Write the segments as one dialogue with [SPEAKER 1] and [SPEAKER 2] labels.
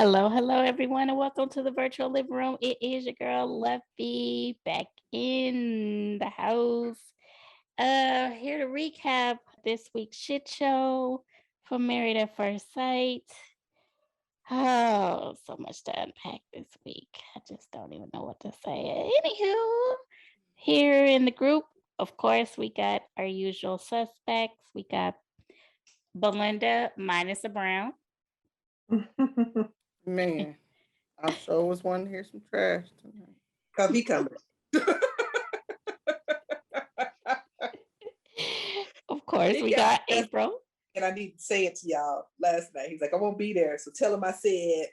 [SPEAKER 1] Hello, hello, everyone, and welcome to the virtual living room. It is your girl Luffy back in the house. Here to recap this week's shit show from Married at First Sight. Oh, so much to unpack this week. I just don't even know what to say. Anywho, here in the group, of course, we got our usual suspects. We got Belinda minus the brown.
[SPEAKER 2] Man, I sure was wanting to hear some trash tonight.
[SPEAKER 3] Cause he coming.
[SPEAKER 1] Of course,
[SPEAKER 3] He
[SPEAKER 1] we got April.
[SPEAKER 3] And I need to say it to y'all last night. He's like, I won't be there. So tell him I said.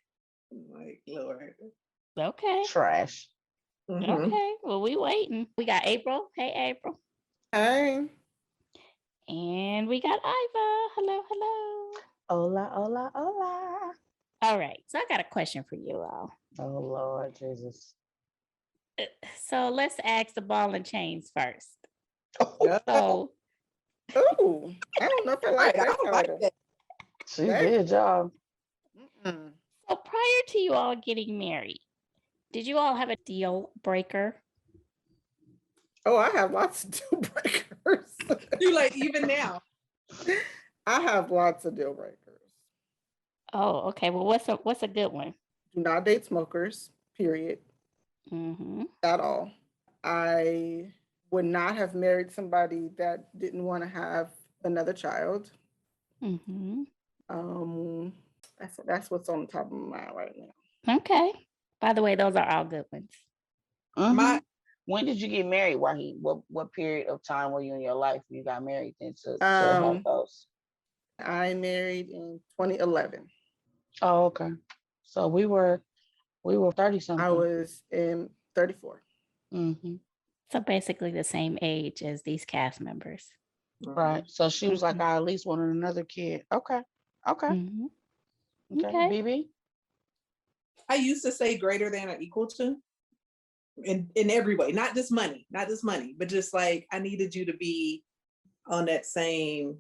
[SPEAKER 3] I'm like, Lord.
[SPEAKER 1] Okay.
[SPEAKER 4] Trash.
[SPEAKER 3] Mhm.
[SPEAKER 1] Okay. Well, we waiting. We got April. Hey, April.
[SPEAKER 2] Hey,
[SPEAKER 1] And we got Iva. Hello, hello.
[SPEAKER 4] Hola, hola, hola.
[SPEAKER 1] All right. So I got a question for you all.
[SPEAKER 4] Oh, Lord Jesus.
[SPEAKER 1] So let's ask the ball and chains first.
[SPEAKER 3] Yeah.
[SPEAKER 1] So
[SPEAKER 2] ooh, I don't know if I like
[SPEAKER 3] Right, I
[SPEAKER 2] that
[SPEAKER 3] don't like
[SPEAKER 2] title.
[SPEAKER 3] that.
[SPEAKER 4] She
[SPEAKER 2] That-
[SPEAKER 4] did job.
[SPEAKER 2] Mm-mm.
[SPEAKER 1] so prior to you all getting married, did you all have a deal breaker?
[SPEAKER 2] Oh, I have lots of deal breakers.
[SPEAKER 3] You like even now.
[SPEAKER 2] I have lots of deal breakers.
[SPEAKER 1] Oh, okay. Well, what's a good one?
[SPEAKER 2] Do not date smokers, period,
[SPEAKER 1] Mm-hmm.
[SPEAKER 2] at all. I would not have married somebody that didn't want to have another child.
[SPEAKER 1] Mm-hmm.
[SPEAKER 2] That's what's on the top of my mind right now.
[SPEAKER 1] Okay. By the way, those are all good ones.
[SPEAKER 3] My
[SPEAKER 4] When did you get married? What period of time were you in your life when you got married then to have those?
[SPEAKER 2] I married in 2011.
[SPEAKER 4] Oh, okay. So we were 30 something.
[SPEAKER 2] I was in 34.
[SPEAKER 4] Mm-hmm.
[SPEAKER 1] So basically the same age as these cast members.
[SPEAKER 4] Right. So she was like,
[SPEAKER 1] Mhm.
[SPEAKER 4] I at least wanted another kid. Okay. Okay.
[SPEAKER 1] Mhm.
[SPEAKER 4] Okay.
[SPEAKER 1] Okay.
[SPEAKER 4] BB.
[SPEAKER 3] I used to say greater than or equal to in every way, not just money, but just like I needed you to be on that same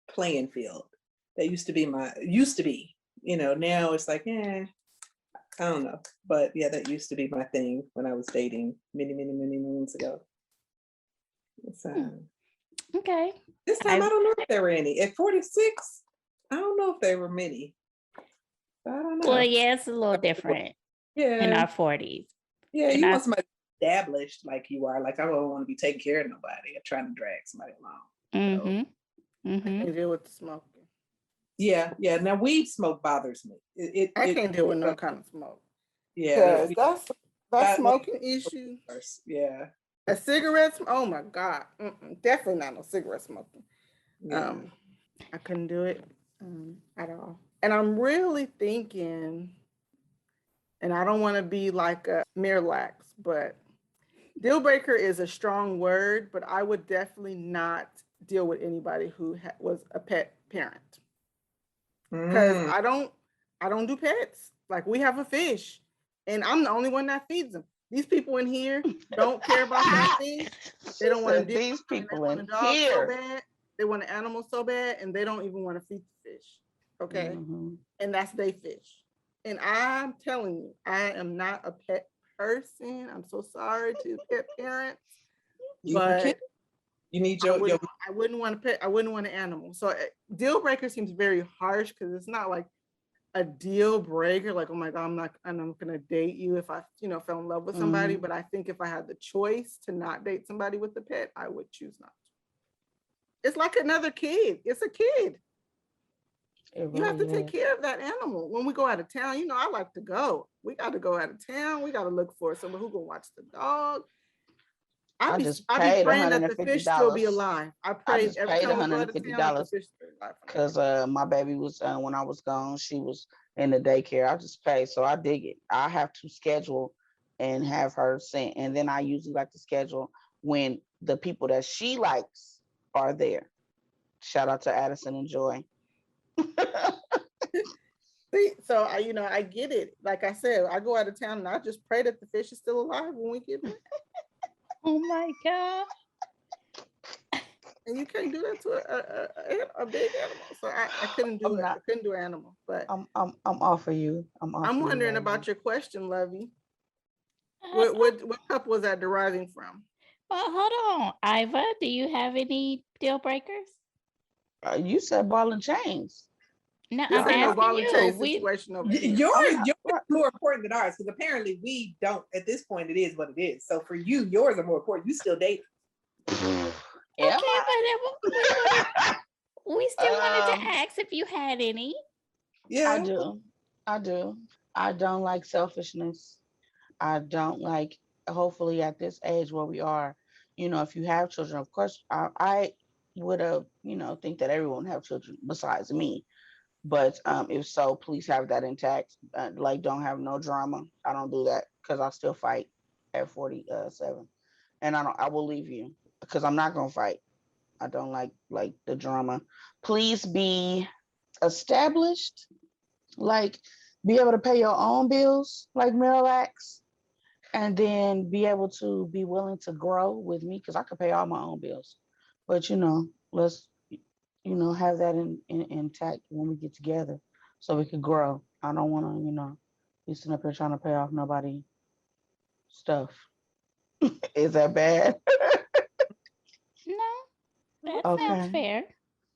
[SPEAKER 3] playing field. That used to be, now it's like, I don't know. But yeah, that used to be my thing when I was dating many, many, many moons ago. So
[SPEAKER 1] Okay.
[SPEAKER 3] this time I don't know if there were any. At 46, I don't know if there were many. I don't know.
[SPEAKER 1] Well, yeah, it's a little different in
[SPEAKER 3] Yeah.
[SPEAKER 1] our 40s.
[SPEAKER 3] Yeah,
[SPEAKER 1] And
[SPEAKER 3] you
[SPEAKER 1] I-
[SPEAKER 3] want somebody established like you are. Like I don't want to be taking care of nobody or trying to drag somebody along. So,
[SPEAKER 1] Mm-hmm.
[SPEAKER 2] I
[SPEAKER 1] Mm-hmm.
[SPEAKER 2] can't deal with the smoking.
[SPEAKER 3] yeah. Now weed smoke bothers me.
[SPEAKER 2] I can't deal with no kind of smoke.
[SPEAKER 3] Yeah.
[SPEAKER 2] Because that
[SPEAKER 3] that-
[SPEAKER 2] smoking issue,
[SPEAKER 3] Yeah.
[SPEAKER 2] a cigarette, oh my God. Definitely not no cigarette smoking.
[SPEAKER 3] Yeah.
[SPEAKER 2] I couldn't do it at all. And I'm really thinking, and I don't want to be like a Myrla, but deal breaker is a strong word, but I would definitely not deal with anybody who was a pet parent. Because
[SPEAKER 3] Mm.
[SPEAKER 2] I don't do pets. Like we have a fish, and I'm the only one that feeds them. These people in here don't care about that fish. They don't want to deal.
[SPEAKER 4] These people
[SPEAKER 2] want
[SPEAKER 4] in
[SPEAKER 2] a dog so
[SPEAKER 4] here.
[SPEAKER 2] bad. They want an animal so bad, and they don't even want to feed the fish. Okay,
[SPEAKER 4] Mhm.
[SPEAKER 2] and that's their fish. And I'm telling you, I am not a pet person. I'm so sorry to pet parents, but
[SPEAKER 3] You need
[SPEAKER 2] I
[SPEAKER 3] your
[SPEAKER 2] wouldn't want to pet. I wouldn't want an animal. So deal breaker seems very harsh because it's not like a deal breaker. Like, oh my God, I'm gonna date you if I, fell in love with somebody.
[SPEAKER 4] Mhm.
[SPEAKER 2] But I think if I had the choice to not date somebody with a pet, I would choose not to. It's like another kid. It's a kid. You have to take care of that animal. When we go out of town, I like to go. We got to go out of town. We got to look for someone who gonna watch the dog. I be praying that the fish still be alive. I pray every time we go out of town that the fish still alive.
[SPEAKER 4] Because my baby was when I was gone, she was in the daycare. I just paid, so I dig it. I have to schedule and have her sent, and then I usually like to schedule when the people that she likes are there. Shout out to Addison and Joy.
[SPEAKER 2] See, so I get it. Like I said, I go out of town and I just pray that the fish is still alive when we get back.
[SPEAKER 1] Oh my God.
[SPEAKER 2] And you can't do that to a big animal. So I couldn't do
[SPEAKER 4] I'm
[SPEAKER 2] it. I
[SPEAKER 4] not.
[SPEAKER 2] couldn't do animal. But
[SPEAKER 4] I'm off of you. I'm off
[SPEAKER 2] I'm
[SPEAKER 4] of you
[SPEAKER 2] wondering
[SPEAKER 4] right now.
[SPEAKER 2] about your question, Lovey.
[SPEAKER 1] Uh,
[SPEAKER 2] What cup was that deriving from?
[SPEAKER 1] well, hold on, Iva. Do you have any deal breakers?
[SPEAKER 4] You said ball and chains.
[SPEAKER 1] No,
[SPEAKER 2] This
[SPEAKER 1] I'm
[SPEAKER 4] I'm
[SPEAKER 2] ain't no
[SPEAKER 4] not.
[SPEAKER 1] asking
[SPEAKER 2] ball and chain
[SPEAKER 1] you. We
[SPEAKER 2] situation over here.
[SPEAKER 3] Yours,
[SPEAKER 4] I'm not.
[SPEAKER 3] yours is more important than ours because apparently we don't. At this point, it is what it is. So for you, yours are more important. You still date.
[SPEAKER 4] Am
[SPEAKER 1] okay,
[SPEAKER 4] I?
[SPEAKER 1] but we still wanted to
[SPEAKER 4] um,
[SPEAKER 1] ask if you had any.
[SPEAKER 4] I
[SPEAKER 3] Yeah.
[SPEAKER 4] do. I do. I don't like selfishness. I don't like. Hopefully, at this age where we are, if you have children, of course, I would have, think that everyone have children besides me. But if so, please have that intact. Like, don't have no drama. I don't do that because I still fight at 47, and I will leave you because I'm not gonna fight. I don't like the drama. Please be established. Like, be able to pay your own bills, like Myrla, and then be able to be willing to grow with me because I could pay all my own bills. But let's have that intact when we get together so we could grow. I don't want to, be sitting up here trying to pay off nobody stuff. Is that bad?
[SPEAKER 1] No, that sounds
[SPEAKER 4] Okay.
[SPEAKER 1] fair.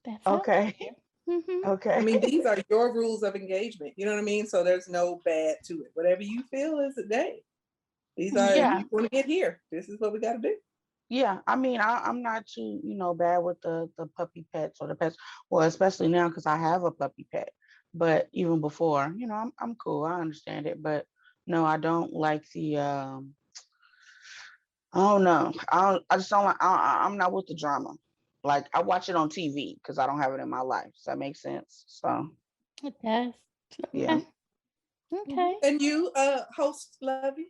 [SPEAKER 1] That sounds
[SPEAKER 4] Okay.
[SPEAKER 1] fair. Mm-hmm.
[SPEAKER 3] I
[SPEAKER 4] Okay.
[SPEAKER 3] mean, these are your rules of engagement. You know what I mean? So there's no bad to it. Whatever you feel is a day. These are, if
[SPEAKER 4] Yeah.
[SPEAKER 3] you want to get here, this is what we got to do.
[SPEAKER 4] Yeah. I mean, I'm not too, bad with the puppy pets or the pets. Well, especially now because I have a puppy pet. But even before, I'm cool. I understand it. But no, I don't like the I don't know. I just don't like. I'm not with the drama. Like, I watch it on TV because I don't have it in my life. Does that make sense? So
[SPEAKER 1] It does.
[SPEAKER 4] yeah.
[SPEAKER 1] Okay. Okay.
[SPEAKER 3] And you, host Lovey,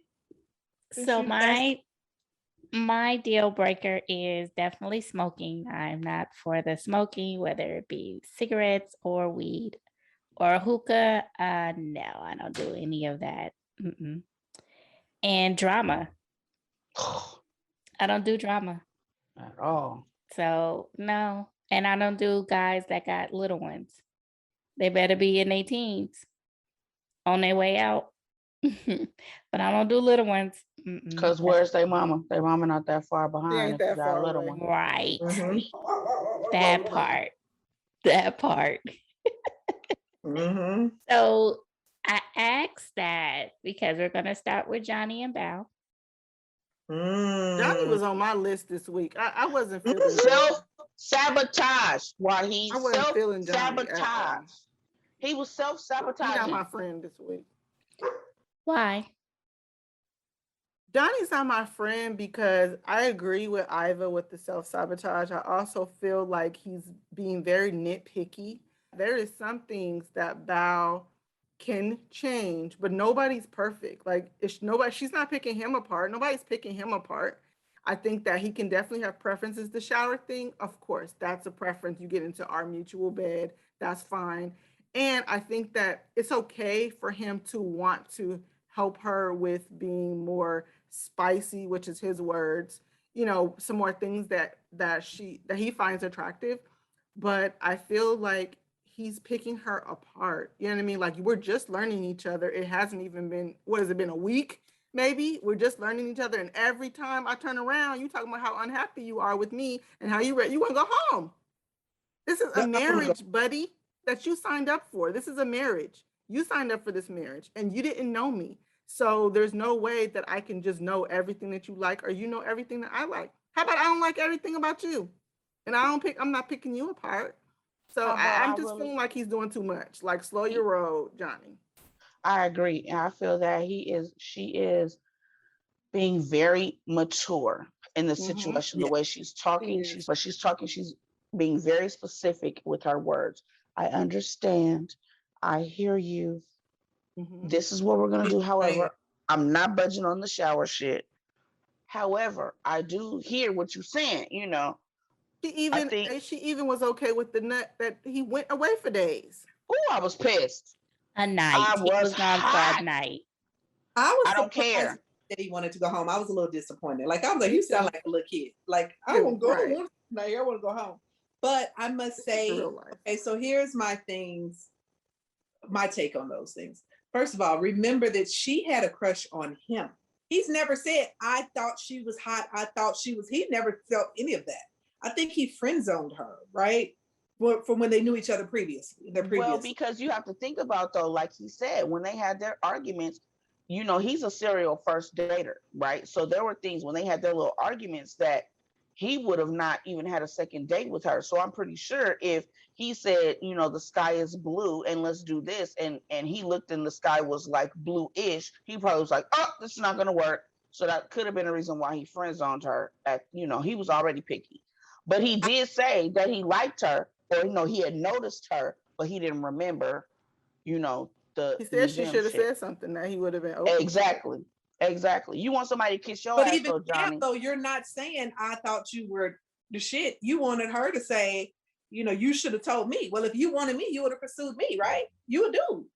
[SPEAKER 3] since
[SPEAKER 1] So
[SPEAKER 3] you asked.
[SPEAKER 1] my deal breaker is definitely smoking. I'm not for the smoking, whether it be cigarettes or weed or hookah. No, I don't do any of that. Mm-mm. And drama. I don't do drama.
[SPEAKER 4] At all.
[SPEAKER 1] So no. And I don't do guys that got little ones. They better be in their teens on their way out. But I don't do little ones. Mm-mm.
[SPEAKER 4] Cause where's their mama? Their mama not that far
[SPEAKER 2] She
[SPEAKER 4] behind
[SPEAKER 2] ain't
[SPEAKER 4] if you
[SPEAKER 2] that
[SPEAKER 4] got a
[SPEAKER 2] far
[SPEAKER 4] little
[SPEAKER 2] away.
[SPEAKER 4] one.
[SPEAKER 1] Right.
[SPEAKER 3] Mhm.
[SPEAKER 1] That part. That part.
[SPEAKER 3] Mhm.
[SPEAKER 1] So I asked that because we're gonna start with Johnny and Bao.
[SPEAKER 2] Johnny
[SPEAKER 3] Mm.
[SPEAKER 2] was on my list this week. I wasn't feeling
[SPEAKER 4] Self
[SPEAKER 2] Johnny.
[SPEAKER 4] sabotage. Why he
[SPEAKER 2] I wasn't
[SPEAKER 4] self
[SPEAKER 2] feeling Johnny at
[SPEAKER 4] sabotage.
[SPEAKER 2] all.
[SPEAKER 4] He was self
[SPEAKER 2] He not my
[SPEAKER 4] sabotaging.
[SPEAKER 2] friend this week.
[SPEAKER 1] Why?
[SPEAKER 2] Johnny's not my friend because I agree with Iva with the self-sabotage. I also feel like he's being very nitpicky. There is some things that Bao can change, but nobody's perfect. Like, it's nobody, she's not picking him apart. Nobody's picking him apart. I think that he can definitely have preferences. The shower thing, of course, that's a preference. You get into our mutual bed, that's fine. And I think that it's okay for him to want to help her with being more spicy, which is his words, some more things that he finds attractive. But I feel like he's picking her apart. You know what I mean? Like, we're just learning each other. It hasn't even been, what has it been, a week? Maybe we're just learning each other, and every time I turn around, you talking about how unhappy you are with me and how you want to go home. This is a
[SPEAKER 3] Yeah, I wanna go.
[SPEAKER 2] marriage, buddy, that you signed up for. This is a marriage. You signed up for this marriage and you didn't know me. So there's no way that I can just know everything that you like or you know everything that I like. How about I don't like everything about you? And I'm not picking you apart. So
[SPEAKER 4] How about
[SPEAKER 2] I'm
[SPEAKER 4] I
[SPEAKER 2] just
[SPEAKER 4] really
[SPEAKER 2] feeling like he's doing too much. Like, slow your road, Johnny.
[SPEAKER 4] I agree. And I feel that she is being very mature in the
[SPEAKER 2] Mm-hmm.
[SPEAKER 4] situation, the
[SPEAKER 3] Yeah,
[SPEAKER 4] way she's
[SPEAKER 3] she
[SPEAKER 4] talking.
[SPEAKER 3] is.
[SPEAKER 4] She's being very specific with her words. I understand. I hear you.
[SPEAKER 2] Mm-hmm.
[SPEAKER 4] This is what we're gonna
[SPEAKER 3] She's
[SPEAKER 4] do.
[SPEAKER 3] saying,
[SPEAKER 4] However, I'm not budging on the shower shit. However, I do hear what you're saying. I think,
[SPEAKER 2] She even was okay with the nut that he went away for days.
[SPEAKER 4] oh, I was pissed.
[SPEAKER 1] A
[SPEAKER 4] I
[SPEAKER 1] night. He
[SPEAKER 4] was
[SPEAKER 1] was gone for a
[SPEAKER 4] hot.
[SPEAKER 1] night.
[SPEAKER 3] I
[SPEAKER 4] I
[SPEAKER 3] was
[SPEAKER 4] don't
[SPEAKER 3] surprised
[SPEAKER 4] care.
[SPEAKER 3] that he wanted to go home. I was a little disappointed. Like, I was like,
[SPEAKER 2] Me
[SPEAKER 3] you sound
[SPEAKER 2] too.
[SPEAKER 3] like a little kid. Like, I
[SPEAKER 2] Yeah,
[SPEAKER 3] won't go. I
[SPEAKER 2] right.
[SPEAKER 3] want Now I want to go home. But I must say,
[SPEAKER 2] Real life.
[SPEAKER 3] okay, so here's my take on those things. First of all, remember that she had a crush on him. He's never said, I thought she was hot. He never felt any of that. I think he friend zoned her, right? From when they knew each other previously.
[SPEAKER 4] Well, because you have to think about, though, like he said, when they had their arguments, he's a serial first dater, right? So there were things when they had their little arguments that he would have not even had a second date with her. So I'm pretty sure if he said, the sky is blue and let's do this, and he looked and the sky was like blue-ish, he probably was like, oh, this is not going to work. So that could have been a reason why he friend zoned her. He was already picky. But he did say that he liked her, or he had noticed her, but he didn't remember, he
[SPEAKER 2] said she should have said something that he would have been open.
[SPEAKER 4] Exactly. You want somebody to kiss your
[SPEAKER 3] but
[SPEAKER 4] ass,
[SPEAKER 3] even
[SPEAKER 4] though, Johnny.
[SPEAKER 3] Though you're not saying I thought you were the shit. You wanted her to say, you should have told me. Well, if you wanted me, you would have pursued me, right? You would do.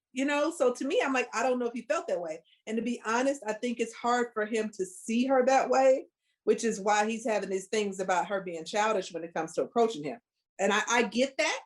[SPEAKER 3] So to me, I'm like, I don't know if he felt that way. And to be honest, I think it's hard for him to see her that way, which is why he's having these things about her being childish when it comes to approaching him. And I get that,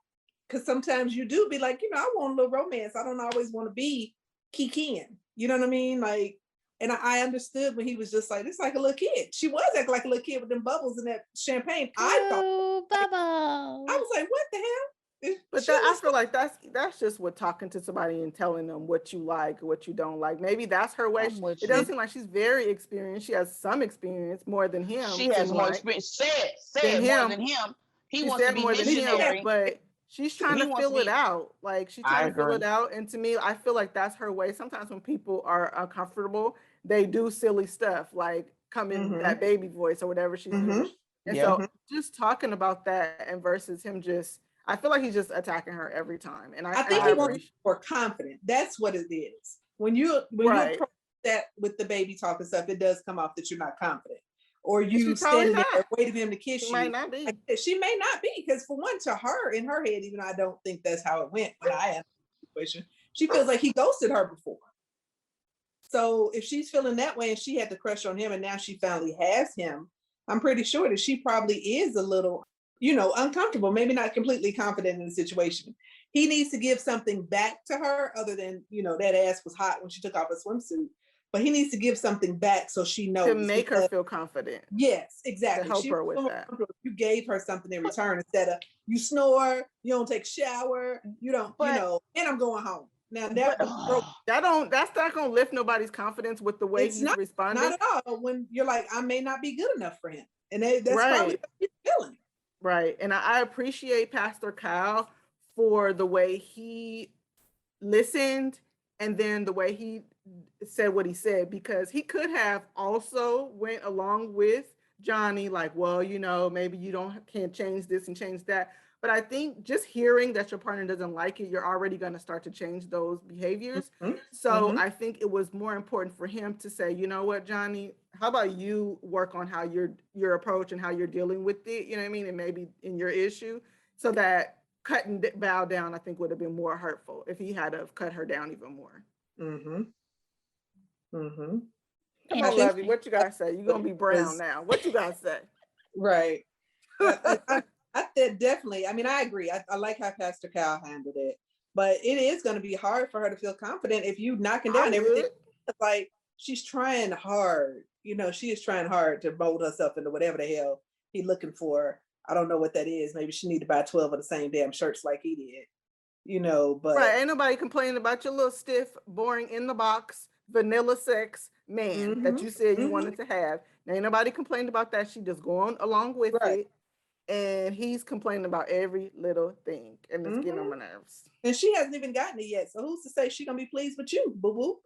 [SPEAKER 3] because sometimes you do be like, I want a little romance. I don't always want to be kikiing. You know what I mean? Like, and I understood when he was just like, it's like a little kid. She was acting like a little kid with them bubbles and that champagne.
[SPEAKER 1] Bubbles.
[SPEAKER 3] I was like, what the hell?
[SPEAKER 2] But I feel like that's just what talking to somebody and telling them what you like, what you don't like. Maybe that's her way. It doesn't seem like she's very experienced. She has some experience, more than him.
[SPEAKER 4] She has more experience. Said more than him. He wants to be more missionary,
[SPEAKER 2] than him, but she's trying to fill it out. Like, she's trying to fill it out. And to me, I feel like that's her way. Sometimes when people are uncomfortable, they do silly stuff, like come in that baby voice or whatever she's doing. And so just talking about that and versus him I feel like he's just attacking her every time. And I
[SPEAKER 3] think he wants more confident. That's what it is. When you approach that with the baby talk and stuff, it does come off that you're not confident. Or you standing there waiting for him to kiss you.
[SPEAKER 2] Might not be.
[SPEAKER 3] She may not be, because for one, to her, in her head, even though I don't think that's how it went when I am in the situation, she feels like he ghosted her before. So if she's feeling that way and she had the crush on him and now she finally has him, I'm pretty sure that she probably is a little, uncomfortable, maybe not completely confident in the situation. He needs to give something back to her other than, that ass was hot when she took off her swimsuit. But he needs to give something back so she knows.
[SPEAKER 2] To make her feel confident.
[SPEAKER 3] Yes, exactly.
[SPEAKER 2] To help her with that.
[SPEAKER 3] You gave her something in return instead of you snore, you don't take a shower, you don't, and I'm going home. Now
[SPEAKER 2] that's not gonna lift nobody's confidence with the way he's responding.
[SPEAKER 3] Not at all. When you're like, I may not be good enough for him. And that's probably what he's feeling.
[SPEAKER 2] Right. And I appreciate Pastor Kyle for the way he listened and then the way he said what he said, because he could have also went along with Johnny, like, well, maybe you can't change this and change that. But I think just hearing that your partner doesn't like it, you're already going to start to change those behaviors. So I think it was more important for him to say, you know what, Johnny, how about you work on how your approach and how you're dealing with it, you know what I mean? And maybe in your issue, so that cutting Val down, I think would have been more hurtful if he had to have cut her down even more. Come on, Lovey, what you guys say? You're going to be brown now. What you guys say?
[SPEAKER 3] Right. I said definitely. I mean, I agree. I like how Pastor Kyle handled it, but it is going to be hard for her to feel confident if you knocking down everything. It's like she's trying hard. She is trying hard to mold herself into whatever the hell he's looking for. I don't know what that is. Maybe she need to buy 12 of the same damn shirts like he did. But
[SPEAKER 2] right, ain't nobody complaining about your little stiff, boring in the box, vanilla sex man that you said you wanted to have. Now, ain't nobody complaining about that. She just going along with it. And he's complaining about every little thing, and it's getting on my nerves.
[SPEAKER 3] And she hasn't even gotten it yet, so who's to say she's gonna be pleased with you, boo boo?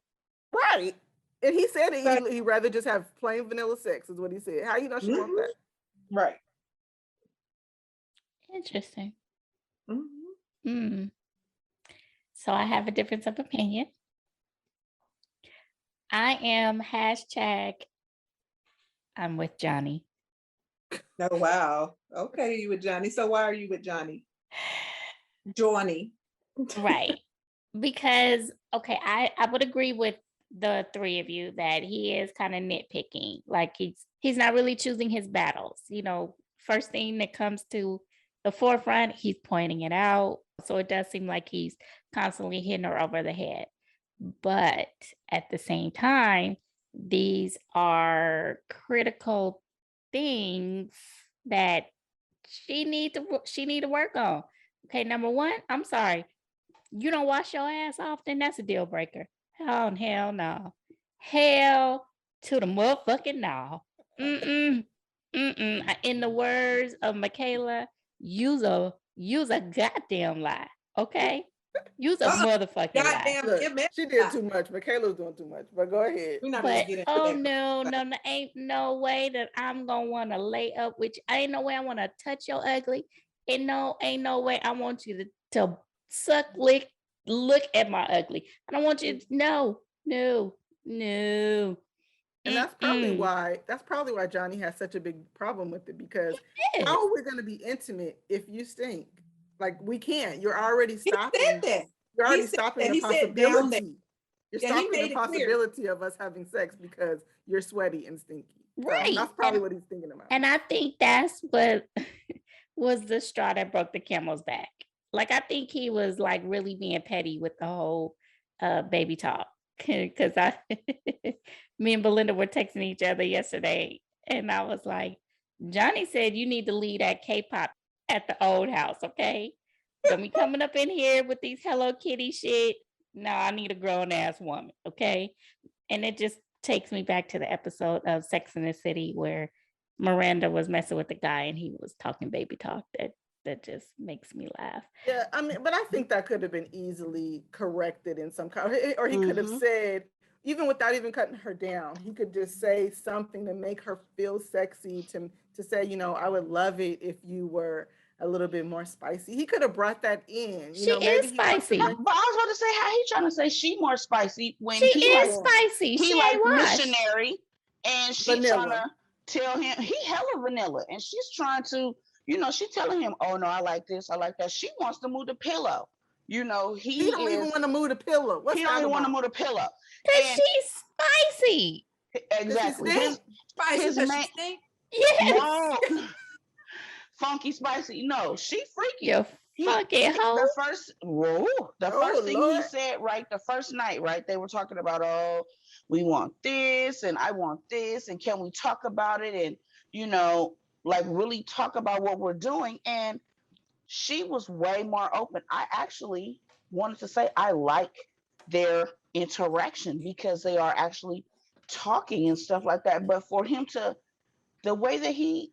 [SPEAKER 2] Right. And he said he'd rather just have plain vanilla sex, is what he said. How you know she wants that?
[SPEAKER 3] Right.
[SPEAKER 1] Interesting. So I have a difference of opinion. I am I'm with Johnny.
[SPEAKER 3] Oh, wow. Okay, you with Johnny. So why are you with Johnny? Johnny.
[SPEAKER 1] Right. Because, okay, I would agree with the three of you that he is kind of nitpicking. Like he's not really choosing his battles, first thing that comes to the forefront, he's pointing it out. So it does seem like he's constantly hitting her over the head. But at the same time, these are critical things that she need to work on. Okay, number one, I'm sorry. You don't wash your ass often, that's a deal breaker. Hell no. Hell to the motherfucking no. Mm-mm. Mm-mm. In the words of Michaela, use a goddamn lie. Okay? Use a motherfucking lie.
[SPEAKER 3] Goddamn,
[SPEAKER 2] Look, she did too much. Michaela's doing too much, but go ahead.
[SPEAKER 3] We're not
[SPEAKER 1] But
[SPEAKER 3] gonna get into
[SPEAKER 1] oh
[SPEAKER 3] that.
[SPEAKER 1] no, ain't no way that I'm gonna want to lay up with you. Ain't no way I want to touch your ugly. Ain't no way I want you to suck, lick, look at my ugly. I don't want you to no.
[SPEAKER 2] And that's probably why Johnny has such a big problem with it, because
[SPEAKER 1] Yes.
[SPEAKER 2] how are we going to be intimate if you stink? Like, we can't. You're already stopping.
[SPEAKER 3] that.
[SPEAKER 2] You're already
[SPEAKER 3] He said
[SPEAKER 2] stopping
[SPEAKER 3] that.
[SPEAKER 2] the
[SPEAKER 3] He said down there.
[SPEAKER 2] possibility. You're
[SPEAKER 3] Yeah, he
[SPEAKER 2] stopping
[SPEAKER 3] made
[SPEAKER 2] the
[SPEAKER 3] it clear.
[SPEAKER 2] possibility of us having sex because you're sweaty and stinky. So
[SPEAKER 1] Right.
[SPEAKER 2] that's probably what he's thinking about.
[SPEAKER 1] And I think that's what was the straw that broke the camel's back. Like, I think he was like really being petty with the whole baby talk. Because me and Belinda were texting each other yesterday, and I was like, Johnny said you need to leave that K-pop at the old house, okay? Don't be coming up in here with these Hello Kitty shit. No, I need a grown ass woman, okay? And it just takes me back to the episode of Sex in the City where Miranda was messing with the guy and he was talking baby talk. That just makes me laugh.
[SPEAKER 2] Yeah, I mean, but I think that could have been easily corrected in some kind, or he could have said, even without even cutting her down, he could just say something to make her feel sexy, to say, you know, I would love it if you were a little bit more spicy. He could have brought that in.
[SPEAKER 1] She is spicy.
[SPEAKER 4] But I was about to say, how he trying to say she more spicy when
[SPEAKER 1] she
[SPEAKER 4] he
[SPEAKER 1] is
[SPEAKER 4] like
[SPEAKER 1] spicy.
[SPEAKER 4] he
[SPEAKER 1] she
[SPEAKER 4] like
[SPEAKER 1] ain't washed.
[SPEAKER 4] missionary, and she trying to tell him he hella vanilla, and she's trying to, you know, she telling him, oh no, I like this, I like that. She wants to move the pillow. You know, he
[SPEAKER 2] don't even want to move the pillow. What's
[SPEAKER 4] he don't even want to move the pillow.
[SPEAKER 1] Because she's spicy.
[SPEAKER 4] Exactly. His man,
[SPEAKER 1] yes.
[SPEAKER 4] no, funky spicy. No, she freaky.
[SPEAKER 1] You funky hoe.
[SPEAKER 4] The first thing he said, right, the first night, right, they were talking about, oh, we want this and I want this, and can we talk about it, and you know, like really talk about what we're doing. And she was way more open. I actually wanted to say I like their interaction because they are actually talking and stuff like that. But for him to, the way that he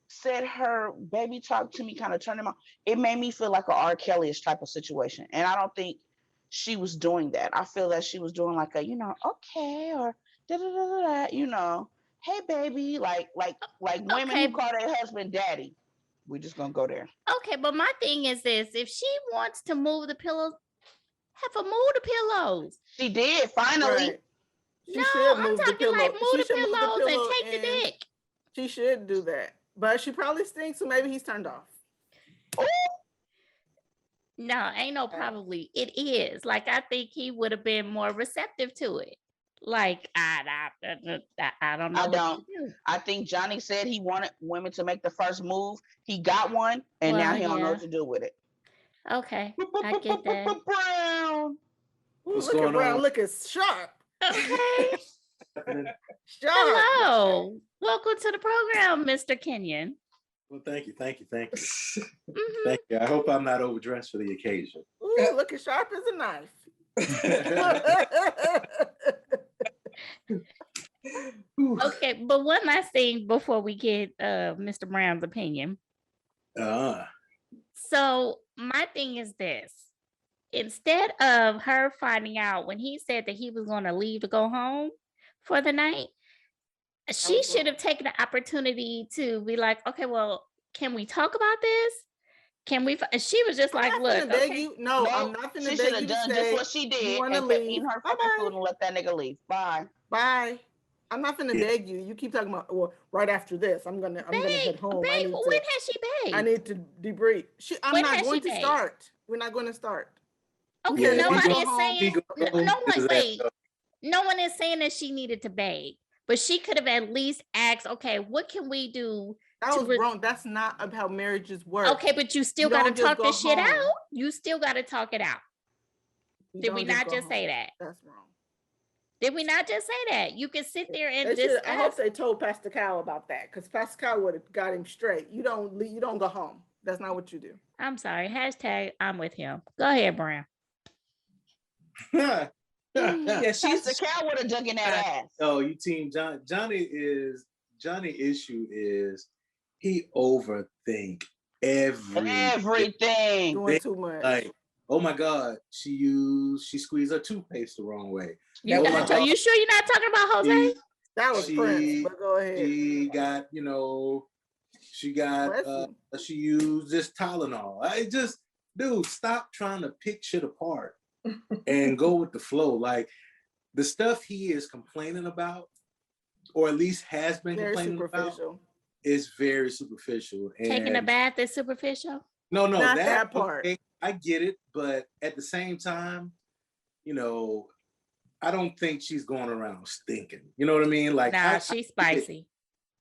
[SPEAKER 4] said her baby talk to me kind of turned him on, it made me feel like a R. Kelly-ish type of situation. And I don't think she was doing that. I feel that she was doing like a, you know, okay, or da-da-da-da-da, you know, hey baby, like women who call their husband daddy. We're just gonna go there.
[SPEAKER 1] Okay, but my thing is this: if she wants to move the pillows, have her move the pillows.
[SPEAKER 4] She did finally.
[SPEAKER 2] Right.
[SPEAKER 1] I'm talking like move the pillows and take the dick.
[SPEAKER 2] She should do that, but she probably stinks, so maybe he's turned off.
[SPEAKER 1] Ooh. No, ain't no probably. It is. Like, I think he would have been more receptive to it. Like, I don't know.
[SPEAKER 4] I think Johnny said he wanted women to make the first move. He got one, and now he don't know what to do with it.
[SPEAKER 1] Okay, I get that.
[SPEAKER 2] Brown. Look at Brown, looking sharp.
[SPEAKER 1] Okay.
[SPEAKER 2] Sharp.
[SPEAKER 1] Hello. Welcome to the program, Mr. Kenyon.
[SPEAKER 5] Well, thank you. Thank you. I hope I'm not overdressed for the occasion.
[SPEAKER 2] Ooh, looking sharp as a knife.
[SPEAKER 1] Okay, but one last thing before we get Mr. Brown's opinion. So my thing is this: instead of her finding out when he said that he was going to leave to go home for the night, she should have taken the opportunity to be like, okay, well, can we talk about this? Can we? And she was just like, look, okay.
[SPEAKER 2] No, I'm not gonna beg you.
[SPEAKER 4] She should have done just what she did and kept eating her fucking food and let that nigga leave. Bye.
[SPEAKER 2] I'm not gonna beg you. You keep talking about, well, right after this, I'm gonna head home.
[SPEAKER 1] When has she begged?
[SPEAKER 2] I need to debrief. I'm not going to start. We're not going to start.
[SPEAKER 1] Okay, nobody is saying. No one is saying that she needed to beg, but she could have at least asked, okay, what can we do
[SPEAKER 2] That was wrong. That's not how marriages work.
[SPEAKER 1] Okay, but you still got to talk this shit out. You still got to talk it out. Did we not just say that?
[SPEAKER 2] That's wrong.
[SPEAKER 1] Did we not just say that? You can sit there and discuss.
[SPEAKER 2] I hope they told Pastor Cal about that, because Pastor Cal would have got him straight. You don't go home. That's not what you do.
[SPEAKER 1] I'm sorry. Hashtag I'm with him. Go ahead, Brown.
[SPEAKER 3] Yeah,
[SPEAKER 4] Pastor Cal would have dug in that ass.
[SPEAKER 5] Oh, you team John. Johnny issue is he overthink
[SPEAKER 4] everything.
[SPEAKER 2] Doing too much.
[SPEAKER 5] Like, oh my God, she squeezed her toothpaste the wrong way.
[SPEAKER 1] You sure you're not talking about Jose?
[SPEAKER 2] That was Prince, but go ahead.
[SPEAKER 5] She used this Tylenol. I just, dude, stop trying to pick shit apart and go with the flow. Like, the stuff he is complaining about, or at least has been complaining about, is very superficial. And
[SPEAKER 1] taking a bath is superficial?
[SPEAKER 5] No,
[SPEAKER 2] not that part.
[SPEAKER 5] Okay, I get it, but at the same time, I don't think she's going around stinking. You know what I mean? Like,
[SPEAKER 1] nah, she's spicy.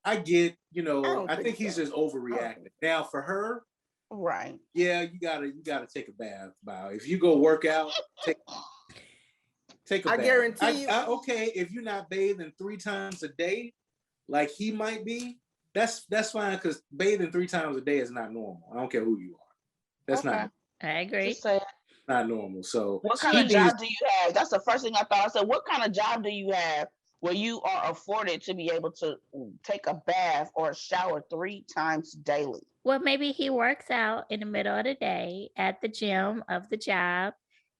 [SPEAKER 5] I get, I think he's just overreacting. Now for her,
[SPEAKER 4] right?
[SPEAKER 5] Yeah, you gotta take a bath. If you go work out, take a bath.
[SPEAKER 2] I guarantee you.
[SPEAKER 5] Okay, if you're not bathing 3 times a day, like he might be, that's fine, because bathing 3 times a day is not normal. I don't care who you are. That's not.
[SPEAKER 1] I agree.
[SPEAKER 5] Not normal. So
[SPEAKER 4] what kind of job do you have? That's the first thing I thought. I said, what kind of job do you have where you are afforded to be able to take a bath or a shower 3 times daily?
[SPEAKER 1] Well, maybe he works out in the middle of the day at the gym of the job,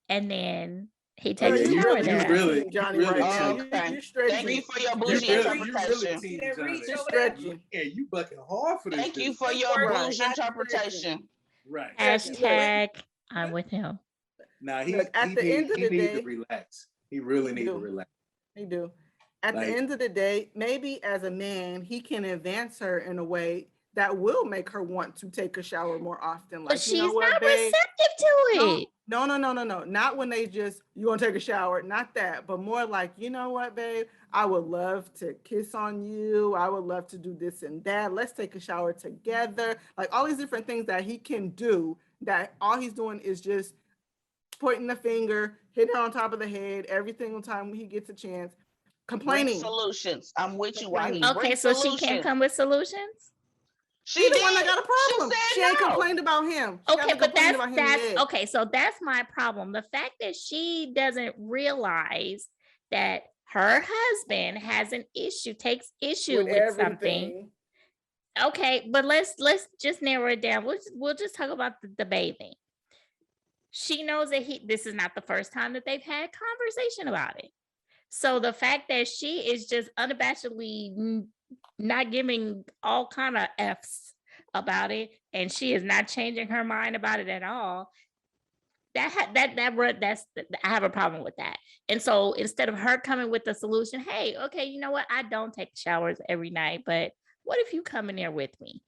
[SPEAKER 1] and then he takes a shower there.
[SPEAKER 2] Johnny, right now. You're stretching.
[SPEAKER 4] Thank you for your bougie interpretation.
[SPEAKER 2] You're stretching.
[SPEAKER 5] Yeah, you bucking hard for this.
[SPEAKER 4] Thank you for your bougie interpretation.
[SPEAKER 5] Right.
[SPEAKER 1] Hashtag I'm with him.
[SPEAKER 5] Now he need to relax. He really needs to relax.
[SPEAKER 2] He do. At the end of the day, maybe as a man, he can advance her in a way that will make her want to take a shower more often. Like,
[SPEAKER 1] but she's not receptive to it.
[SPEAKER 2] No. Not when they just, you want to take a shower. Not that, but more like, you know what, babe? I would love to kiss on you. I would love to do this and that. Let's take a shower together. Like all these different things that he can do, that all he's doing is just pointing the finger, hitting her on top of the head every single time he gets a chance, complaining.
[SPEAKER 4] Bring solutions. I'm with you.
[SPEAKER 1] Okay, so she can't come with solutions?
[SPEAKER 2] She's the one that got a problem. She ain't complained about him.
[SPEAKER 1] Okay, but that's okay. So that's my problem. The fact that she doesn't realize that her husband has an issue, takes issue with something. Okay, but let's just narrow it down. We'll just talk about the bathing. She knows that this is not the first time that they've had conversation about it. So the fact that she is just unabashedly not giving all kind of F's about it, and she is not changing her mind about it at all, that's I have a problem with that. And so instead of her coming with the solution, hey, okay, you know what? I don't take showers every night, but what if you come in there with me?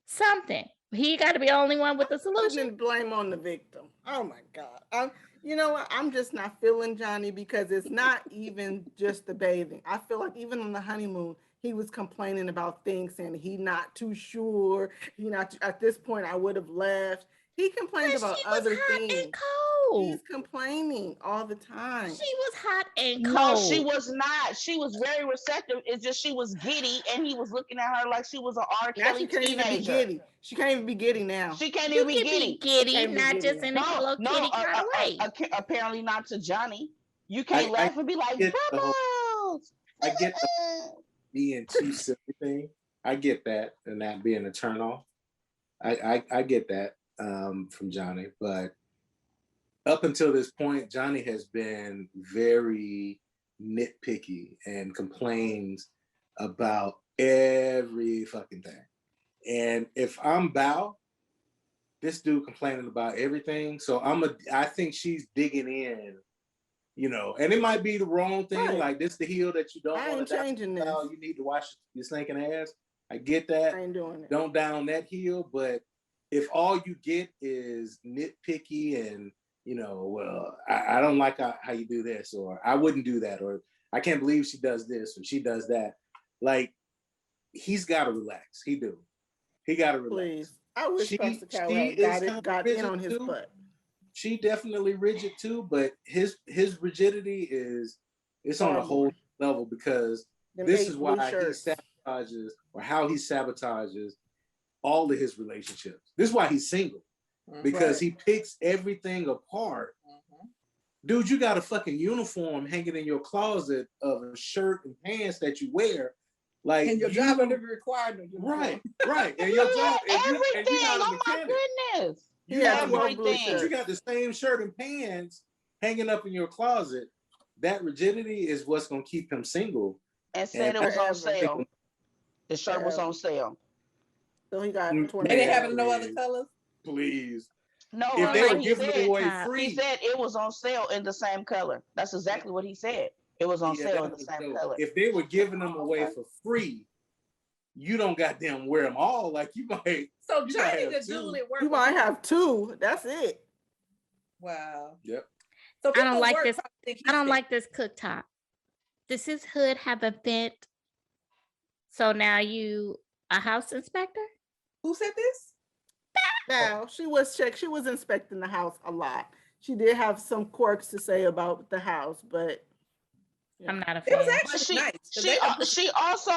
[SPEAKER 1] Something. He got to be the only one with the solution.
[SPEAKER 2] Blame on the victim. Oh my God. You know what? I'm just not feeling Johnny, because it's not even just the bathing. I feel like even on the honeymoon, he was complaining about things, saying he not too sure. At this point, I would have left. He complained about other things. And cold. He's complaining all the time.
[SPEAKER 1] She was hot and cold.
[SPEAKER 4] No, she was not. She was very receptive. It's just she was giddy, and he was looking at her like she was an R. Kelly teenager.
[SPEAKER 2] She can't even be giddy now.
[SPEAKER 4] She can't even be giddy.
[SPEAKER 1] Giddy, not just in a Hello Kitty kind of way.
[SPEAKER 4] Apparently not to Johnny. You can't laugh and be like, Bubbles.
[SPEAKER 5] I get the being too silly thing. I get that, and that being a turn off. I get that from Johnny, but up until this point, Johnny has been very nitpicky and complains about every fucking thing. And if I'm Bao, this dude complaining about everything. So I think she's digging in, and it might be the wrong thing. Right. Like this the heel that you don't want to
[SPEAKER 2] changing this.
[SPEAKER 5] You need to wash your stinking ass. I get that.
[SPEAKER 2] I ain't doing it.
[SPEAKER 5] Don't down that heel. But if all you get is nitpicky and, well, I don't like how you do this, or I wouldn't do that, or I can't believe she does this or she does that. Like, he's got to relax. He do. He got to relax.
[SPEAKER 2] Please. I wish
[SPEAKER 5] She
[SPEAKER 2] Pastor Cow
[SPEAKER 5] she
[SPEAKER 2] had
[SPEAKER 5] is kind of
[SPEAKER 2] got in
[SPEAKER 5] rigid
[SPEAKER 2] on his
[SPEAKER 5] too.
[SPEAKER 2] butt.
[SPEAKER 5] She definitely rigid too, but his rigidity it's on a
[SPEAKER 2] Horrible.
[SPEAKER 5] whole level because
[SPEAKER 2] Them
[SPEAKER 5] this
[SPEAKER 2] 8
[SPEAKER 5] is
[SPEAKER 2] blue
[SPEAKER 5] why he
[SPEAKER 2] shirts.
[SPEAKER 5] sabotages or how he sabotages all of his relationships. This is why he's single because he picks everything apart. Dude, you got a fucking uniform hanging in your closet of a shirt and pants that you wear. Like,
[SPEAKER 3] and your job would be required to
[SPEAKER 5] right. And your job,
[SPEAKER 4] Everything.
[SPEAKER 5] if you're not a
[SPEAKER 4] Oh my
[SPEAKER 5] mechanic,
[SPEAKER 4] goodness.
[SPEAKER 2] He had 12 blue
[SPEAKER 4] Everything.
[SPEAKER 2] shirts.
[SPEAKER 5] you got the same shirt and pants hanging up in your closet. That rigidity is what's gonna keep him single.
[SPEAKER 4] And said it was on sale. The shirt was on sale.
[SPEAKER 2] So he got 20.
[SPEAKER 3] They didn't have it in no other colors.
[SPEAKER 5] Please.
[SPEAKER 4] No,
[SPEAKER 5] If they
[SPEAKER 1] like
[SPEAKER 5] were
[SPEAKER 1] he
[SPEAKER 5] giving
[SPEAKER 1] said,
[SPEAKER 5] it away
[SPEAKER 1] Top.
[SPEAKER 5] free,
[SPEAKER 4] he said it was on sale in the same color. That's exactly what he said. It was on sale in the same color.
[SPEAKER 5] if they were giving them away for free, you don't goddamn wear them all. Like you might.
[SPEAKER 3] So
[SPEAKER 5] you
[SPEAKER 3] Johnny
[SPEAKER 5] might
[SPEAKER 3] the
[SPEAKER 5] have two.
[SPEAKER 3] dude at work.
[SPEAKER 2] You might have 2. That's it.
[SPEAKER 3] Wow.
[SPEAKER 5] Yep.
[SPEAKER 3] So
[SPEAKER 1] I don't
[SPEAKER 3] people
[SPEAKER 1] like
[SPEAKER 3] work
[SPEAKER 1] this.
[SPEAKER 3] probably think he's
[SPEAKER 1] I don't
[SPEAKER 3] sick.
[SPEAKER 1] like this cooktop. Does his hood have a vent? So now you a house inspector?
[SPEAKER 3] Who said this?
[SPEAKER 2] Now, she was inspecting the house a lot. She did have some quirks to say about the house, but
[SPEAKER 1] I'm not a
[SPEAKER 3] It was
[SPEAKER 1] fan.
[SPEAKER 3] actually
[SPEAKER 4] But
[SPEAKER 3] nice.
[SPEAKER 4] she also,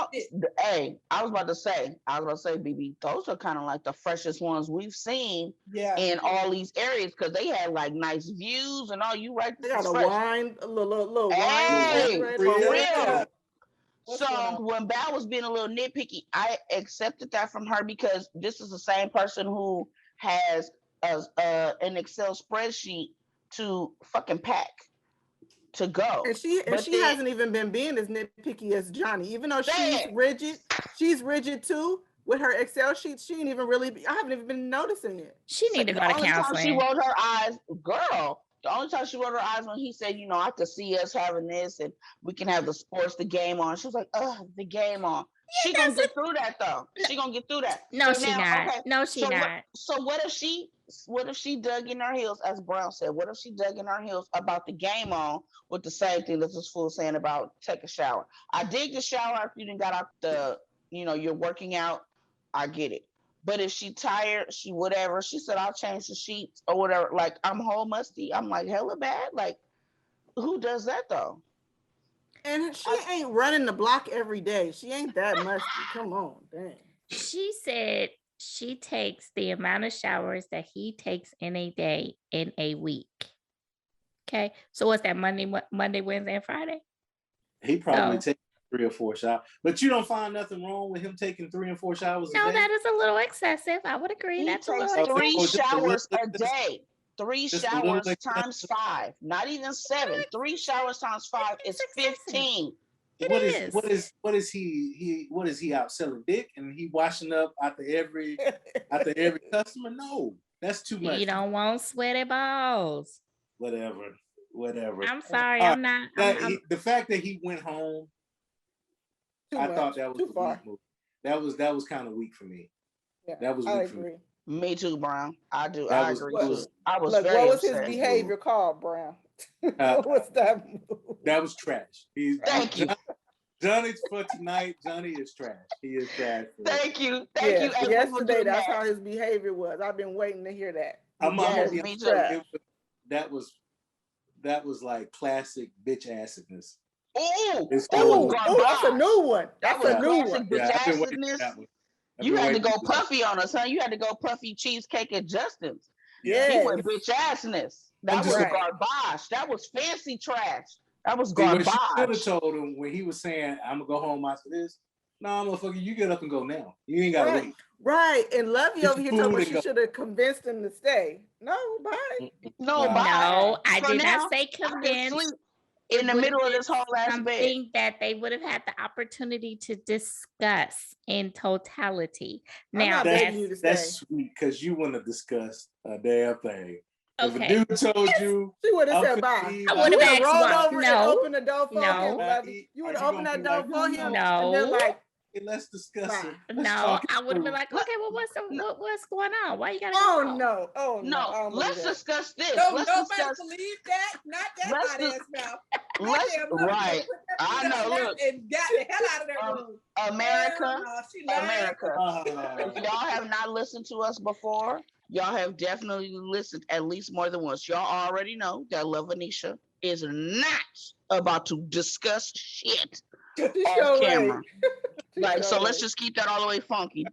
[SPEAKER 4] hey, I was about to say, BB, those are kind of like the freshest ones we've seen in all these areas because they had like nice views and all. You right,
[SPEAKER 2] they got a little wine
[SPEAKER 4] hey,
[SPEAKER 2] right
[SPEAKER 4] for
[SPEAKER 2] there.
[SPEAKER 4] real.
[SPEAKER 3] What's
[SPEAKER 4] So
[SPEAKER 3] going on?
[SPEAKER 4] when Val was being a little nitpicky, I accepted that from her because this is the same person who has an Excel spreadsheet to fucking pack to go.
[SPEAKER 2] And she hasn't even been being as nitpicky as Johnny, even though she's rigid. She's rigid too with her Excel sheets. She ain't even I haven't even been noticing it.
[SPEAKER 1] She need to go to
[SPEAKER 4] The only time she
[SPEAKER 1] counseling.
[SPEAKER 4] rolled her eyes, girl. The only time she rolled her eyes when he said, you know, I could see us having this and we can have the sports, the game on. She was like, the game on. She gonna get through that though. She gonna get through that.
[SPEAKER 1] No,
[SPEAKER 4] So
[SPEAKER 1] she
[SPEAKER 4] now,
[SPEAKER 1] not.
[SPEAKER 4] okay,
[SPEAKER 1] No, she not.
[SPEAKER 4] So what if she dug in her heels, as Brown said? What if she dug in her heels about the game on with the same thing that this fool saying about take a shower? I dig the shower after you done got out you're working out. I get it. But if she tired, she whatever, she said, I'll change the sheets or whatever. Like, I'm whole musty. I'm like, hella bad. Like, who does that though?
[SPEAKER 2] And she ain't running the block every day. She ain't that musty. Come on, dang.
[SPEAKER 1] She said she takes the amount of showers that he takes in a day in a week. Okay. So what's that, Monday, Wednesday, and Friday?
[SPEAKER 5] He probably takes 3 or 4 showers. But you don't find nothing wrong with him taking 3 and 4 showers a day?
[SPEAKER 1] No, that is a little excessive. I would agree.
[SPEAKER 4] He
[SPEAKER 1] That's a
[SPEAKER 4] takes
[SPEAKER 1] little
[SPEAKER 4] 3
[SPEAKER 1] excessive.
[SPEAKER 4] showers a day. 3
[SPEAKER 5] Just a
[SPEAKER 4] showers
[SPEAKER 5] little
[SPEAKER 4] times 5, not even 7. 3 showers times 5 is 15.
[SPEAKER 5] What is he out selling dick and he washing up after every customer? No, that's too much.
[SPEAKER 1] You don't want sweaty balls.
[SPEAKER 5] Whatever.
[SPEAKER 1] I'm sorry, I'm not.
[SPEAKER 5] The fact that he went home, I thought that was
[SPEAKER 2] too far.
[SPEAKER 5] Weak move. That was kind of weak for me.
[SPEAKER 2] Yeah,
[SPEAKER 5] that was weak for me.
[SPEAKER 4] Me too, Brown. I do.
[SPEAKER 5] I
[SPEAKER 4] agree.
[SPEAKER 2] I was
[SPEAKER 4] very
[SPEAKER 2] what was
[SPEAKER 4] upset.
[SPEAKER 2] his behavior called, Brown? What was that move?
[SPEAKER 5] That was trash.
[SPEAKER 4] Thank you.
[SPEAKER 5] Johnny's for tonight. Johnny is trash. He is trash.
[SPEAKER 4] Thank you.
[SPEAKER 2] Yesterday, that's how his behavior was. I've been waiting to hear that.
[SPEAKER 4] Me too.
[SPEAKER 5] That was like classic bitch assedness.
[SPEAKER 4] Oh,
[SPEAKER 2] that's a new one. That's a new one.
[SPEAKER 4] Bitch assedness. You had to go puffy on us, huh? You had to go puffy cheesecake at Justin's.
[SPEAKER 2] Yeah,
[SPEAKER 4] he went bitch assness. That was garbage. That was fancy trash. That was garbage.
[SPEAKER 5] What you should have told him when he was saying, "I'm gonna go home after this." Nah, motherfucker, you get up and go now. You ain't gotta wait.
[SPEAKER 2] Right, and Lovey over here told me she should have convinced him to stay. No, bye.
[SPEAKER 4] No, bye.
[SPEAKER 1] I did not say convince.
[SPEAKER 4] In the middle of this whole last bed.
[SPEAKER 1] Something that they would have had the opportunity to discuss in totality. Now
[SPEAKER 5] that's sweet because you wouldn't have discussed a damn thing. If
[SPEAKER 1] Okay.
[SPEAKER 5] a dude told you,
[SPEAKER 2] she would have said bye.
[SPEAKER 1] I would have asked
[SPEAKER 2] rolled over and opened the door for
[SPEAKER 1] No.
[SPEAKER 2] him. Lovey. You would have opened that door for him.
[SPEAKER 1] No.
[SPEAKER 2] And then like,
[SPEAKER 5] hey, let's discuss it.
[SPEAKER 1] No, I would have been like, okay, well, what's going on? Why you gotta
[SPEAKER 2] go? Oh
[SPEAKER 4] no. Let's discuss this.
[SPEAKER 3] No, nobody believe that. Not that hot ass mouth.
[SPEAKER 4] Right. I know. Look,
[SPEAKER 3] and got the hell out of that room.
[SPEAKER 4] America,
[SPEAKER 3] Hell no, she lied.
[SPEAKER 4] America. If y'all have not listened to us before, y'all have definitely listened at least more than once. Y'all already know that Love Anisha is not about to discuss shit off camera. Like, so let's just keep that all the way funky.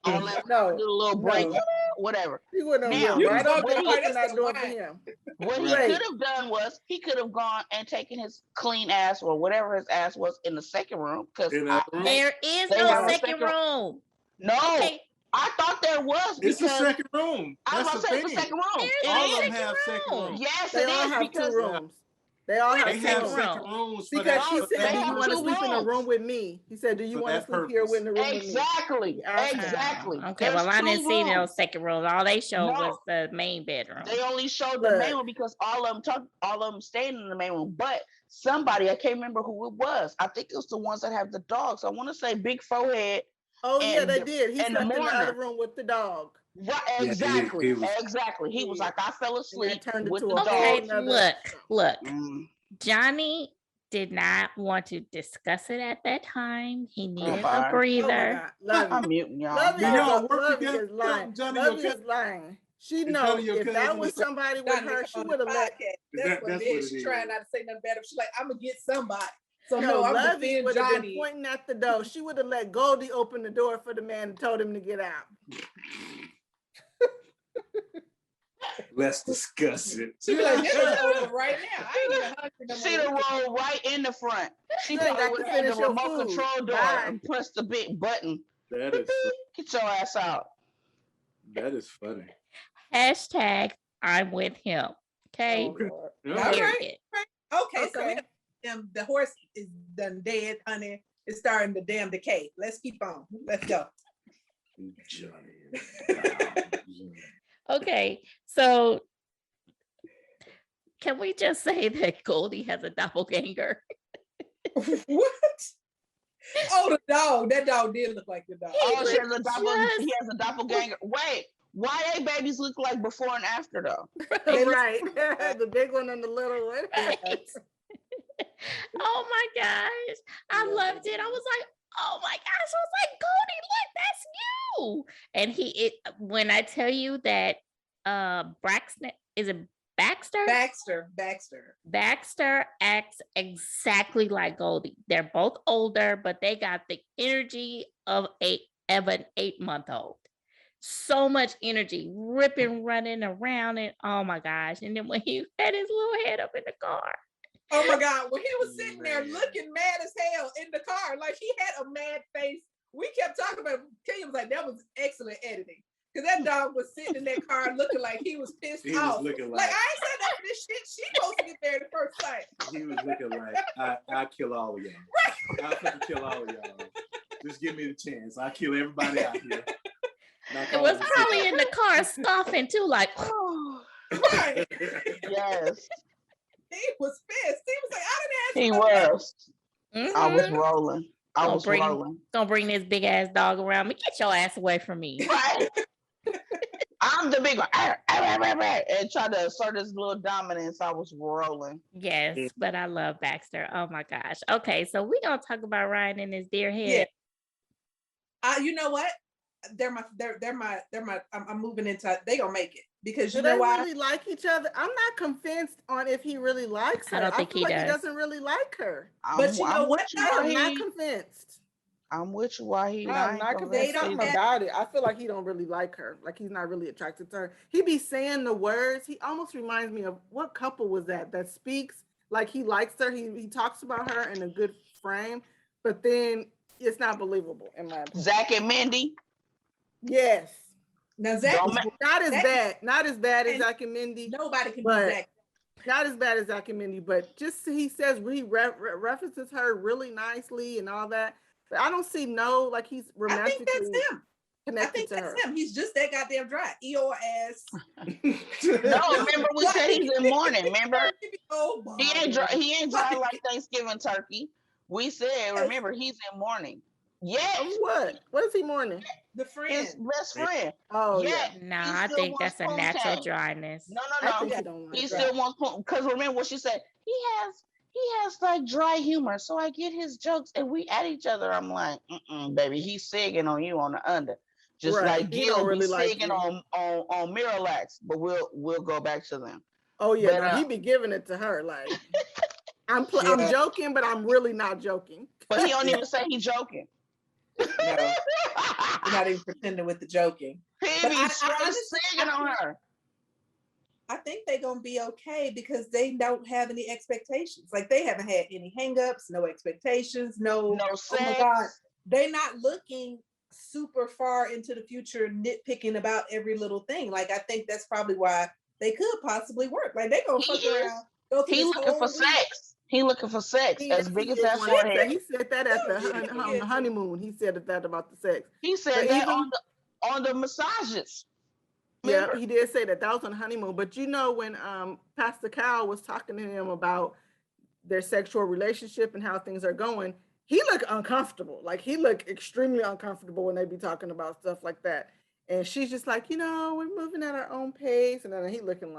[SPEAKER 4] All that,
[SPEAKER 2] No,
[SPEAKER 4] do a little break,
[SPEAKER 2] no.
[SPEAKER 4] whatever.
[SPEAKER 2] He went on
[SPEAKER 4] Now,
[SPEAKER 2] him right up
[SPEAKER 3] what
[SPEAKER 2] there,
[SPEAKER 3] he-
[SPEAKER 2] open that door for
[SPEAKER 3] Right.
[SPEAKER 2] him.
[SPEAKER 4] What he
[SPEAKER 2] Right.
[SPEAKER 4] could have done was he could have gone and taken his clean ass or whatever his ass was in the second room because
[SPEAKER 1] There is
[SPEAKER 4] They
[SPEAKER 1] no
[SPEAKER 4] have a
[SPEAKER 1] second
[SPEAKER 4] second-
[SPEAKER 1] room.
[SPEAKER 4] no,
[SPEAKER 1] Okay,
[SPEAKER 4] I thought there was
[SPEAKER 5] It's the
[SPEAKER 4] because
[SPEAKER 5] second room.
[SPEAKER 4] I was
[SPEAKER 5] That's
[SPEAKER 4] about
[SPEAKER 5] the
[SPEAKER 4] to say it's
[SPEAKER 5] thing.
[SPEAKER 4] the second room.
[SPEAKER 1] There's
[SPEAKER 4] It
[SPEAKER 5] All
[SPEAKER 1] no
[SPEAKER 5] of
[SPEAKER 4] is.
[SPEAKER 5] them have second rooms.
[SPEAKER 4] Yes,
[SPEAKER 2] They
[SPEAKER 4] it
[SPEAKER 2] all
[SPEAKER 4] is
[SPEAKER 2] have
[SPEAKER 4] because
[SPEAKER 2] two rooms. They all
[SPEAKER 1] What
[SPEAKER 2] have
[SPEAKER 5] They
[SPEAKER 2] two
[SPEAKER 5] have
[SPEAKER 2] rooms.
[SPEAKER 5] second rooms for
[SPEAKER 2] Because
[SPEAKER 5] that.
[SPEAKER 2] she
[SPEAKER 4] No,
[SPEAKER 2] said,
[SPEAKER 4] they
[SPEAKER 2] "Do you
[SPEAKER 4] have
[SPEAKER 2] want to
[SPEAKER 4] two
[SPEAKER 2] sleep in a
[SPEAKER 4] rooms.
[SPEAKER 2] room with me?" He said, "Do you
[SPEAKER 5] For
[SPEAKER 2] want to
[SPEAKER 5] that
[SPEAKER 2] sleep here
[SPEAKER 5] purpose.
[SPEAKER 2] in the room
[SPEAKER 4] exactly,
[SPEAKER 2] with me?" Ask them.
[SPEAKER 4] exactly.
[SPEAKER 1] okay.
[SPEAKER 4] There's
[SPEAKER 1] Well, I didn't
[SPEAKER 4] two
[SPEAKER 1] see no
[SPEAKER 4] rooms.
[SPEAKER 1] second room. All they showed
[SPEAKER 4] No.
[SPEAKER 1] was the main bedroom.
[SPEAKER 4] They only showed the main
[SPEAKER 2] Look.
[SPEAKER 4] one because all of them staying in the main room. But somebody, I can't remember who it was. I think it was the ones that have the dogs. I want to say Big Forehead.
[SPEAKER 2] Oh yeah,
[SPEAKER 4] And
[SPEAKER 2] they
[SPEAKER 4] the-
[SPEAKER 2] did. He
[SPEAKER 4] and the
[SPEAKER 2] slept in the other
[SPEAKER 4] mourner.
[SPEAKER 2] room with the dog.
[SPEAKER 4] Right,
[SPEAKER 5] Yeah,
[SPEAKER 4] exactly,
[SPEAKER 5] he was-
[SPEAKER 4] exactly. He was
[SPEAKER 2] Yeah.
[SPEAKER 4] like, I fell
[SPEAKER 2] And
[SPEAKER 4] asleep
[SPEAKER 2] that turned
[SPEAKER 4] with
[SPEAKER 2] into
[SPEAKER 4] the
[SPEAKER 2] a
[SPEAKER 4] dog.
[SPEAKER 1] Okay,
[SPEAKER 2] whole nother.
[SPEAKER 1] look.
[SPEAKER 4] Mm.
[SPEAKER 1] Johnny did not want to discuss it at that time. He needed
[SPEAKER 4] bye.
[SPEAKER 1] a
[SPEAKER 2] Oh my
[SPEAKER 1] breather.
[SPEAKER 2] God,
[SPEAKER 4] I'm muting y'all.
[SPEAKER 2] Lovey
[SPEAKER 5] Do
[SPEAKER 2] is,
[SPEAKER 5] y'all
[SPEAKER 2] a-
[SPEAKER 5] work
[SPEAKER 2] Lovey
[SPEAKER 5] together?
[SPEAKER 2] is lying.
[SPEAKER 5] Johnny, your
[SPEAKER 2] Lovey is lying. She
[SPEAKER 5] Is
[SPEAKER 2] knows
[SPEAKER 5] Johnny your
[SPEAKER 2] if that
[SPEAKER 5] cousin?
[SPEAKER 2] was somebody with
[SPEAKER 3] Johnny
[SPEAKER 2] her,
[SPEAKER 3] come
[SPEAKER 2] she
[SPEAKER 3] on
[SPEAKER 2] would have
[SPEAKER 3] the
[SPEAKER 2] let.
[SPEAKER 3] podcast.
[SPEAKER 5] That's
[SPEAKER 3] That's what
[SPEAKER 5] what
[SPEAKER 3] it
[SPEAKER 5] it
[SPEAKER 3] is. She
[SPEAKER 5] is.
[SPEAKER 3] trying not to say nothing better. She's like, I'm gonna get somebody. So
[SPEAKER 2] No,
[SPEAKER 3] no, I'm
[SPEAKER 2] Lovey
[SPEAKER 3] defend
[SPEAKER 2] would have been
[SPEAKER 3] Johnny.
[SPEAKER 2] pointing at the door. She would have let Goldie open the door for the man and told him to get out.
[SPEAKER 5] Let's discuss it.
[SPEAKER 3] She be like, this is over right now. I ain't even hungry no
[SPEAKER 4] She'd have
[SPEAKER 3] more.
[SPEAKER 4] rolled right in the front. She
[SPEAKER 2] You ain't
[SPEAKER 4] probably
[SPEAKER 2] got
[SPEAKER 4] would
[SPEAKER 2] to
[SPEAKER 4] have had the
[SPEAKER 2] finish your
[SPEAKER 4] remote
[SPEAKER 2] food.
[SPEAKER 4] control door
[SPEAKER 2] Bye.
[SPEAKER 4] and press the big button.
[SPEAKER 5] That is
[SPEAKER 4] Get your ass out.
[SPEAKER 5] funny.
[SPEAKER 1] Hashtag I'm with him. Okay.
[SPEAKER 2] Oh, Lord.
[SPEAKER 5] Yeah.
[SPEAKER 3] All
[SPEAKER 1] Period.
[SPEAKER 3] right. Okay, so we
[SPEAKER 2] Okay.
[SPEAKER 3] done, the horse is done dead, honey. It's starting to damn decay. Let's keep on. Let's go.
[SPEAKER 5] Johnny.
[SPEAKER 1] Okay. So can we just say that Goldie has a doppelganger?
[SPEAKER 3] What? Oh, the dog. That dog did look like the dog.
[SPEAKER 4] Oh,
[SPEAKER 1] He
[SPEAKER 4] he has a doppelganger. Wait, why babies look like before and after though?
[SPEAKER 2] Right. The big one and the little one.
[SPEAKER 1] Right. Oh my gosh. I
[SPEAKER 5] Yeah.
[SPEAKER 1] loved it. I was like, oh my gosh. I was like, Goldie, look, that's you. And when I tell you that Braxton, is it Baxter? Baxter acts exactly like Goldie. They're both older, but they got the energy of an 8-month-old. So much energy, ripping, running around, and oh my gosh. And then when he had his little head up in the car.
[SPEAKER 3] Oh my God. When he was sitting there looking mad as hell in the car, like he had a mad face. We kept talking about it. Kenya was like, that was excellent editing. Because that dog was sitting in that car looking like he was pissed
[SPEAKER 5] He
[SPEAKER 3] off.
[SPEAKER 5] was looking
[SPEAKER 3] Like,
[SPEAKER 5] like
[SPEAKER 3] I ain't said that for this shit. She supposed to get there the first sight.
[SPEAKER 5] he was looking like I kill all of y'all. I'll fucking kill all of y'all. Just give me the chance. I'll kill everybody out here.
[SPEAKER 1] It was probably in the car scoffing too, like,
[SPEAKER 3] Right.
[SPEAKER 4] Yes,
[SPEAKER 3] He was pissed. He was like, I didn't ask
[SPEAKER 4] he
[SPEAKER 3] you no better.
[SPEAKER 4] was. I was
[SPEAKER 1] "Mhm,
[SPEAKER 4] rolling. I
[SPEAKER 1] Don't
[SPEAKER 4] was
[SPEAKER 1] bring-
[SPEAKER 4] rolling.
[SPEAKER 1] Don't bring this big ass dog around me. Get your ass away from me."
[SPEAKER 4] Right. I'm the big one. And try to assert his little dominance. I was rolling.
[SPEAKER 1] Yes, but I love Baxter. Oh my gosh. Okay, so we're gonna talk about Ryan and his dear head.
[SPEAKER 3] You know what? I'm moving into, they gonna make it. Because
[SPEAKER 2] Do
[SPEAKER 3] you
[SPEAKER 2] they
[SPEAKER 3] know why?
[SPEAKER 2] really like each other? I'm not convinced on if he really likes her.
[SPEAKER 1] I don't think
[SPEAKER 2] feel
[SPEAKER 1] he
[SPEAKER 2] like he
[SPEAKER 1] does.
[SPEAKER 2] doesn't really like her.
[SPEAKER 3] But you know what,
[SPEAKER 4] with you
[SPEAKER 3] though?
[SPEAKER 4] why
[SPEAKER 2] I'm not
[SPEAKER 4] he-
[SPEAKER 2] convinced.
[SPEAKER 4] I'm with you why he
[SPEAKER 2] I'm not convinced.
[SPEAKER 3] don't
[SPEAKER 2] Something
[SPEAKER 3] have-
[SPEAKER 2] about it. I feel like he don't really like her. Like he's not really attracted to her. He be saying the words. He almost reminds me of what couple was that speaks like he likes her. He talks about her in a good frame, but then it's not believable in my opinion.
[SPEAKER 4] Zack and Mindy.
[SPEAKER 2] Yes.
[SPEAKER 3] Now, Zack
[SPEAKER 4] Don't
[SPEAKER 3] was,
[SPEAKER 4] ma-
[SPEAKER 2] Not as
[SPEAKER 3] Zack-
[SPEAKER 2] bad. Not as bad as
[SPEAKER 3] and
[SPEAKER 2] Zack and Mindy.
[SPEAKER 3] nobody can
[SPEAKER 2] But-
[SPEAKER 3] do Zack.
[SPEAKER 2] Not as bad as Zack and Mindy, but just he says he references her really nicely and all that. But I don't see like he's
[SPEAKER 3] I think
[SPEAKER 2] romantically
[SPEAKER 3] that's him. I
[SPEAKER 2] connected
[SPEAKER 3] think
[SPEAKER 2] to her.
[SPEAKER 3] that's him. He's just that goddamn dry. Eeyore ass.
[SPEAKER 4] No, remember we said he's in mourning. Remember
[SPEAKER 3] Oh,
[SPEAKER 4] he ain't dry. He ain't dry like Thanksgiving turkey. We said
[SPEAKER 3] Yes.
[SPEAKER 4] remember he's in mourning. Yes,
[SPEAKER 2] Of what? What is he mourning?
[SPEAKER 3] The friend.
[SPEAKER 4] his best friend.
[SPEAKER 2] Oh
[SPEAKER 4] Yeah.
[SPEAKER 2] yeah.
[SPEAKER 1] Nah,
[SPEAKER 4] He
[SPEAKER 1] I
[SPEAKER 4] still
[SPEAKER 1] think
[SPEAKER 4] wants
[SPEAKER 1] that's a natural
[SPEAKER 4] ponytail.
[SPEAKER 1] dryness.
[SPEAKER 4] No,
[SPEAKER 2] I
[SPEAKER 4] no,
[SPEAKER 2] think
[SPEAKER 4] no.
[SPEAKER 2] he don't like
[SPEAKER 4] He
[SPEAKER 2] that.
[SPEAKER 4] still wants because remember what she said. he has like dry humor. So I get his jokes and we at each other. I'm like, baby, he's sigging on you on the under. Just
[SPEAKER 2] Right.
[SPEAKER 4] like
[SPEAKER 2] He don't
[SPEAKER 4] Gil be
[SPEAKER 2] really like
[SPEAKER 4] sigging
[SPEAKER 2] you.
[SPEAKER 4] on Miralax, but we'll go back to them.
[SPEAKER 2] Oh yeah,
[SPEAKER 4] But
[SPEAKER 2] no, he be giving it to her. Like I'm
[SPEAKER 3] Yeah.
[SPEAKER 2] joking, but I'm really not joking.
[SPEAKER 4] but he don't even say he joking.
[SPEAKER 3] No, you're not even pretending with the joking.
[SPEAKER 4] He
[SPEAKER 3] But
[SPEAKER 4] be
[SPEAKER 3] I
[SPEAKER 4] straight
[SPEAKER 3] honestly,
[SPEAKER 4] sigging on her.
[SPEAKER 3] I think they're gonna be okay because they don't have any expectations. Like they haven't had any hangups, no expectations, no.
[SPEAKER 4] No
[SPEAKER 3] Oh my God,
[SPEAKER 4] sex.
[SPEAKER 3] they're not looking super far into the future, nitpicking about every little thing. Like I think that's probably why they could possibly work. Like they gonna
[SPEAKER 4] He
[SPEAKER 3] fuck
[SPEAKER 4] is.
[SPEAKER 3] around, go through
[SPEAKER 4] He
[SPEAKER 3] this
[SPEAKER 4] looking for
[SPEAKER 3] whole week.
[SPEAKER 4] sex. He looking for sex.
[SPEAKER 2] Yes,
[SPEAKER 4] As
[SPEAKER 2] he
[SPEAKER 4] big as
[SPEAKER 2] is
[SPEAKER 4] that
[SPEAKER 2] one. He
[SPEAKER 4] forehead.
[SPEAKER 2] said that at the
[SPEAKER 3] Yeah.
[SPEAKER 2] honeymoon. He said that about the sex.
[SPEAKER 4] He said
[SPEAKER 2] But
[SPEAKER 4] that
[SPEAKER 2] even
[SPEAKER 4] on the massages.
[SPEAKER 2] yeah,
[SPEAKER 4] Remember?
[SPEAKER 2] he did say that was on the honeymoon. But when Pastor Cal was talking to him about their sexual relationship and how things are going, he looked uncomfortable. Like he looked extremely uncomfortable when they be talking about stuff like that. And she's just like, we're moving at our own pace. And then he looking,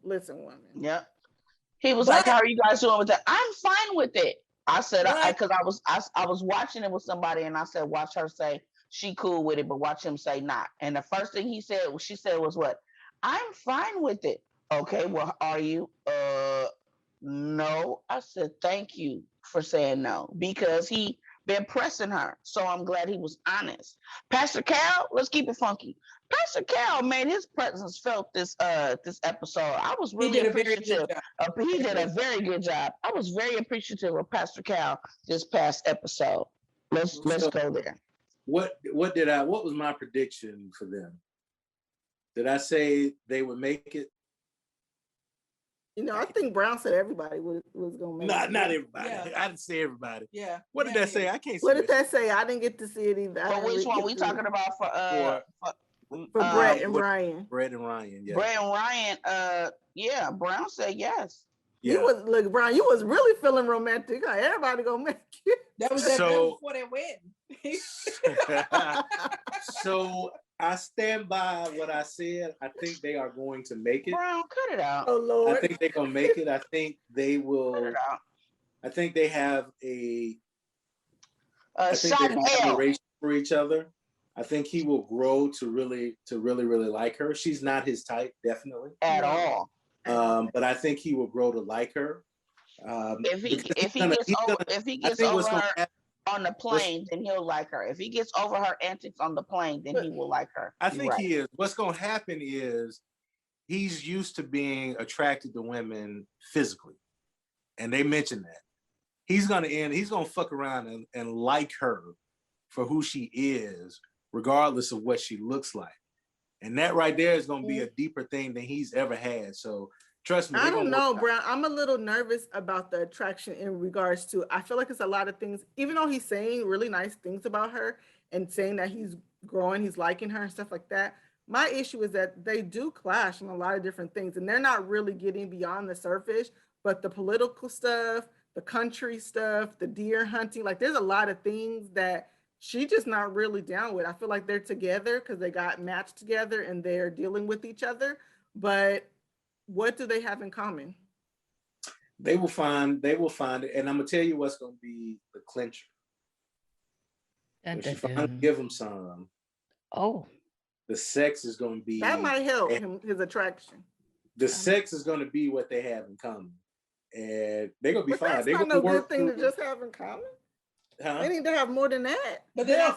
[SPEAKER 2] listen, woman.
[SPEAKER 4] Yep. He was like,
[SPEAKER 3] But
[SPEAKER 4] "How are you guys doing with that?" I'm fine with it. I said,
[SPEAKER 3] but
[SPEAKER 4] because I was watching it with somebody, and I said, "Watch her say she cool with it, but watch him say not." And the first thing she said was, "What? I'm fine with it." Okay, well, are you? No. I said, "Thank you for saying no," because he been pressing her. So I'm glad he was honest. Pastor Cal, let's keep it funky. Pastor Cal made his presence felt this episode. I was
[SPEAKER 3] he
[SPEAKER 4] really
[SPEAKER 3] did a very good
[SPEAKER 4] appreciative.
[SPEAKER 3] job.
[SPEAKER 4] He did a very good job. I was very appreciative of Pastor Cal this past episode. Let's
[SPEAKER 5] So
[SPEAKER 4] go there.
[SPEAKER 5] what was my prediction for them? Did I say they would make it?
[SPEAKER 2] I think Brown said everybody was gonna make it.
[SPEAKER 5] Not everybody.
[SPEAKER 3] Yeah.
[SPEAKER 5] I didn't say everybody.
[SPEAKER 3] Yeah.
[SPEAKER 5] What did that say? I can't see.
[SPEAKER 2] What did that say? I didn't get to see it either.
[SPEAKER 4] For which one we talking about?
[SPEAKER 2] For Brett and
[SPEAKER 5] What-
[SPEAKER 2] Ryan.
[SPEAKER 5] Brett and Ryan. Yeah.
[SPEAKER 4] Brett and Ryan. Yeah, Brown said yes.
[SPEAKER 2] You was Brown. You was really feeling romantic. Like, everybody gonna make it.
[SPEAKER 3] That was that
[SPEAKER 5] So-
[SPEAKER 3] before that wedding.
[SPEAKER 5] So I stand by what I said. I think they are going to make it.
[SPEAKER 4] Brown, cut it out.
[SPEAKER 2] Oh
[SPEAKER 5] I
[SPEAKER 2] Lord.
[SPEAKER 5] think they're gonna make it. I think they
[SPEAKER 4] Cut
[SPEAKER 5] will.
[SPEAKER 4] it out.
[SPEAKER 5] I think they have a. I think
[SPEAKER 4] Shot
[SPEAKER 5] they
[SPEAKER 4] in
[SPEAKER 5] have
[SPEAKER 4] hell.
[SPEAKER 5] admiration for each other. I think he will grow to really like her. She's not his type, definitely.
[SPEAKER 4] At all.
[SPEAKER 5] But I think he will grow to like her.
[SPEAKER 4] If he gets
[SPEAKER 5] think
[SPEAKER 4] over
[SPEAKER 5] what's gonna
[SPEAKER 4] her
[SPEAKER 5] happen-
[SPEAKER 4] on the plane, then he'll like her. If he gets over her antics on the plane, then he will like her.
[SPEAKER 5] I
[SPEAKER 4] You're
[SPEAKER 5] think
[SPEAKER 4] right.
[SPEAKER 5] he is. What's going to happen is he's used to being attracted to women physically, and they mentioned that. He's going to fuck around and like her for who she is, regardless of what she looks like. And that right there is going to be a deeper thing than he's ever had. So trust me.
[SPEAKER 2] I don't know, Brown. I'm a little nervous about the attraction in regards to, I feel like it's a lot of things, even though he's saying really nice things about her and saying that he's growing, he's liking her and stuff like that. My issue is that they do clash on a lot of different things and they're not really getting beyond the surface, but the political stuff, the country stuff, the deer hunting, like there's a lot of things that she's just not really down with. I feel like they're together because they got matched together and they're dealing with each other. But what do they have in common?
[SPEAKER 5] They will find it. And I'm going to tell you what's going to be the clincher. When she finally give him some, the sex is going to be.
[SPEAKER 2] That might help him, his attraction.
[SPEAKER 5] The sex is going to be what they have in common. And they're going to be fine.
[SPEAKER 2] That's
[SPEAKER 5] They're
[SPEAKER 2] not
[SPEAKER 5] going
[SPEAKER 2] no
[SPEAKER 5] to
[SPEAKER 2] good thing to just have in common.
[SPEAKER 5] Huh?
[SPEAKER 2] They need to have more than that.
[SPEAKER 3] But
[SPEAKER 5] they'll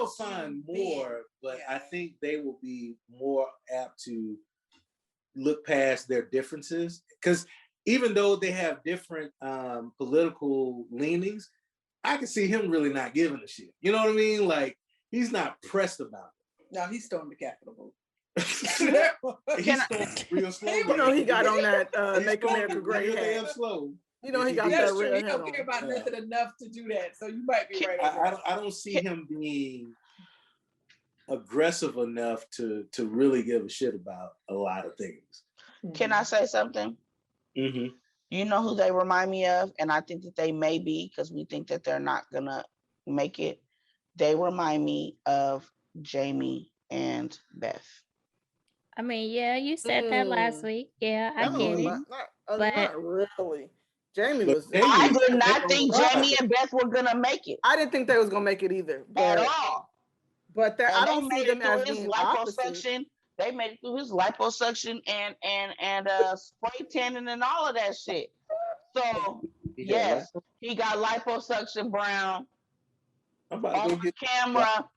[SPEAKER 5] find more, but
[SPEAKER 3] yeah.
[SPEAKER 5] I think they will be more apt to look past their differences. Because even though they have different political leanings, I can see him really not giving a shit. You know what I mean? Like, he's not pressed about it.
[SPEAKER 3] No, he stormed the Capitol.
[SPEAKER 5] He's real slow.
[SPEAKER 2] You know, he got on that Make America Great hat.
[SPEAKER 5] Slow.
[SPEAKER 2] You know, he got
[SPEAKER 3] That's
[SPEAKER 2] that
[SPEAKER 3] true.
[SPEAKER 2] red
[SPEAKER 3] He
[SPEAKER 2] hat
[SPEAKER 3] don't
[SPEAKER 2] on.
[SPEAKER 3] care about nothing enough to do that. So you might be right.
[SPEAKER 5] I don't see him being aggressive enough to really give a shit about a lot of things.
[SPEAKER 4] Can I say something?
[SPEAKER 5] Mm-hmm.
[SPEAKER 4] You know who they remind me of? And I think that they may be, because we think that they're not going to make it. They remind me of Jamie and Beth.
[SPEAKER 1] I mean, yeah, you said that last week. Yeah, I get it.
[SPEAKER 2] Not really. Jamie was.
[SPEAKER 5] Jamie-
[SPEAKER 4] I did not
[SPEAKER 5] Jamie
[SPEAKER 4] think
[SPEAKER 5] was
[SPEAKER 4] Jamie and Beth were gonna make it
[SPEAKER 2] I didn't think they was gonna make it either.
[SPEAKER 4] at
[SPEAKER 2] But
[SPEAKER 4] all.
[SPEAKER 2] I
[SPEAKER 4] And they
[SPEAKER 2] don't see
[SPEAKER 4] made
[SPEAKER 2] them
[SPEAKER 4] it through
[SPEAKER 2] as
[SPEAKER 4] his
[SPEAKER 2] being opposite.
[SPEAKER 4] liposuction. They made it through his liposuction and spray tanning and all of that shit. So
[SPEAKER 5] He got
[SPEAKER 4] yes,
[SPEAKER 5] lipo-
[SPEAKER 4] he got liposuction brown
[SPEAKER 5] I'm about to
[SPEAKER 4] on
[SPEAKER 5] go
[SPEAKER 4] the
[SPEAKER 5] get
[SPEAKER 4] camera.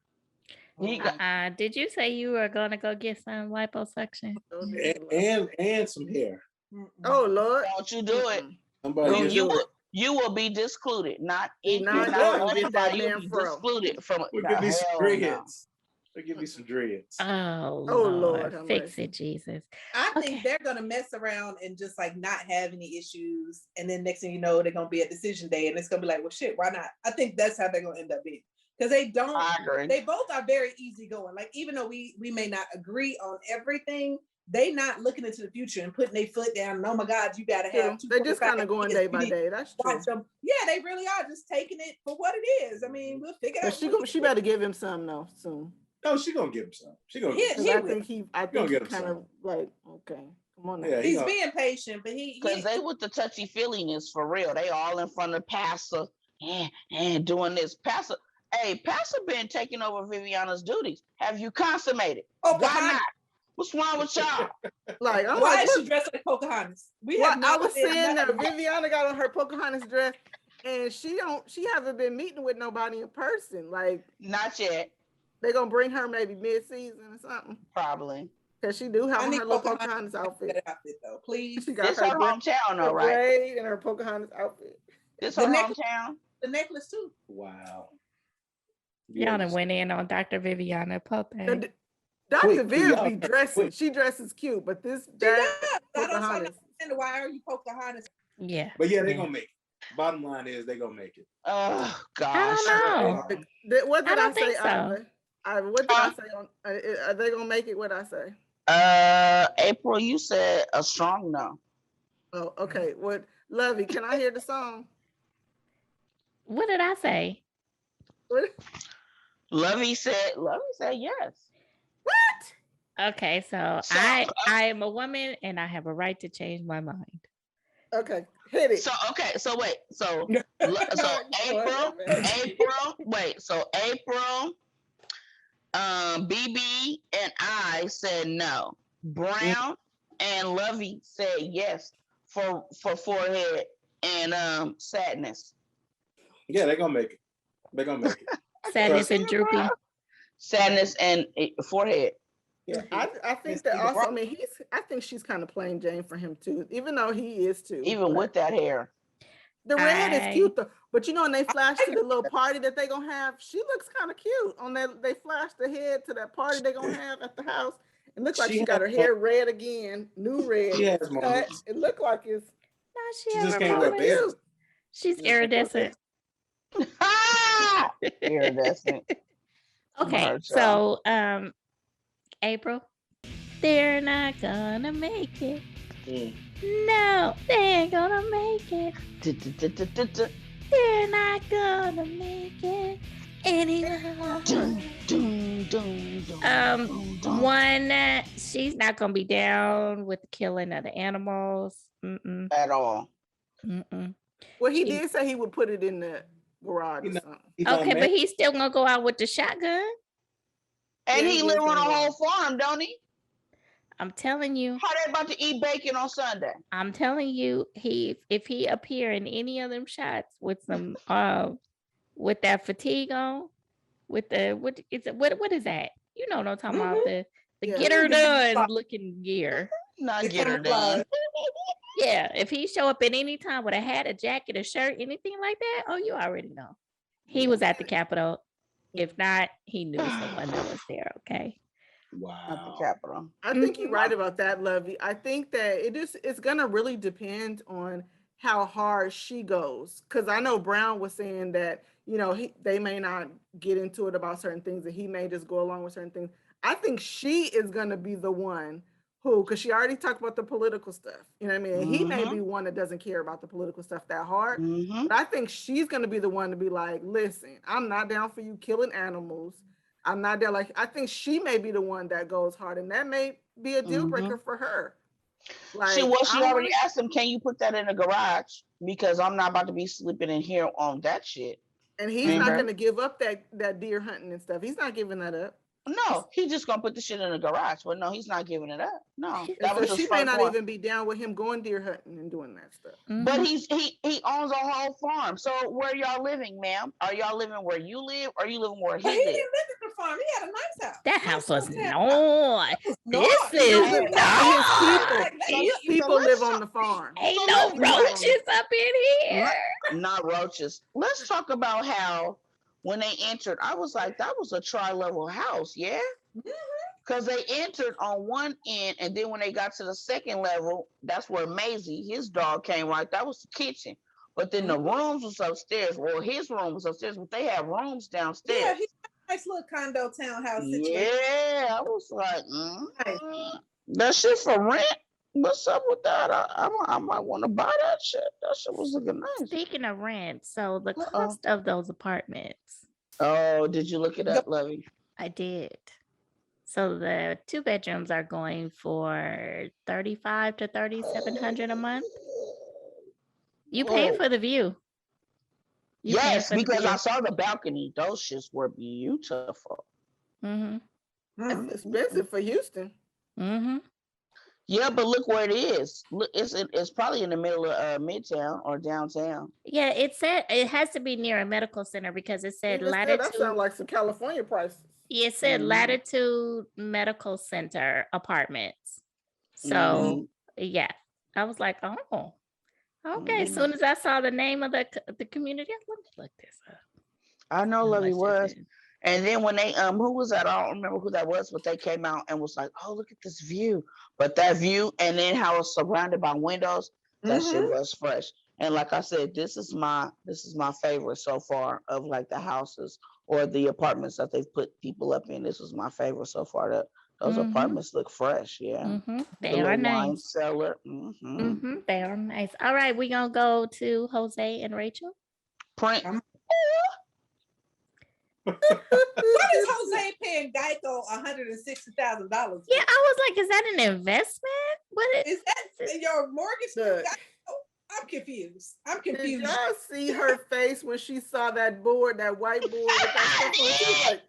[SPEAKER 4] He got
[SPEAKER 1] Did you say you were gonna go get some liposuction?
[SPEAKER 5] and some hair.
[SPEAKER 2] Oh Lord,
[SPEAKER 4] don't you do it.
[SPEAKER 5] I'm about to
[SPEAKER 2] Don't
[SPEAKER 5] get
[SPEAKER 2] do
[SPEAKER 5] some-
[SPEAKER 2] it.
[SPEAKER 4] You will be discluded, not
[SPEAKER 2] Do
[SPEAKER 4] in
[SPEAKER 2] not
[SPEAKER 4] not
[SPEAKER 2] go and get that
[SPEAKER 4] uninvited. You'll
[SPEAKER 2] man
[SPEAKER 4] be
[SPEAKER 2] fro.
[SPEAKER 4] discluded from
[SPEAKER 5] We'll
[SPEAKER 4] the
[SPEAKER 5] give me some
[SPEAKER 4] hell no.
[SPEAKER 5] dreads. We'll give me some dreads.
[SPEAKER 1] Oh
[SPEAKER 2] Lord,
[SPEAKER 1] Lord,
[SPEAKER 2] have
[SPEAKER 1] fix
[SPEAKER 2] mercy.
[SPEAKER 1] it, Jesus.
[SPEAKER 3] I
[SPEAKER 1] Okay.
[SPEAKER 3] think they're gonna mess around and just like not have any issues, and then next thing you know, they're gonna be at decision day, and it's gonna be like, well, shit, why not? I think that's how they're gonna end up being, because they don't.
[SPEAKER 4] I agree.
[SPEAKER 3] They both are very easygoing. Like even though we may not agree on everything, they not looking into the future and putting their foot down. And, oh my God, you gotta have.
[SPEAKER 2] They just kind of going day by
[SPEAKER 3] kids.
[SPEAKER 2] day. That's true.
[SPEAKER 3] Watch them. Yeah, they really are just taking it for what it is. I mean, we'll figure it
[SPEAKER 2] But
[SPEAKER 3] out.
[SPEAKER 2] she better give him some though soon.
[SPEAKER 5] No, she gonna give him some. She gonna.
[SPEAKER 3] Yeah,
[SPEAKER 5] Give him
[SPEAKER 3] he
[SPEAKER 2] I
[SPEAKER 3] will.
[SPEAKER 2] think he
[SPEAKER 5] gonna get him
[SPEAKER 2] kind of
[SPEAKER 5] some.
[SPEAKER 2] like, okay, come on now.
[SPEAKER 5] Yeah, he
[SPEAKER 3] He's
[SPEAKER 5] gonna-
[SPEAKER 3] being patient, but he
[SPEAKER 4] Because they with the touchy feelingness for real. They all in front of Pastor and doing this. Pastor been taking over Viviana's duties. Have you consummated?
[SPEAKER 3] Oh,
[SPEAKER 4] Why not? What's wrong with y'all?
[SPEAKER 2] Like I'm
[SPEAKER 3] Why
[SPEAKER 2] like,
[SPEAKER 3] is she
[SPEAKER 2] look,
[SPEAKER 3] dressed like Pocahontas? We
[SPEAKER 2] well,
[SPEAKER 3] have
[SPEAKER 2] I
[SPEAKER 3] not
[SPEAKER 2] was
[SPEAKER 3] said
[SPEAKER 2] saying that
[SPEAKER 3] nothing.
[SPEAKER 2] Viviana got on her Pocahontas dress, and she hasn't been meeting with nobody in person. Like
[SPEAKER 4] Not yet,
[SPEAKER 2] they gonna bring her maybe mid-season or something,
[SPEAKER 4] probably.
[SPEAKER 2] cause she do have
[SPEAKER 3] I
[SPEAKER 2] on
[SPEAKER 3] need
[SPEAKER 2] her little
[SPEAKER 3] Pocahontas
[SPEAKER 2] Pocahontas outfit.
[SPEAKER 3] That outfit though, please.
[SPEAKER 2] She got
[SPEAKER 4] This her hometown though, right?
[SPEAKER 2] braid and her Pocahontas outfit.
[SPEAKER 4] This
[SPEAKER 3] The
[SPEAKER 4] her
[SPEAKER 3] necklace-
[SPEAKER 4] hometown.
[SPEAKER 3] The necklace too.
[SPEAKER 5] Wow.
[SPEAKER 1] Y'all done went in on Dr. Viviana Pope.
[SPEAKER 2] Dr.
[SPEAKER 5] Quick,
[SPEAKER 2] Viv
[SPEAKER 5] y'all-
[SPEAKER 2] be dressing.
[SPEAKER 5] quick.
[SPEAKER 2] She dresses cute, but
[SPEAKER 3] She
[SPEAKER 2] that
[SPEAKER 3] does. I don't
[SPEAKER 2] Pocahontas.
[SPEAKER 3] understand why are you Pocahontas?
[SPEAKER 1] Yeah.
[SPEAKER 5] But yeah, they're
[SPEAKER 1] Yeah.
[SPEAKER 5] gonna make it. Bottom line is they're gonna make it.
[SPEAKER 4] Oh
[SPEAKER 1] I
[SPEAKER 4] gosh.
[SPEAKER 1] don't know.
[SPEAKER 2] What did
[SPEAKER 1] I
[SPEAKER 2] I,
[SPEAKER 1] don't
[SPEAKER 2] say,
[SPEAKER 1] think so.
[SPEAKER 2] Ivor? What did I say on? Are they gonna make it? What I say?
[SPEAKER 4] April, you said a strong no.
[SPEAKER 2] Oh, okay. What, Lovey? Can I hear the song?
[SPEAKER 1] What did I say?
[SPEAKER 2] What?
[SPEAKER 4] Lovey said yes.
[SPEAKER 1] Okay, so
[SPEAKER 4] So,
[SPEAKER 1] I am a woman and I have a right to change my mind.
[SPEAKER 2] Okay, hit it.
[SPEAKER 4] So okay, so wait, so
[SPEAKER 2] April.
[SPEAKER 4] April, BB and I said no. Brown and Lovey said yes for forehead and sadness.
[SPEAKER 5] Yeah, they're gonna make it. They're gonna make it.
[SPEAKER 1] Sadness and droopy.
[SPEAKER 4] Sadness and forehead.
[SPEAKER 2] Yeah, I think that also. I mean, I think she's kind of playing Jane for him too, even though he is too.
[SPEAKER 4] Even with that hair.
[SPEAKER 2] The red is cute though. But you know, when they flash to the little party that they gonna have, she looks kind of cute. On that, they flashed ahead to that party they gonna have at the house. It looks like she got her hair red again, new red.
[SPEAKER 5] She has
[SPEAKER 2] cut.
[SPEAKER 5] moments.
[SPEAKER 2] It looked like it's.
[SPEAKER 1] No,
[SPEAKER 5] She
[SPEAKER 1] has
[SPEAKER 5] just
[SPEAKER 1] her
[SPEAKER 5] can't wear
[SPEAKER 1] moments.
[SPEAKER 5] bands.
[SPEAKER 1] She's
[SPEAKER 5] She just can't wear
[SPEAKER 1] iridescent.
[SPEAKER 4] Iridescent.
[SPEAKER 1] Okay,
[SPEAKER 4] Marcia.
[SPEAKER 1] so April, they're not gonna make it. No, they ain't gonna make it. They're not gonna make it anymore. One, she's not gonna be down with the killing of the animals. Mm-mm,
[SPEAKER 4] At all.
[SPEAKER 1] mm-mm.
[SPEAKER 2] Well, he did say he would put it in the garage or something.
[SPEAKER 5] He's on
[SPEAKER 1] Okay,
[SPEAKER 5] man-
[SPEAKER 1] but he's still gonna go out with the shotgun.
[SPEAKER 4] And
[SPEAKER 2] Yeah,
[SPEAKER 4] he
[SPEAKER 2] he
[SPEAKER 4] live
[SPEAKER 2] is
[SPEAKER 4] on a
[SPEAKER 2] gonna
[SPEAKER 4] whole farm, don't he?
[SPEAKER 1] I'm telling you.
[SPEAKER 4] How they about to eat bacon on Sunday?
[SPEAKER 1] I'm telling you, if he appear in any of them shots with some with that fatigue on, with the what is that? You know what I'm talking about, the
[SPEAKER 2] Yeah.
[SPEAKER 1] get her done looking gear.
[SPEAKER 4] Not
[SPEAKER 3] The
[SPEAKER 4] get her done.
[SPEAKER 1] Yeah, if he show up at any time with a hat, a jacket, a shirt, anything like that, oh, you already know. He was at the Capitol. If not, he knew someone that was there, okay?
[SPEAKER 4] At the
[SPEAKER 5] Wow.
[SPEAKER 4] Capitol.
[SPEAKER 2] I think you're right about that, Lovey. I think that it's gonna really depend on how hard she goes. Cause I know Brown was saying that, you know, they may not get into it about certain things and he may just go along with certain things. I think she is gonna be the one who, because she already talked about the political stuff. You know what I mean? He may be one that doesn't care about the political stuff that hard.
[SPEAKER 4] Mm-hmm.
[SPEAKER 2] But I think she's gonna be the one to be like, listen, I'm not down for you killing animals. I'm not there. Like, I think she may be the one that goes hard, and that may be a deal breaker for her.
[SPEAKER 4] She
[SPEAKER 2] Like, I don't
[SPEAKER 4] already
[SPEAKER 2] wanna-
[SPEAKER 4] asked him, can you put that in the garage? Because I'm not about to be sleeping in here on that shit.
[SPEAKER 2] and he's not
[SPEAKER 4] Mhm.
[SPEAKER 2] gonna give up that deer hunting and stuff. He's not giving that up.
[SPEAKER 4] No, he just gonna put the shit in the garage. But no, he's not giving it up. No,
[SPEAKER 2] And
[SPEAKER 4] that
[SPEAKER 2] so
[SPEAKER 4] was his
[SPEAKER 2] she may
[SPEAKER 4] first
[SPEAKER 2] not
[SPEAKER 4] one.
[SPEAKER 2] even be down with him going deer hunting and doing that stuff.
[SPEAKER 4] But
[SPEAKER 1] Mhm.
[SPEAKER 4] he owns a whole farm. So where y'all living, ma'am? Are y'all living where you live, or you living where
[SPEAKER 3] But
[SPEAKER 4] he
[SPEAKER 3] he
[SPEAKER 4] live?
[SPEAKER 3] didn't live at the farm. He had a nice house.
[SPEAKER 1] That house was
[SPEAKER 3] Nice house.
[SPEAKER 1] nice.
[SPEAKER 3] Was
[SPEAKER 1] This
[SPEAKER 3] nice.
[SPEAKER 2] So
[SPEAKER 1] is
[SPEAKER 2] his
[SPEAKER 1] nice.
[SPEAKER 2] people,
[SPEAKER 3] Like,
[SPEAKER 2] so his
[SPEAKER 3] you-
[SPEAKER 2] people
[SPEAKER 4] let's
[SPEAKER 2] live
[SPEAKER 4] talk-
[SPEAKER 2] on the farm.
[SPEAKER 1] Ain't
[SPEAKER 4] So
[SPEAKER 1] no
[SPEAKER 4] let's-
[SPEAKER 1] roaches up in here.
[SPEAKER 4] Not roaches. Let's talk about how when they entered, I was like, that was a tri-level house, yeah?
[SPEAKER 3] Mhm.
[SPEAKER 4] Because they entered on one end, and then when they got to the second level, that's where Maisie, his dog, came right. That was the kitchen. But then the rooms was upstairs. Well, his room was upstairs, but they have rooms downstairs.
[SPEAKER 3] Yeah, he had a nice little condo townhouse situation.
[SPEAKER 4] Yeah, I was like, that shit for rent. What's up with that? I might want to buy that shit. That shit was looking nice.
[SPEAKER 1] Speaking of rent, so the
[SPEAKER 4] Uh-oh.
[SPEAKER 1] cost of those apartments,
[SPEAKER 4] Oh, did you look it up, Lovey?
[SPEAKER 1] I did. So the 2 bedrooms are going for 3,500 to 3,700 a month. You paying
[SPEAKER 4] Whoa.
[SPEAKER 1] for the view? You paying
[SPEAKER 4] Yes,
[SPEAKER 1] for the
[SPEAKER 4] because
[SPEAKER 1] view?
[SPEAKER 4] I saw the balcony. Those shits were beautiful.
[SPEAKER 1] Mm-hmm.
[SPEAKER 2] That's expensive for Houston.
[SPEAKER 1] Mm-hmm.
[SPEAKER 4] Yeah, but look where it is. Look, it's probably in the middle of Midtown or downtown.
[SPEAKER 1] Yeah, it said it has to be near a medical center because it said
[SPEAKER 2] Even still, that
[SPEAKER 1] Latitude.
[SPEAKER 2] sounds like some California prices.
[SPEAKER 1] It said
[SPEAKER 4] Mhm.
[SPEAKER 1] Latitude Medical Center apartments. So
[SPEAKER 4] Mhm.
[SPEAKER 1] yeah, I was like, oh, okay. As
[SPEAKER 4] Mhm.
[SPEAKER 1] soon as I saw the name of the community, let me look this up.
[SPEAKER 4] I know
[SPEAKER 1] How
[SPEAKER 4] Lovey
[SPEAKER 1] much
[SPEAKER 4] was.
[SPEAKER 1] it is.
[SPEAKER 4] And then when they who was that? I don't remember who that was, but they came out and was like, "Oh, look at this view!" But that view, and then how it's surrounded by windows, that shit was fresh. And like I said, this is my favorite so far of like the houses or the apartments that they've put people up in. This was my favorite so far. Those
[SPEAKER 1] Mhm.
[SPEAKER 4] apartments look fresh, yeah.
[SPEAKER 1] Mm-hmm.
[SPEAKER 4] The
[SPEAKER 1] They are
[SPEAKER 4] little wine
[SPEAKER 1] nice.
[SPEAKER 4] cellar. Mm-hmm.
[SPEAKER 1] They are nice. All right, we're gonna go to Jose and Rachel.
[SPEAKER 4] Print.
[SPEAKER 3] What is Jose paying Geico $160,000?
[SPEAKER 1] Yeah, I was like, is that an investment? What
[SPEAKER 3] Is that your mortgage?
[SPEAKER 2] Look.
[SPEAKER 3] Geico? I'm confused. I'm
[SPEAKER 2] Did
[SPEAKER 3] confused.
[SPEAKER 2] y'all see her face when she saw that board, that whiteboard with that stuff on it? She was like,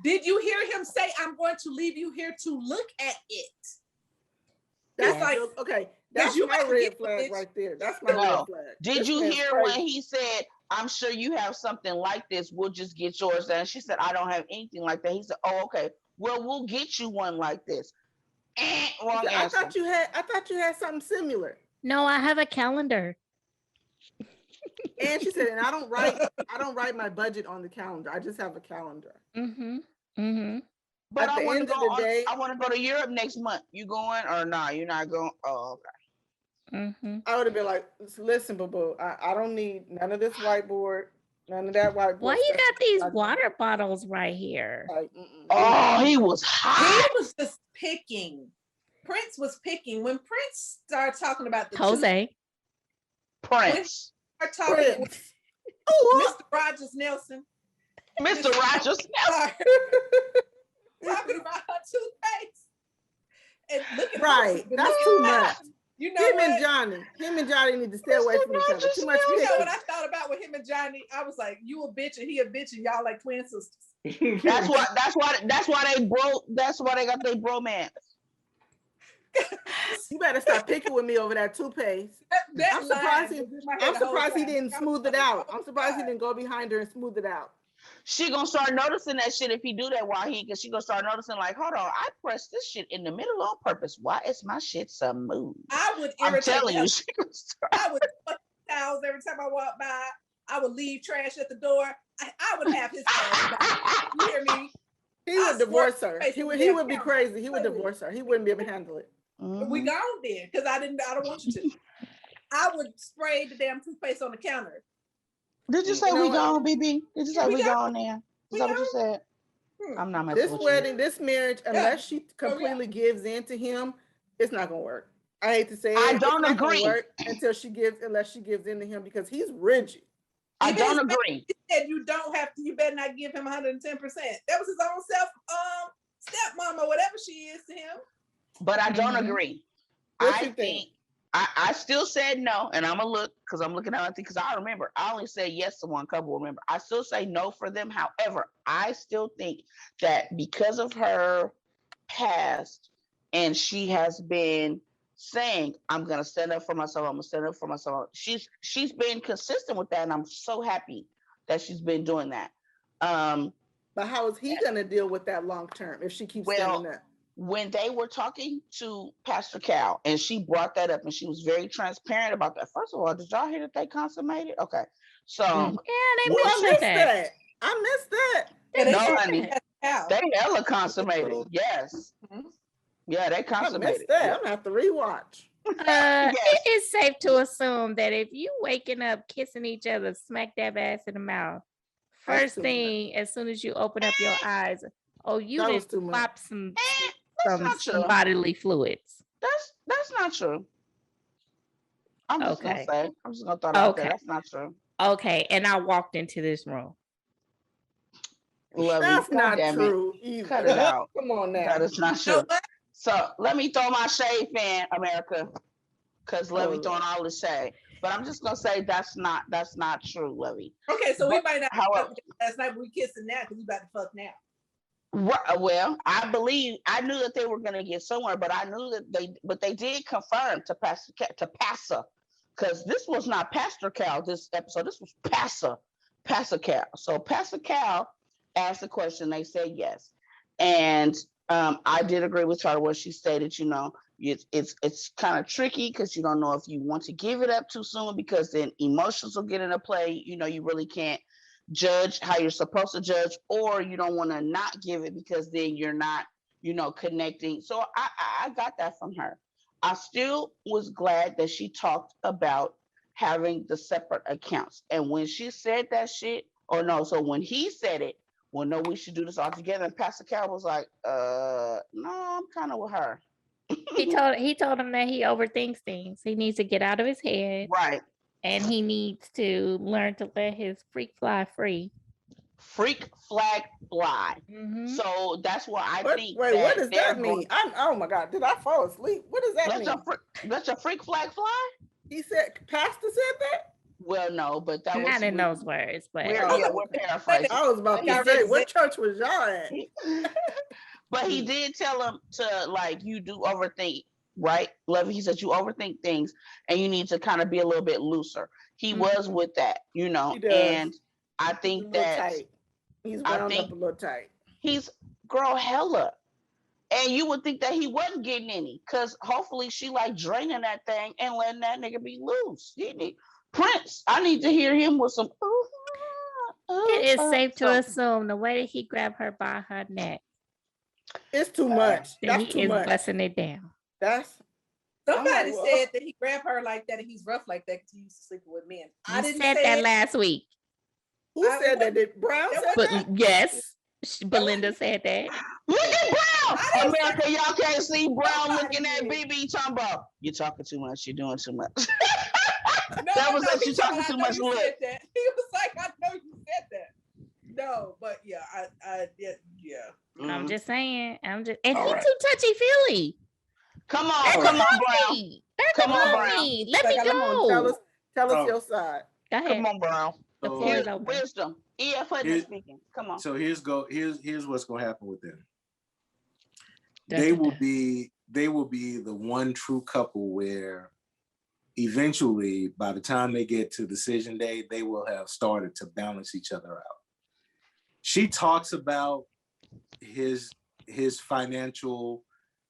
[SPEAKER 3] Did you hear him say, "I'm going to leave you here to look at it"?
[SPEAKER 2] that's
[SPEAKER 3] It's like,
[SPEAKER 2] okay. That's
[SPEAKER 3] you
[SPEAKER 2] my
[SPEAKER 3] about to
[SPEAKER 2] red
[SPEAKER 3] get
[SPEAKER 2] flag
[SPEAKER 3] rich.
[SPEAKER 2] right there. That's my
[SPEAKER 4] No.
[SPEAKER 2] red flag.
[SPEAKER 4] Did
[SPEAKER 2] This
[SPEAKER 4] you
[SPEAKER 2] man's
[SPEAKER 4] hear
[SPEAKER 2] crazy.
[SPEAKER 4] when he said, "I'm sure you have something like this. We'll just get yours." And she said, "I don't have anything like that." He said, "Oh, okay. Well, we'll get you one like this." Wrong
[SPEAKER 2] I
[SPEAKER 4] answer.
[SPEAKER 2] thought you had something similar.
[SPEAKER 1] No, I have a calendar.
[SPEAKER 2] And she said, and I don't write my budget on the calendar. I just have a calendar.
[SPEAKER 1] Mm-hmm. Mm-hmm.
[SPEAKER 4] But
[SPEAKER 2] At
[SPEAKER 4] I
[SPEAKER 2] the
[SPEAKER 4] want to
[SPEAKER 2] end
[SPEAKER 4] go.
[SPEAKER 2] of the day,
[SPEAKER 4] I want to go to Europe next month. You going or not? You're not going? Oh, okay.
[SPEAKER 1] Mm-hmm.
[SPEAKER 2] I would have been like, listen, boo-boo, I don't need none of this whiteboard, none of that whiteboard.
[SPEAKER 1] Why you
[SPEAKER 2] stuff.
[SPEAKER 1] got these
[SPEAKER 2] I-
[SPEAKER 1] water bottles right here?
[SPEAKER 2] Like,
[SPEAKER 4] Oh, he was
[SPEAKER 3] He
[SPEAKER 4] hot.
[SPEAKER 3] was just picking. Prince was picking. When Prince started talking about the
[SPEAKER 1] Jose.
[SPEAKER 4] Prince.
[SPEAKER 3] talking
[SPEAKER 2] Prince.
[SPEAKER 3] with
[SPEAKER 2] Oh,
[SPEAKER 3] Mr. Rogers Nelson,
[SPEAKER 4] Mr. Rogers.
[SPEAKER 3] talking about her toothpaste. And look at
[SPEAKER 2] right.
[SPEAKER 3] her,
[SPEAKER 2] That's
[SPEAKER 3] look
[SPEAKER 2] too
[SPEAKER 3] at
[SPEAKER 2] much.
[SPEAKER 3] that. You know
[SPEAKER 2] Him and
[SPEAKER 3] what?
[SPEAKER 2] Johnny need to stay away from each other. Too much
[SPEAKER 3] You know what I
[SPEAKER 2] picking.
[SPEAKER 3] thought about with him and Johnny? I was like, you a bitch and he a bitch and y'all like twin sisters.
[SPEAKER 4] That's why they broke. That's why they got their bromance.
[SPEAKER 2] You better stop picking with me over that toothpaste. I'm surprised he didn't smooth it out. I'm surprised he didn't go behind her and smooth it out.
[SPEAKER 4] She gonna start noticing that shit if he do that while because she gonna start noticing like, hold on, I pressed this shit in the middle on purpose. Why is my shit so smooth?
[SPEAKER 3] I would
[SPEAKER 4] I'm
[SPEAKER 3] irritate
[SPEAKER 4] telling
[SPEAKER 3] him.
[SPEAKER 4] you, she gonna start.
[SPEAKER 3] I would put towels every time I walk by. I would leave trash at the door. I would have his ass back. You hear me?
[SPEAKER 2] He would divorce her.
[SPEAKER 3] face
[SPEAKER 2] He
[SPEAKER 3] with
[SPEAKER 2] would
[SPEAKER 3] their
[SPEAKER 2] be
[SPEAKER 3] counter.
[SPEAKER 2] crazy. He would
[SPEAKER 3] Play with
[SPEAKER 2] divorce her. He wouldn't be able to handle it.
[SPEAKER 3] We gone then because I don't want you to. I would spray the damn toothpaste on the counter.
[SPEAKER 4] Did you say
[SPEAKER 2] You know
[SPEAKER 4] we
[SPEAKER 2] what?
[SPEAKER 4] gone, BB? Did you say
[SPEAKER 3] We
[SPEAKER 4] we
[SPEAKER 3] gone.
[SPEAKER 4] gone there? Is that what you said? I'm not messing
[SPEAKER 2] This
[SPEAKER 4] with
[SPEAKER 2] wedding, this marriage, unless she
[SPEAKER 3] yeah.
[SPEAKER 2] completely gives in to him, it's not gonna work. I hate to say it.
[SPEAKER 4] I
[SPEAKER 2] It's
[SPEAKER 4] don't
[SPEAKER 2] not gonna
[SPEAKER 4] agree.
[SPEAKER 2] work unless she gives in to him because he's rigid.
[SPEAKER 4] I don't agree.
[SPEAKER 3] He said you don't have to. You better not give him 110%. That was his own stepmama, whatever she is to him.
[SPEAKER 4] But I don't agree.
[SPEAKER 2] What you think?
[SPEAKER 4] I still said no, and I'm gonna look because I'm looking at my thing because I remember I only said yes to one couple. Remember, I still say no for them. However, I still think that because of her past, and she has been saying, "I'm gonna stand up for myself. I'm gonna stand up for myself." She's been consistent with that, and I'm so happy that she's been doing that.
[SPEAKER 2] But how is he gonna deal with that long term if she keeps
[SPEAKER 4] Well,
[SPEAKER 2] standing up?
[SPEAKER 4] when they were talking to Pastor Cal, and she brought that up, and she was very transparent about that. First of all, did y'all hear that they consummated? Okay, so
[SPEAKER 1] Yeah, they
[SPEAKER 2] Oh, I
[SPEAKER 1] mentioned
[SPEAKER 2] missed
[SPEAKER 1] that.
[SPEAKER 2] that. I missed that.
[SPEAKER 3] Yeah, they
[SPEAKER 4] no,
[SPEAKER 3] said
[SPEAKER 4] honey,
[SPEAKER 3] that's how.
[SPEAKER 4] they hella consummated. Yes,
[SPEAKER 3] Mhm.
[SPEAKER 4] yeah, they
[SPEAKER 2] I
[SPEAKER 4] consummated.
[SPEAKER 2] missed that.
[SPEAKER 4] Yeah.
[SPEAKER 2] I'm gonna have to rewatch.
[SPEAKER 4] Yes.
[SPEAKER 1] It is safe to assume that if you waking up kissing each other, smack that ass in the mouth.
[SPEAKER 2] That's
[SPEAKER 1] First
[SPEAKER 2] too
[SPEAKER 1] thing, as soon as you open up your eyes, oh, you
[SPEAKER 2] That was
[SPEAKER 1] didn't
[SPEAKER 2] too much.
[SPEAKER 1] pop some
[SPEAKER 4] That's not
[SPEAKER 1] some
[SPEAKER 4] true.
[SPEAKER 1] bodily fluids.
[SPEAKER 4] That's not true. I'm just gonna
[SPEAKER 1] Okay.
[SPEAKER 4] say. I'm just gonna throw that out there.
[SPEAKER 1] Okay.
[SPEAKER 4] That's not true.
[SPEAKER 1] Okay. And I walked into this room.
[SPEAKER 4] Lovely.
[SPEAKER 2] That's
[SPEAKER 4] God
[SPEAKER 2] not
[SPEAKER 4] damn
[SPEAKER 2] true
[SPEAKER 4] it.
[SPEAKER 2] either.
[SPEAKER 4] Cut it out.
[SPEAKER 2] Come on
[SPEAKER 4] That
[SPEAKER 2] now.
[SPEAKER 4] is not
[SPEAKER 3] You know
[SPEAKER 4] true.
[SPEAKER 3] what?
[SPEAKER 4] So let me throw my shade, fan America, because Lovey
[SPEAKER 2] Oh,
[SPEAKER 4] throwing
[SPEAKER 2] Lord.
[SPEAKER 4] all the shade. But I'm just gonna say that's not true, Lovey.
[SPEAKER 3] Okay, so we
[SPEAKER 4] But,
[SPEAKER 3] might not
[SPEAKER 4] however,
[SPEAKER 3] last night, but we kissing now because we about to fuck now.
[SPEAKER 4] well, I knew that they were gonna get somewhere, but I knew that they did confirm to Pastor, because this was not Pastor Cal this episode. This was Pastor Cal. So Pastor Cal asked the question. They said yes, and I did agree with her where she stated, it's kind of tricky because you don't know if you want to give it up too soon because then emotions will get into play. You really can't judge how you're supposed to judge, or you don't want to not give it because then you're not, connecting. So I got that from her. I still was glad that she talked about having the separate accounts. And when she said that shit, or no, so when he said it, well, no, we should do this all together. And Pastor Cal was like, no, I'm kind of with her.
[SPEAKER 1] He told him that he overthinks things. He needs to get out of his head,
[SPEAKER 4] Right.
[SPEAKER 1] and he needs to learn to let his freak fly free.
[SPEAKER 4] Freak flag fly.
[SPEAKER 1] Mhm.
[SPEAKER 4] So that's why I think
[SPEAKER 2] Wait,
[SPEAKER 4] that
[SPEAKER 2] what does
[SPEAKER 4] they're
[SPEAKER 2] that mean? Oh my God, did I fall asleep? What does that mean?
[SPEAKER 4] Let your freak flag fly.
[SPEAKER 2] He said, Pastor said that?
[SPEAKER 4] Well, no, but that was
[SPEAKER 1] Not in those words, but
[SPEAKER 4] we're
[SPEAKER 2] Oh,
[SPEAKER 4] we're
[SPEAKER 2] okay.
[SPEAKER 4] paraphrasing.
[SPEAKER 2] I was about to
[SPEAKER 3] Y'all
[SPEAKER 2] say,
[SPEAKER 3] represent-
[SPEAKER 2] what church was y'all at?
[SPEAKER 4] But he did tell him to you do overthink, right? Love, he said you overthink things and you need to kind of be a little bit looser. He was with that,
[SPEAKER 2] He does.
[SPEAKER 4] and I
[SPEAKER 2] He's a
[SPEAKER 4] think
[SPEAKER 2] little
[SPEAKER 4] that
[SPEAKER 2] tight. He's wound up a little tight.
[SPEAKER 4] he's girl hella. And you would think that he wasn't getting any, because hopefully she like draining that thing and letting that nigga be loose. Prince, I need to hear him with some.
[SPEAKER 1] it is safe to
[SPEAKER 4] so-
[SPEAKER 1] assume the way that he grabbed her by her neck,
[SPEAKER 2] It's too much.
[SPEAKER 1] that
[SPEAKER 2] That's
[SPEAKER 1] he
[SPEAKER 2] too
[SPEAKER 1] is
[SPEAKER 2] much.
[SPEAKER 1] busting it down.
[SPEAKER 2] That's
[SPEAKER 3] Somebody
[SPEAKER 2] Oh,
[SPEAKER 3] said that he grabbed her like that and he's rough like that because he used to sleep with men. I
[SPEAKER 1] You
[SPEAKER 3] didn't
[SPEAKER 1] said
[SPEAKER 3] say
[SPEAKER 1] that
[SPEAKER 3] it.
[SPEAKER 1] last week,
[SPEAKER 2] who said that? Did Brown
[SPEAKER 3] that
[SPEAKER 2] say
[SPEAKER 1] but
[SPEAKER 2] that?
[SPEAKER 1] yes, Belinda said that.
[SPEAKER 4] Look at Brown!
[SPEAKER 3] I didn't
[SPEAKER 4] America, y'all can't see Brown
[SPEAKER 3] Somebody
[SPEAKER 4] looking at
[SPEAKER 3] did.
[SPEAKER 4] BB talking about, you're talking too much, you're doing too much.
[SPEAKER 3] No,
[SPEAKER 4] That was that
[SPEAKER 3] he
[SPEAKER 4] you
[SPEAKER 3] said,
[SPEAKER 4] talking
[SPEAKER 3] I
[SPEAKER 4] too
[SPEAKER 3] know
[SPEAKER 4] much
[SPEAKER 3] you
[SPEAKER 4] look.
[SPEAKER 3] said that. He was like, I know you said that. No, but yeah, yeah.
[SPEAKER 1] I'm
[SPEAKER 4] Mhm.
[SPEAKER 1] just saying. And
[SPEAKER 4] All
[SPEAKER 1] he
[SPEAKER 4] right.
[SPEAKER 1] too touchy feely.
[SPEAKER 4] Come
[SPEAKER 1] That's
[SPEAKER 4] on,
[SPEAKER 1] the
[SPEAKER 4] come on, Brown.
[SPEAKER 1] homie. That's
[SPEAKER 4] Come
[SPEAKER 1] the
[SPEAKER 4] on, Brown.
[SPEAKER 1] homie. Let
[SPEAKER 3] Like,
[SPEAKER 1] me
[SPEAKER 3] come
[SPEAKER 2] Come on,
[SPEAKER 1] go.
[SPEAKER 2] tell us
[SPEAKER 5] Oh.
[SPEAKER 2] your side.
[SPEAKER 1] Go ahead.
[SPEAKER 4] Come on, Brown.
[SPEAKER 1] The
[SPEAKER 5] So-
[SPEAKER 1] floor
[SPEAKER 4] Here's
[SPEAKER 1] is open.
[SPEAKER 4] wisdom. EF Hutton
[SPEAKER 5] Here-
[SPEAKER 4] is speaking. Come on.
[SPEAKER 5] So here's what's gonna happen with them.
[SPEAKER 1] Dun,
[SPEAKER 5] They
[SPEAKER 1] dun,
[SPEAKER 5] will
[SPEAKER 1] dun.
[SPEAKER 5] be the one true couple where eventually, by the time they get to decision day, they will have started to balance each other out. She talks about his financial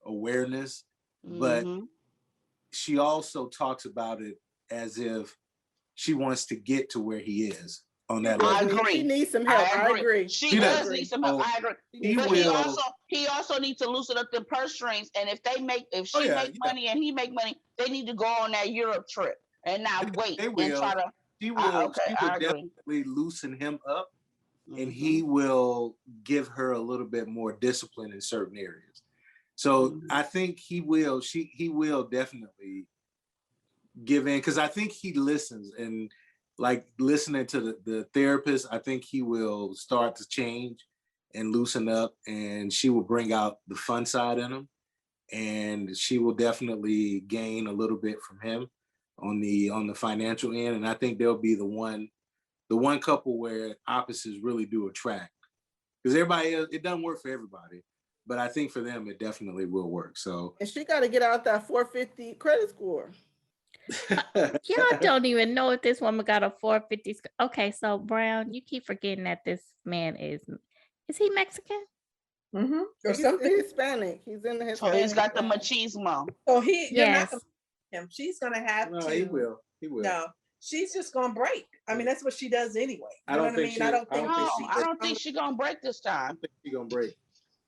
[SPEAKER 5] awareness, but
[SPEAKER 4] Mhm.
[SPEAKER 5] she also talks about it as if she wants to get to where he is on that
[SPEAKER 4] I
[SPEAKER 5] level.
[SPEAKER 4] agree.
[SPEAKER 2] She needs some help. I agree.
[SPEAKER 4] She
[SPEAKER 5] She
[SPEAKER 4] does
[SPEAKER 5] does.
[SPEAKER 4] need some help.
[SPEAKER 5] Oh,
[SPEAKER 4] I agree.
[SPEAKER 5] he
[SPEAKER 4] But
[SPEAKER 5] will.
[SPEAKER 4] he also needs to loosen up the purse strings. And if she
[SPEAKER 5] yeah,
[SPEAKER 4] make
[SPEAKER 5] yeah.
[SPEAKER 4] money and he make money, they need to go on that Europe trip and not wait
[SPEAKER 5] They
[SPEAKER 4] and
[SPEAKER 5] will.
[SPEAKER 4] try to.
[SPEAKER 5] She will.
[SPEAKER 4] Okay,
[SPEAKER 5] She
[SPEAKER 4] I
[SPEAKER 5] will
[SPEAKER 4] agree.
[SPEAKER 5] definitely loosen him up, and
[SPEAKER 4] Mhm.
[SPEAKER 5] he will give her a little bit more discipline in certain areas. So
[SPEAKER 4] Mhm.
[SPEAKER 5] I think he will. He will definitely give in, because I think he listens, and like listening to the therapist, I think he will start to change and loosen up, and she will bring out the fun side in him. and she will definitely gain a little bit from him on the financial end. And I think they'll be the one couple where opposites really do attract, because everybody else, it doesn't work for everybody, but I think for them it definitely will work. So
[SPEAKER 2] And she got to get out that 450 credit score.
[SPEAKER 1] Y'all don't even know if this woman got a 450. Okay, so Brown, you keep forgetting that this man is he Mexican?
[SPEAKER 3] Or
[SPEAKER 2] He's
[SPEAKER 3] something.
[SPEAKER 2] Hispanic. He's in the Hispanic.
[SPEAKER 4] So he's got the
[SPEAKER 2] side.
[SPEAKER 4] machismo.
[SPEAKER 3] So you're not
[SPEAKER 1] Yes.
[SPEAKER 3] gonna him. She's gonna have
[SPEAKER 5] no,
[SPEAKER 3] to.
[SPEAKER 5] he will.
[SPEAKER 3] No, she's just gonna break. I mean, that's what she does anyway. You know what I mean? I don't think
[SPEAKER 4] No,
[SPEAKER 3] she's
[SPEAKER 4] I don't think she's gonna break this
[SPEAKER 5] I
[SPEAKER 4] time.
[SPEAKER 5] don't think she's gonna break.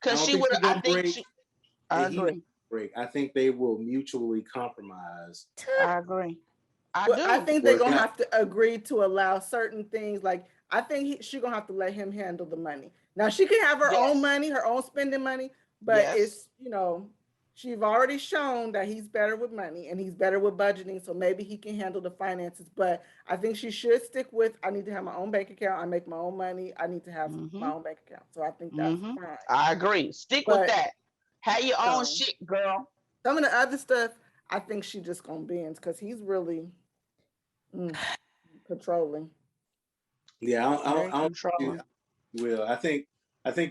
[SPEAKER 4] Because she would. I think she. I agree.
[SPEAKER 5] Break. I think they will mutually compromise.
[SPEAKER 4] I agree.
[SPEAKER 2] I think they're
[SPEAKER 5] Work
[SPEAKER 2] gonna
[SPEAKER 5] out.
[SPEAKER 2] have to agree to allow certain things. Like I think she's gonna have to let him handle the money. Now she can have her
[SPEAKER 4] Yes.
[SPEAKER 2] own money, her own spending money, but
[SPEAKER 4] Yes.
[SPEAKER 2] it's she's already shown that he's better with money and he's better with budgeting. So maybe he can handle the finances. But I think she should stick with I need to have my own bank account. I make my own money. I need to have my own bank account. So I think that's fine.
[SPEAKER 4] I agree. Stick
[SPEAKER 2] But-
[SPEAKER 4] with that. Have your own
[SPEAKER 2] No.
[SPEAKER 4] shit, girl.
[SPEAKER 2] Some of the other stuff, I think she just gonna binge because he's really controlling.
[SPEAKER 5] Yeah, I
[SPEAKER 4] Very
[SPEAKER 5] don't
[SPEAKER 4] controlling.
[SPEAKER 5] will. I think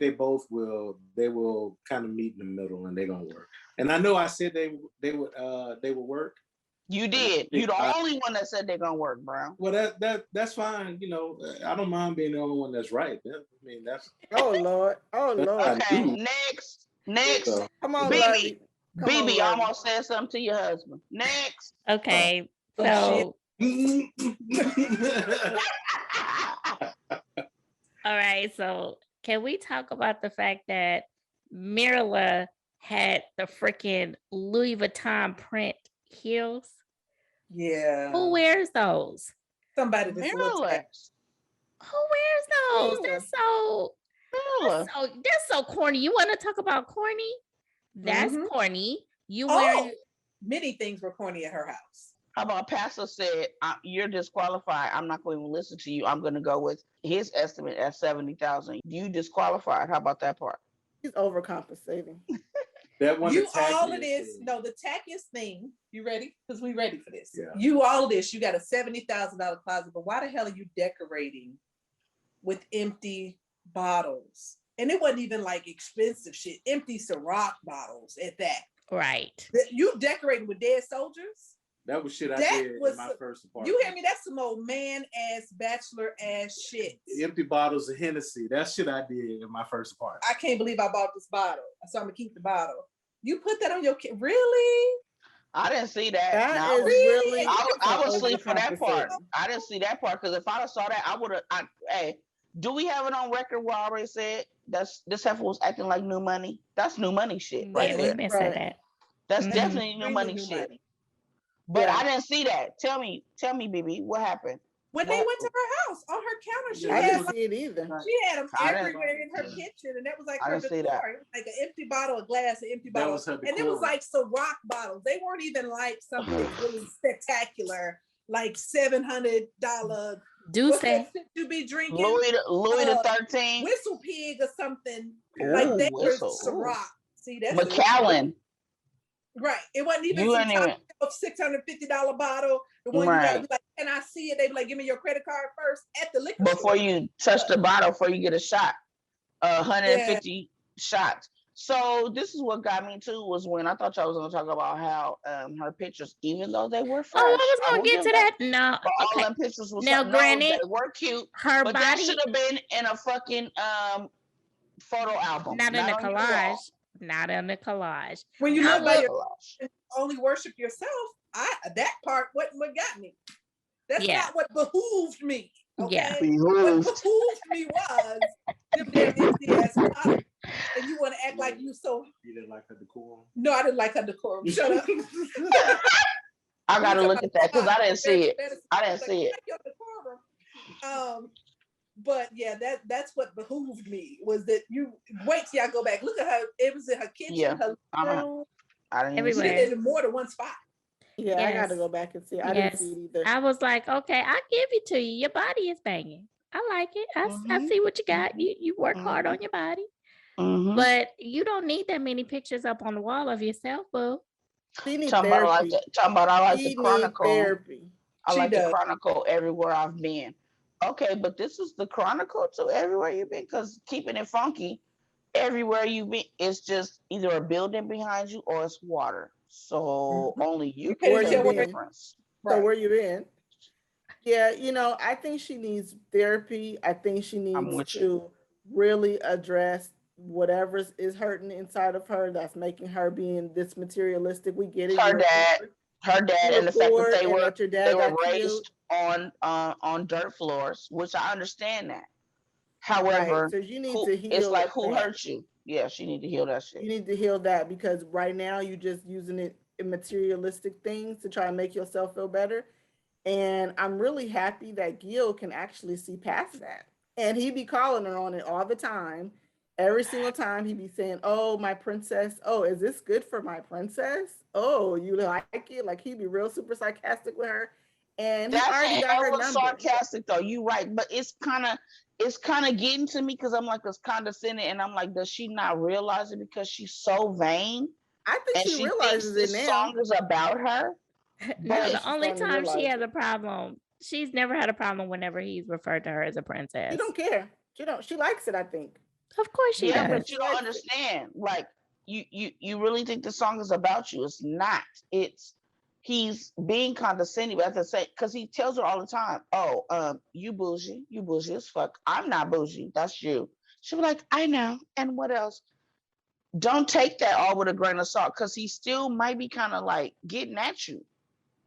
[SPEAKER 5] they both will. They will kind of meet in the middle, and they're gonna work. And I know I said they would work.
[SPEAKER 4] You did. You the only one that said they're gonna work, Brown.
[SPEAKER 5] Well, that's fine. I don't mind being the only one that's right. I mean, that's
[SPEAKER 2] Oh Lord.
[SPEAKER 4] Okay, next.
[SPEAKER 5] So,
[SPEAKER 2] Come on,
[SPEAKER 4] BB.
[SPEAKER 2] Lovey. Come on,
[SPEAKER 4] BB
[SPEAKER 2] Lovey.
[SPEAKER 4] almost said something to your husband. Next.
[SPEAKER 1] Okay,
[SPEAKER 3] Oh,
[SPEAKER 1] so
[SPEAKER 5] yeah,
[SPEAKER 1] all right, so can we talk about the fact that Myrla had the freaking Louis Vuitton print heels?
[SPEAKER 3] Yeah.
[SPEAKER 1] Who wears those?
[SPEAKER 3] Somebody that's a little
[SPEAKER 4] Myrla.
[SPEAKER 1] Who wears those? That's so
[SPEAKER 4] Myrla.
[SPEAKER 1] that's so corny. You want to talk about corny? That's corny. You wearing
[SPEAKER 3] many things were corny at her house.
[SPEAKER 4] How about Pastor said, you're disqualified. I'm not going to even listen to you. I'm going to go with his estimate at 70,000. You disqualified. How about that part?
[SPEAKER 2] He's overcompensating.
[SPEAKER 5] that one.
[SPEAKER 3] You all of this. No, the tackiest thing. You ready? Because we ready for this.
[SPEAKER 5] Yeah.
[SPEAKER 3] You all of this. You got a $70,000 closet, but why the hell are you decorating with empty bottles? And it wasn't even like expensive shit. Empty Ciroc bottles at that.
[SPEAKER 1] right.
[SPEAKER 3] You decorating with dead soldiers?
[SPEAKER 5] That was shit I
[SPEAKER 3] That
[SPEAKER 5] did
[SPEAKER 3] was
[SPEAKER 5] in my first apartment.
[SPEAKER 3] You hear me? That's some old man ass, bachelor ass shit.
[SPEAKER 5] Empty bottles of Hennessy. That shit I did in my first apartment.
[SPEAKER 3] I can't believe I bought this bottle. So I'm gonna keep the bottle. You put that on your kid? Really?
[SPEAKER 4] I didn't see that.
[SPEAKER 2] That
[SPEAKER 4] Now,
[SPEAKER 2] is really.
[SPEAKER 4] I was asleep for that part.
[SPEAKER 2] overcompensating.
[SPEAKER 4] I didn't see that part because if I'd have saw that, I would have. Hey, do we have it on record where I already said this heifer was acting like new money? That's new money shit right
[SPEAKER 1] Yeah,
[SPEAKER 4] there.
[SPEAKER 1] we've been said that.
[SPEAKER 4] That's
[SPEAKER 1] Mhm.
[SPEAKER 4] definitely new money
[SPEAKER 3] New
[SPEAKER 4] shit.
[SPEAKER 3] money.
[SPEAKER 4] But
[SPEAKER 2] Yeah.
[SPEAKER 4] I didn't see that. Tell me, BB, what happened?
[SPEAKER 3] When they went to her house, on her counter, she
[SPEAKER 2] I
[SPEAKER 3] had
[SPEAKER 2] didn't see it either.
[SPEAKER 3] them
[SPEAKER 4] I didn't-
[SPEAKER 3] everywhere in her kitchen, and that was like
[SPEAKER 4] I
[SPEAKER 3] her
[SPEAKER 4] didn't see
[SPEAKER 3] decor.
[SPEAKER 4] that.
[SPEAKER 3] It was like an empty bottle, a glass, an empty
[SPEAKER 5] That
[SPEAKER 3] bottle,
[SPEAKER 5] was her
[SPEAKER 3] and it
[SPEAKER 5] decor.
[SPEAKER 3] was like Ciroc bottles. They weren't even like something really spectacular, like $700.
[SPEAKER 1] Do
[SPEAKER 3] What's
[SPEAKER 1] say
[SPEAKER 3] that shit you be drinking?
[SPEAKER 4] Louis the 13th.
[SPEAKER 3] Whistle Pig or something.
[SPEAKER 4] Ooh,
[SPEAKER 3] Like they were
[SPEAKER 4] Whistle, ooh.
[SPEAKER 3] Ciroc. See, that's
[SPEAKER 4] McAllen.
[SPEAKER 3] right. It wasn't even
[SPEAKER 4] You
[SPEAKER 3] some
[SPEAKER 4] ain't even.
[SPEAKER 3] top $650 bottle. The one you gotta
[SPEAKER 4] Right.
[SPEAKER 3] be like, can I see it? They be like, give me your credit card first at the liquor
[SPEAKER 4] Before
[SPEAKER 3] store.
[SPEAKER 4] you touch the bottle, before you get a shot, 150 shots. So this is what got me too was when I thought y'all was gonna talk about how her pictures, even though they were fresh,
[SPEAKER 1] I was gonna
[SPEAKER 4] will
[SPEAKER 1] get
[SPEAKER 4] give
[SPEAKER 1] to
[SPEAKER 4] that,
[SPEAKER 1] that. No,
[SPEAKER 4] but all
[SPEAKER 1] okay.
[SPEAKER 4] them pictures was
[SPEAKER 1] Now,
[SPEAKER 4] no,
[SPEAKER 1] granted,
[SPEAKER 4] they were cute,
[SPEAKER 1] her
[SPEAKER 4] but that
[SPEAKER 1] body
[SPEAKER 4] should have been in a fucking photo album,
[SPEAKER 1] not in the
[SPEAKER 4] on your wall.
[SPEAKER 1] collage. Not in the collage.
[SPEAKER 3] When you
[SPEAKER 1] I
[SPEAKER 3] live by
[SPEAKER 1] will-
[SPEAKER 3] your
[SPEAKER 4] Collage.
[SPEAKER 3] only worship yourself, that part wasn't what got me. That's
[SPEAKER 1] Yeah.
[SPEAKER 3] not what behooved me. Okay.
[SPEAKER 1] Yeah.
[SPEAKER 3] What
[SPEAKER 4] Behooved.
[SPEAKER 3] behooved me was them damn empty ass bottles. And you want to act like you so.
[SPEAKER 5] You didn't like her decor?
[SPEAKER 3] No, I didn't like her decorum. Shut up.
[SPEAKER 4] I gotta look at that because I didn't see it. I didn't see it.
[SPEAKER 3] Your decorum. But yeah, that's what behooved me was that you wait till y'all go back. Look at her. It was in her kitchen,
[SPEAKER 4] Yeah.
[SPEAKER 3] her room.
[SPEAKER 4] I didn't even
[SPEAKER 3] She
[SPEAKER 4] see
[SPEAKER 1] Everywhere.
[SPEAKER 4] it.
[SPEAKER 3] did it in more than one spot.
[SPEAKER 2] Yeah, I got to
[SPEAKER 1] Yes.
[SPEAKER 2] go back and see. I
[SPEAKER 1] Yes.
[SPEAKER 2] didn't see it either.
[SPEAKER 1] I was like, okay, I give it to you. Your body is banging. I like it. I
[SPEAKER 4] Mhm.
[SPEAKER 1] see what you got. You work hard
[SPEAKER 4] Mhm.
[SPEAKER 1] on your body.
[SPEAKER 4] Mhm.
[SPEAKER 1] But you don't need that many pictures up on the wall of yourself, boo.
[SPEAKER 2] She needs
[SPEAKER 4] Talking about
[SPEAKER 2] therapy.
[SPEAKER 4] I like to
[SPEAKER 2] She needs
[SPEAKER 4] chronicle.
[SPEAKER 2] therapy.
[SPEAKER 4] I
[SPEAKER 3] She
[SPEAKER 4] like to
[SPEAKER 3] does.
[SPEAKER 4] chronicle everywhere I've been. Okay, but this is the chronicle to everywhere you've been, because keeping it funky, everywhere you've been, it's just either a building behind you or it's water. So
[SPEAKER 3] Mhm.
[SPEAKER 4] only you
[SPEAKER 3] You
[SPEAKER 4] can
[SPEAKER 2] Where
[SPEAKER 3] couldn't
[SPEAKER 2] you
[SPEAKER 4] tell
[SPEAKER 3] tell
[SPEAKER 4] the
[SPEAKER 3] where.
[SPEAKER 2] been?
[SPEAKER 4] difference.
[SPEAKER 2] So
[SPEAKER 3] Right.
[SPEAKER 2] where you been? Yeah, I think she needs therapy. I think she
[SPEAKER 4] I'm
[SPEAKER 2] needs
[SPEAKER 4] with you.
[SPEAKER 2] to really address whatever is hurting inside of her that's making her being this materialistic. We get it.
[SPEAKER 4] Her dad,
[SPEAKER 2] You're
[SPEAKER 4] and the fact that
[SPEAKER 2] poor, and that your
[SPEAKER 4] they
[SPEAKER 2] dad
[SPEAKER 4] were
[SPEAKER 2] got killed.
[SPEAKER 4] raised on dirt floors, which I understand that.
[SPEAKER 2] Right.
[SPEAKER 4] However,
[SPEAKER 2] So you need
[SPEAKER 4] who
[SPEAKER 2] to
[SPEAKER 4] it's
[SPEAKER 2] heal
[SPEAKER 4] like who
[SPEAKER 2] that.
[SPEAKER 4] hurt you? Yeah, she need to heal that shit.
[SPEAKER 2] You need to heal that because right now you're just using it in materialistic things to try and make yourself feel better. And I'm really happy that Gil can actually see past that. And he be calling her on it all the time. Every single time he be saying, "Oh, my princess. Oh, is this good for my princess? Oh, you like it?" Like he be real super sarcastic with her. And he
[SPEAKER 4] That's
[SPEAKER 2] already got her
[SPEAKER 4] hella
[SPEAKER 2] number.
[SPEAKER 4] sarcastic though. You right, but it's kind of getting to me because I'm like it's condescending, and I'm like, does she not realize it because she's so vain
[SPEAKER 2] I think
[SPEAKER 4] and
[SPEAKER 2] she
[SPEAKER 4] she thinks
[SPEAKER 2] realizes it
[SPEAKER 4] this
[SPEAKER 2] now.
[SPEAKER 4] song is about her?
[SPEAKER 2] I
[SPEAKER 1] No,
[SPEAKER 4] But
[SPEAKER 2] think
[SPEAKER 1] the
[SPEAKER 2] she's
[SPEAKER 1] only
[SPEAKER 2] starting to
[SPEAKER 1] time she
[SPEAKER 2] realize
[SPEAKER 1] has
[SPEAKER 2] it.
[SPEAKER 1] a problem, she's never had a problem whenever he's referred to her as a
[SPEAKER 2] She
[SPEAKER 1] princess.
[SPEAKER 2] don't care. She don't. She likes it. I think.
[SPEAKER 1] Of course she
[SPEAKER 4] yeah,
[SPEAKER 1] does.
[SPEAKER 4] but
[SPEAKER 2] She
[SPEAKER 4] you don't
[SPEAKER 2] likes it.
[SPEAKER 4] understand. Like you really think the song is about you? It's not. It's he's being condescending, but at the same, because he tells her all the time, "Oh, you bougie as fuck. I'm not bougie. That's you." She'll be like, "I know." And what else? Don't take that all with a grain of salt, because he still might be kind of like getting at you.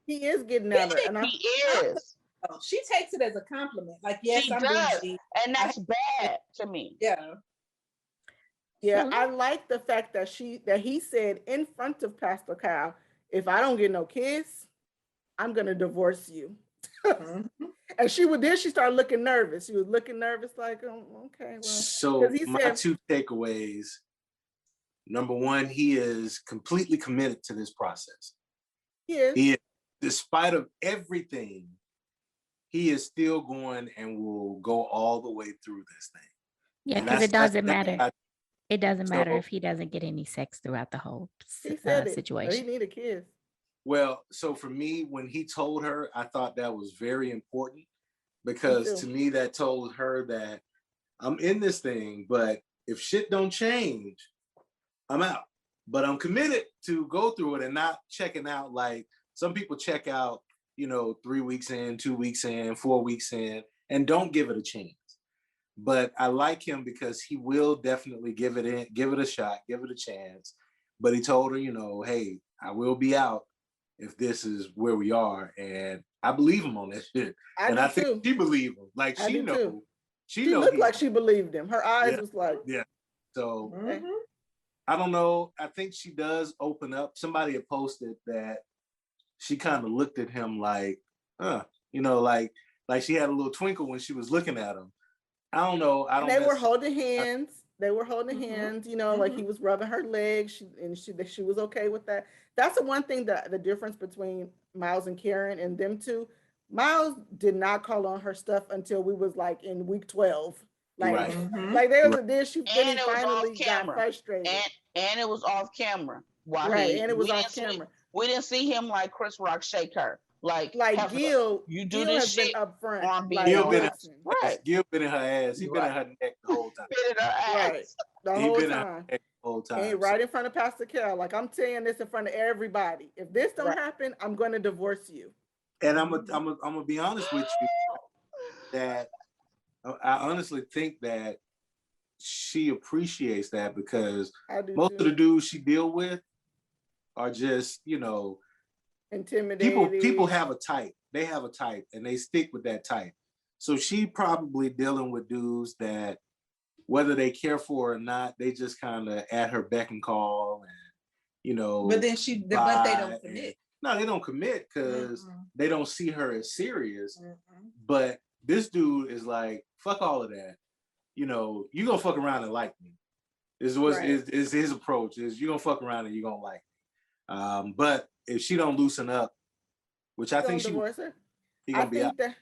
[SPEAKER 2] He is getting
[SPEAKER 3] He
[SPEAKER 2] at her,
[SPEAKER 3] takes
[SPEAKER 2] and
[SPEAKER 4] He is.
[SPEAKER 3] it, she takes it as a compliment. Like, yes,
[SPEAKER 4] She
[SPEAKER 3] I'm
[SPEAKER 4] does,
[SPEAKER 3] bougie.
[SPEAKER 4] and
[SPEAKER 3] I
[SPEAKER 4] that's
[SPEAKER 3] have,
[SPEAKER 4] bad to me.
[SPEAKER 3] yeah.
[SPEAKER 2] yeah,
[SPEAKER 1] So
[SPEAKER 2] I like the fact that he said in front of Pastor Kyle, "If I don't get no kiss, I'm gonna divorce you."
[SPEAKER 3] Mhm.
[SPEAKER 2] And she started looking nervous. She was looking nervous, like, "Oh, okay, well," because
[SPEAKER 5] So
[SPEAKER 2] he
[SPEAKER 5] my
[SPEAKER 2] said
[SPEAKER 5] two takeaways. Number one, he is completely committed to this process.
[SPEAKER 2] he is.
[SPEAKER 5] He is, despite of everything, he is still going and will go all the way through this thing.
[SPEAKER 1] yeah,
[SPEAKER 5] And
[SPEAKER 1] because it doesn't matter.
[SPEAKER 5] that's
[SPEAKER 1] It doesn't matter
[SPEAKER 5] so
[SPEAKER 1] if he doesn't get any sex throughout the whole
[SPEAKER 2] He said it. So he
[SPEAKER 1] situation.
[SPEAKER 2] need a kiss.
[SPEAKER 5] well. So for me, when he told her, I thought that was very important
[SPEAKER 2] Me
[SPEAKER 5] because
[SPEAKER 2] too.
[SPEAKER 5] to me that told her that I'm in this thing, but if shit don't change, I'm out. But I'm committed to go through it and not checking out like some people check out, 3 weeks in, 2 weeks in, 4 weeks in, and don't give it a chance. But I like him because he will definitely give it a shot, give it a chance. But he told her, hey, I will be out if this is where we are. And I believe him on that shit.
[SPEAKER 2] I
[SPEAKER 5] And
[SPEAKER 2] do
[SPEAKER 5] I think
[SPEAKER 2] too.
[SPEAKER 5] she believe him. Like
[SPEAKER 2] I do too.
[SPEAKER 5] she
[SPEAKER 2] She
[SPEAKER 5] know
[SPEAKER 2] looked
[SPEAKER 5] he
[SPEAKER 2] like she believed him. Her eyes
[SPEAKER 5] yeah,
[SPEAKER 2] was like,
[SPEAKER 5] yeah. So
[SPEAKER 2] okay.
[SPEAKER 3] Mhm.
[SPEAKER 5] I don't know. I think she does open up. Somebody had posted that she kind of looked at him like, like she had a little twinkle when she was looking at him. I don't know. I
[SPEAKER 2] And
[SPEAKER 5] don't
[SPEAKER 2] they were
[SPEAKER 5] necessarily.
[SPEAKER 2] holding hands. They were holding
[SPEAKER 3] Mhm.
[SPEAKER 2] hands, like he
[SPEAKER 3] Mhm.
[SPEAKER 2] was rubbing her legs. She was okay with that. That's the one thing that the difference between Miles and Karen and them two. Miles did not call on her stuff until we was like in week 12. Like,
[SPEAKER 5] Right.
[SPEAKER 3] Mhm.
[SPEAKER 2] like there was
[SPEAKER 5] Right.
[SPEAKER 2] a then he
[SPEAKER 4] And it was off
[SPEAKER 2] finally got
[SPEAKER 4] camera.
[SPEAKER 2] frustrated.
[SPEAKER 4] And it was off camera. While
[SPEAKER 2] Right. And it was
[SPEAKER 4] we
[SPEAKER 2] off
[SPEAKER 4] didn't see
[SPEAKER 2] camera.
[SPEAKER 4] we didn't see him like Chris Rock shake her. Like
[SPEAKER 2] Like
[SPEAKER 4] have her,
[SPEAKER 2] Gil,
[SPEAKER 4] you do
[SPEAKER 2] Gil
[SPEAKER 4] this
[SPEAKER 2] has been
[SPEAKER 4] shit
[SPEAKER 2] upfront.
[SPEAKER 4] or I'm beating
[SPEAKER 2] Like,
[SPEAKER 5] Gil
[SPEAKER 4] your
[SPEAKER 5] been in
[SPEAKER 4] ass.
[SPEAKER 2] listen,
[SPEAKER 5] her ass.
[SPEAKER 4] Right.
[SPEAKER 5] Gil been in her ass. He been in
[SPEAKER 4] Right.
[SPEAKER 5] her neck the whole time.
[SPEAKER 4] Spit in her
[SPEAKER 2] right.
[SPEAKER 4] ass.
[SPEAKER 2] The
[SPEAKER 5] He
[SPEAKER 2] whole
[SPEAKER 5] been in her
[SPEAKER 2] time.
[SPEAKER 5] neck the whole
[SPEAKER 2] And
[SPEAKER 5] time. So,
[SPEAKER 2] right in front of Pastor Cal, like I'm saying this in front of everybody. If this don't
[SPEAKER 4] Right.
[SPEAKER 2] happen, I'm going to divorce you.
[SPEAKER 5] and I'm gonna be honest with you that I honestly think that she appreciates that because
[SPEAKER 2] I do
[SPEAKER 5] most of the
[SPEAKER 2] too.
[SPEAKER 5] dudes she deal with are just people
[SPEAKER 2] Intimidated.
[SPEAKER 5] have a type. They have a type and they stick with that type. So she probably dealing with dudes that whether they care for her or not, they just kind of at her beck and call and
[SPEAKER 3] But then but they don't commit.
[SPEAKER 5] no, they don't commit because
[SPEAKER 3] Mm-mm.
[SPEAKER 5] they don't see her as serious.
[SPEAKER 3] Mm-mm.
[SPEAKER 5] But this dude is like, fuck all of that. You gonna fuck around and like me.
[SPEAKER 2] Right.
[SPEAKER 5] Is his approach is you gonna fuck around and you gonna like me. But if she don't loosen up, which I
[SPEAKER 2] You
[SPEAKER 5] think
[SPEAKER 2] don't
[SPEAKER 5] she will,
[SPEAKER 2] divorce her.
[SPEAKER 5] he
[SPEAKER 2] I
[SPEAKER 5] gonna be out.
[SPEAKER 2] think that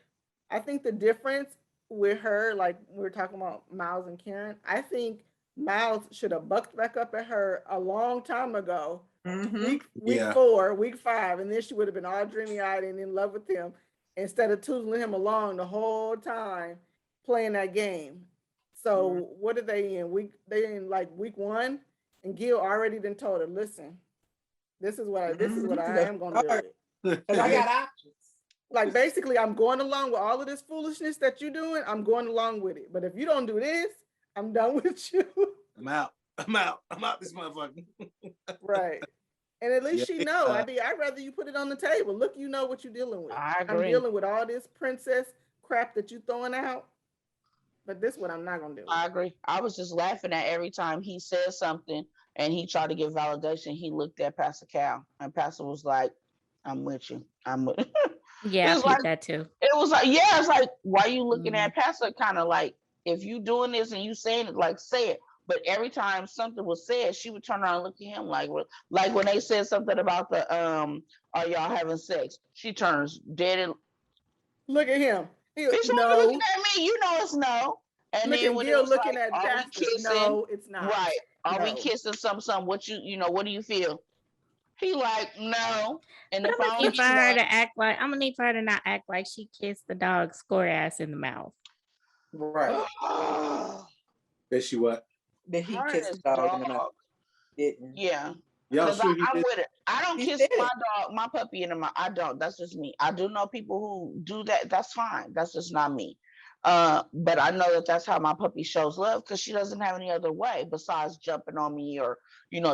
[SPEAKER 2] I think the difference with her, like we were talking about Miles and Karen, I think mouth should have bucked back up at her a long time ago. Week
[SPEAKER 5] Yeah.
[SPEAKER 2] 4, week 5, and then she would have been all dreamy eyed and in love with him instead of tootling him along the whole time playing that game. So what are they in? They in like week 1, and Gil already then told her, listen, this is what I am gonna do.
[SPEAKER 3] Because I got options.
[SPEAKER 2] Like basically, I'm going along with all of this foolishness that you're doing. I'm going along with it. But if you don't do this, I'm done with you.
[SPEAKER 5] I'm out. I'm out. I'm out this motherfucker.
[SPEAKER 2] Right. And at least
[SPEAKER 5] Yeah,
[SPEAKER 2] she know. I'd rather you put it on the table. Look, you know what you're dealing with.
[SPEAKER 4] I
[SPEAKER 2] I'm
[SPEAKER 4] agree.
[SPEAKER 2] dealing with all this princess crap that you throwing out. But this one I'm not gonna do.
[SPEAKER 4] I agree. I was just laughing at every time he said something and he tried to get validation. He looked at Pastor Cal, and Pastor was like, "I'm with you. I'm with."
[SPEAKER 1] Yeah, I
[SPEAKER 4] It's
[SPEAKER 1] peeped
[SPEAKER 4] like
[SPEAKER 1] that too.
[SPEAKER 4] it was like, yeah, it's like, why are you looking at Pastor? Kind of like, if you doing this and you saying it, like say it. But every time something was said, she would turn around and look at him like when they said something about the are y'all having sex? She turns dead and
[SPEAKER 2] Look at him.
[SPEAKER 4] bitch, why you
[SPEAKER 2] No.
[SPEAKER 4] looking at me? You know it's no. And
[SPEAKER 2] Look
[SPEAKER 4] then
[SPEAKER 2] at
[SPEAKER 4] when it
[SPEAKER 2] Gil
[SPEAKER 4] was
[SPEAKER 2] looking
[SPEAKER 4] like,
[SPEAKER 2] at
[SPEAKER 4] are we
[SPEAKER 2] Pastor.
[SPEAKER 4] kissing?
[SPEAKER 2] No, it's not.
[SPEAKER 4] Right. Are we
[SPEAKER 2] No.
[SPEAKER 4] kissing some? What what do you feel? He like, no. And
[SPEAKER 1] But
[SPEAKER 4] if
[SPEAKER 1] I'm
[SPEAKER 4] I
[SPEAKER 1] gonna
[SPEAKER 4] don't
[SPEAKER 1] need
[SPEAKER 4] get
[SPEAKER 1] for
[SPEAKER 4] you
[SPEAKER 1] her
[SPEAKER 4] one,
[SPEAKER 1] to act like I'm gonna need for her to not act like she kissed the dog score ass in the mouth.
[SPEAKER 3] Right.
[SPEAKER 5] Bet she what?
[SPEAKER 3] That he
[SPEAKER 4] her and
[SPEAKER 3] kissed
[SPEAKER 4] his
[SPEAKER 3] the dog
[SPEAKER 4] dog.
[SPEAKER 3] in the mouth. Didn't.
[SPEAKER 4] Yeah.
[SPEAKER 5] Y'all
[SPEAKER 4] Because
[SPEAKER 5] sure he
[SPEAKER 4] I'm
[SPEAKER 5] did?
[SPEAKER 4] with it. I don't
[SPEAKER 3] He
[SPEAKER 4] kiss
[SPEAKER 3] said
[SPEAKER 4] my
[SPEAKER 3] it.
[SPEAKER 4] dog, my puppy in the mouth. I don't. That's just me. I do know people who do that. That's fine. That's just not me. But I know that that's how my puppy shows love because she doesn't have any other way besides jumping on me or